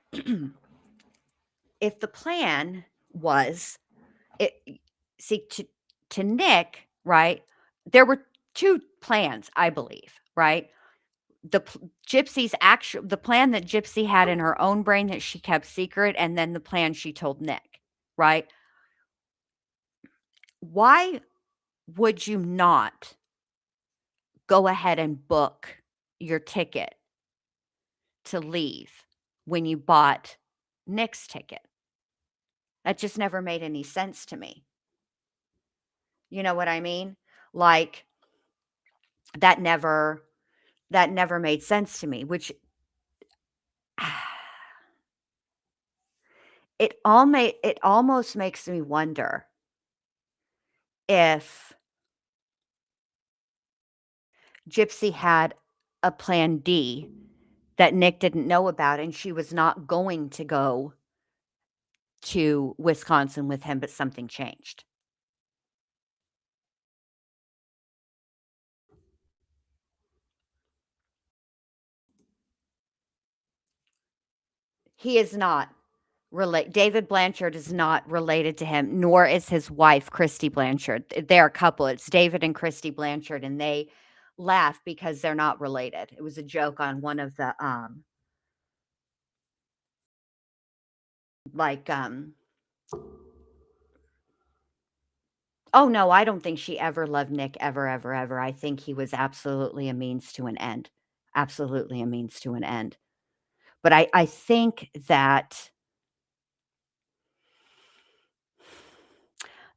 if the plan was it, see, to Nick, right? There were two plans, I believe, right? The plan that Gypsy had in her own brain that she kept secret, and then the plan she told Nick, right? Why would you not go ahead and book your ticket to leave when you bought Nick's ticket? That just never made any sense to me. You know what I mean? Like that never made sense to me, which it almost makes me wonder if Gypsy had a plan D that Nick didn't know about, and she was not going to go to Wisconsin with him, but something changed. He is not David Blanchard is not related to him, nor is his wife, Christy Blanchard. They're a couple. It's David and Christy Blanchard, and they laugh because they're not related. It was a joke on one of the like oh no, I don't think she ever loved Nick ever, ever, ever. I think he was absolutely a means to an end. Absolutely a means to an end. But I think that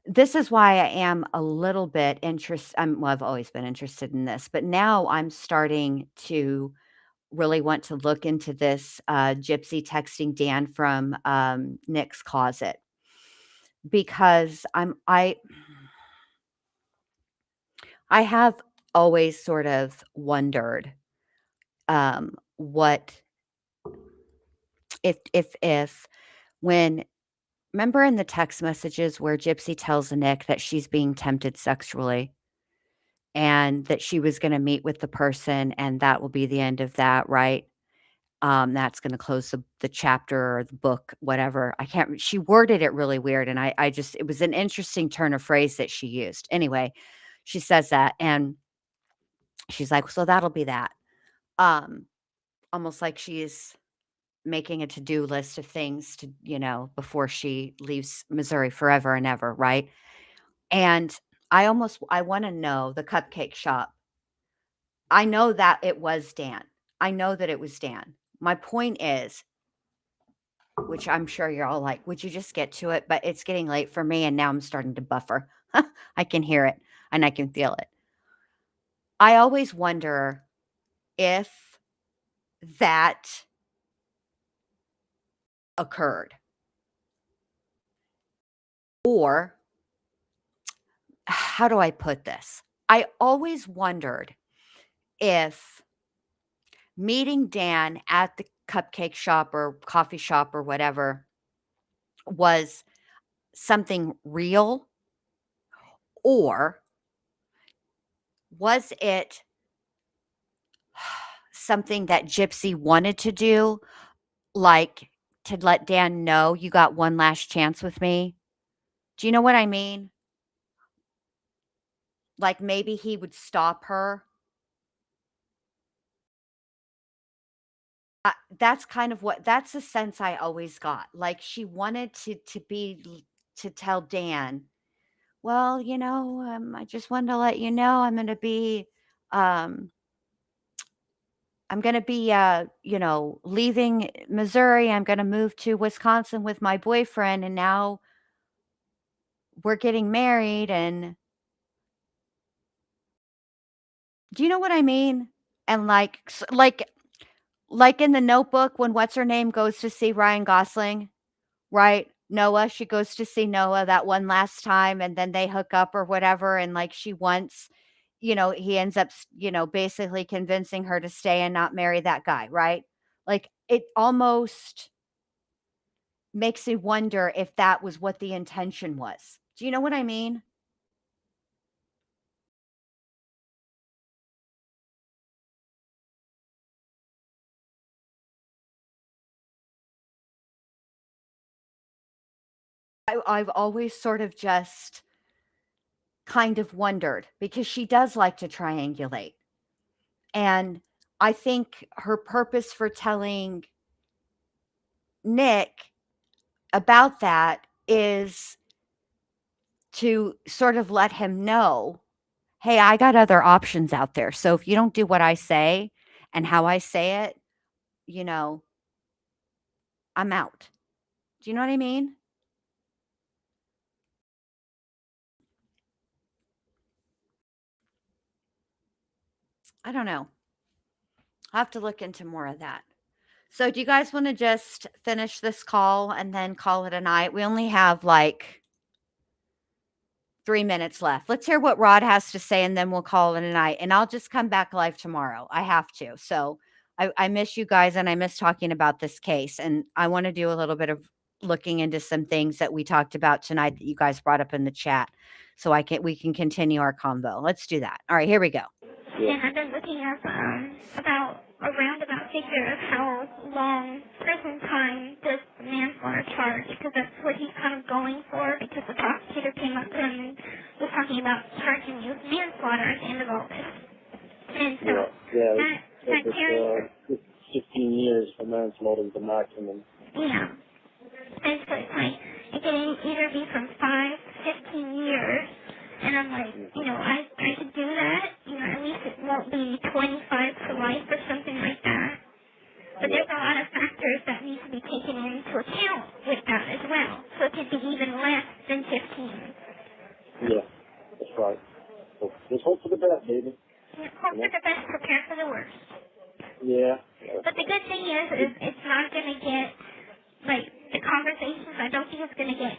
this is why I am a little bit interested. Well, I've always been interested in this, but now I'm starting to really want to look into this Gypsy texting Dan from Nick's closet, because I have always sort of wondered what if when, remember in the text messages where Gypsy tells Nick that she's being tempted sexually and that she was going to meet with the person and that will be the end of that, right? That's going to close the chapter or the book, whatever. She worded it really weird. And I just, it was an interesting turn of phrase that she used. Anyway, she says that and she's like, so that'll be that. Almost like she's making a to-do list of things to, before she leaves Missouri forever and ever, right? And I want to know the cupcake shop. I know that it was Dan. I know that it was Dan. My point is, which I'm sure you're all like, would you just get to it? But it's getting late for me and now I'm starting to buffer. I can hear it and I can feel it. I always wonder if that occurred, or how do I put this? I always wondered if meeting Dan at the cupcake shop or coffee shop or whatever was something real, or was it something that Gypsy wanted to do, like to let Dan know you got one last chance with me? Do you know what I mean? Like maybe he would stop her. That's kind of that's the sense I always got. Like she wanted to tell Dan, well, I just wanted to let you know um, I'm going to be, leaving Missouri. I'm going to move to Wisconsin with my boyfriend, and now we're getting married. And do you know what I mean? And like in the Notebook when what's her name goes to see Ryan Gosling, right? Noah, she goes to see Noah that one last time and then they hook up or whatever. And like she wants, he ends up, basically convincing her to stay and not marry that guy, right? Like it almost makes me wonder if that was what the intention was. Do you know what I mean? I've always sort of just kind of wondered because she does like to triangulate. And I think her purpose for telling Nick about that is to sort of let him know, hey, I got other options out there. So if you don't do what I say and how I say it, you know, I'm out. Do you know what I mean? I don't know. I'll have to look into more of that. So do you guys want to just finish this call and then call it a night? We only have like 3 minutes left. Let's hear what Rod has to say and then we'll call it a night. And I'll just come back live tomorrow. I have to. So I miss you guys and I miss talking about this case. And I want to do a little bit of looking into some things that we talked about tonight that you guys brought up in the chat. So we can continue our convo. Let's do that. All right, here we go. And I've been looking up about a roundabout figure of how long prison time does the manslaughter charge, because that's what he's kind of going for, because the prosecutor came up to him and was talking about charging you with manslaughter at the end of all this. And so that carries... It's 15 years for manslaughter is the maximum. Yeah. And so it's like, it can either be from 5 to 15 years. And I'm like, I could do that. At least it won't be 25 to life or something like that. But there's a lot of factors that need to be taken into account with that as well. So it could be even less than 15. Yeah, that's right. So just hope for the best, baby. Yeah, hope for the best, prepare for the worst. Yeah. But the good thing is it's not going to get, like, the conversations, I don't think it's going to get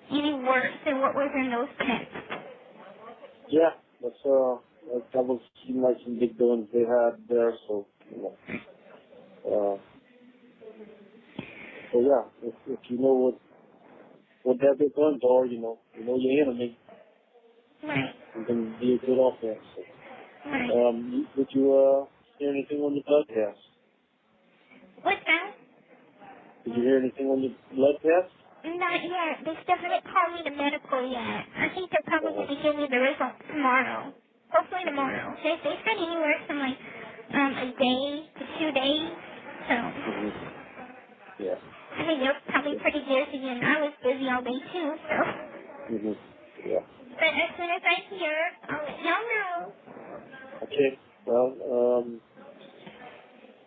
any worse than what was in those texts. Yeah, that was like some big guns they had there, so so yeah, if you know what that big guns are, you know your enemy. Right. You can be a good offense. Right. Did you hear anything on your blood test? What's that? Did you hear anything on your blood test? Not yet. They still haven't called me to medical yet. I think they're probably going to give me the results tomorrow. Hopefully tomorrow. They said anywhere from like a day to 2 days. So yeah. I think they're probably pretty busy, and I was busy all day too. So. Yeah. But as soon as I hear, I'll let y'all know. Okay. Well,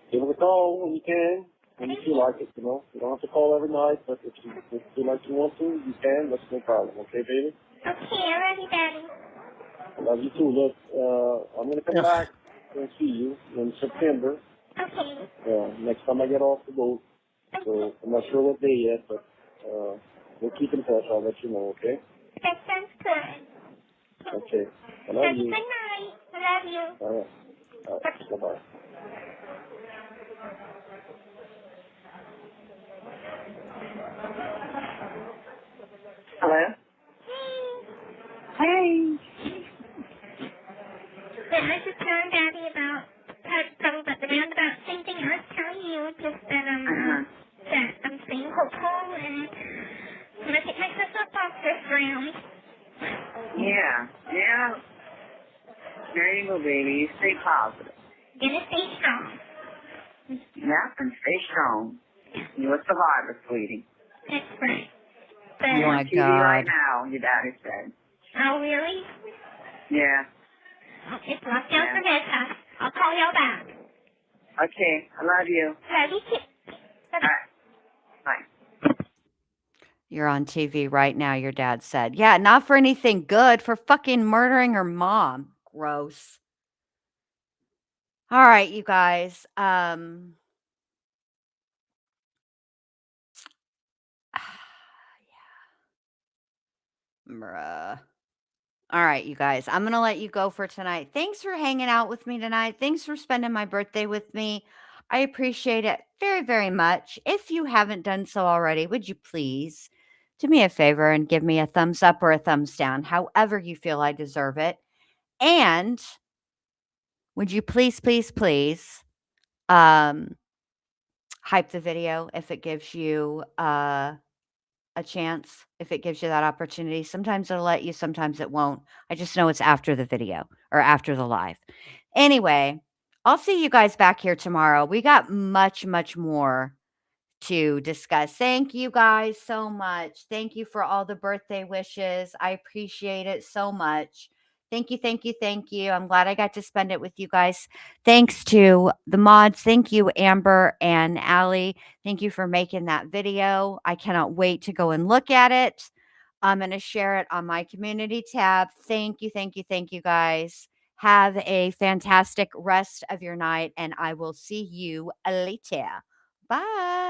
give us a call when you can. When you feel like it, you don't have to call every night, but if you feel like you want to, you can. That's no problem. Okay, baby? Okay, I love you, Daddy. I love you too. Look, I'm going to come back and see you in September. Okay. Next time I get off the boat. So I'm not sure what day yet, but we'll keep in touch. I'll let you know, okay? That sounds good. Okay. I love you. Good night. I love you. All right. Bye-bye. Hello? Hey. But I was just telling Daddy about the roundabout. Same thing I was telling you, just that I'm staying hopeful and I'm gonna pick myself up off this round. Yeah. There you go, baby. You stay positive. Gonna stay strong. Yeah, and stay strong. You're a survivor, sweetie. That's right. But, Oh my on TV God. right now, your daddy said. Oh, really? Yeah. Oh, it's locked down for this, huh? I'll call y'all back. Okay, I love you. Love you too. All right. Bye. You're on TV right now, your dad said. Yeah, not for anything good, for fucking murdering her mom. Gross. All right, you guys. Bruh. All right, you guys. I'm going to let you go for tonight. Thanks for hanging out with me tonight. Thanks for spending my birthday with me. I appreciate it very, very much. If you haven't done so already, would you please do me a favor and give me a thumbs up or a thumbs down, however you feel I deserve it. And would you please hype the video if it gives you a chance if it gives you that opportunity. Sometimes it'll let you, sometimes it won't. I just know it's after the video or after the live. Anyway, I'll see you guys back here tomorrow. We got much, much more to discuss. Thank you guys so much. Thank you for all the birthday wishes. I appreciate it so much. Thank you, thank you, thank you. I'm glad I got to spend it with you guys. Thanks to the mods. Thank you, Amber and Allie. Thank you for making that video. I cannot wait to go and look at it. I'm going to share it on my community tab. Thank you, thank you, thank you guys. Have a fantastic rest of your night, and I will see you later. Bye.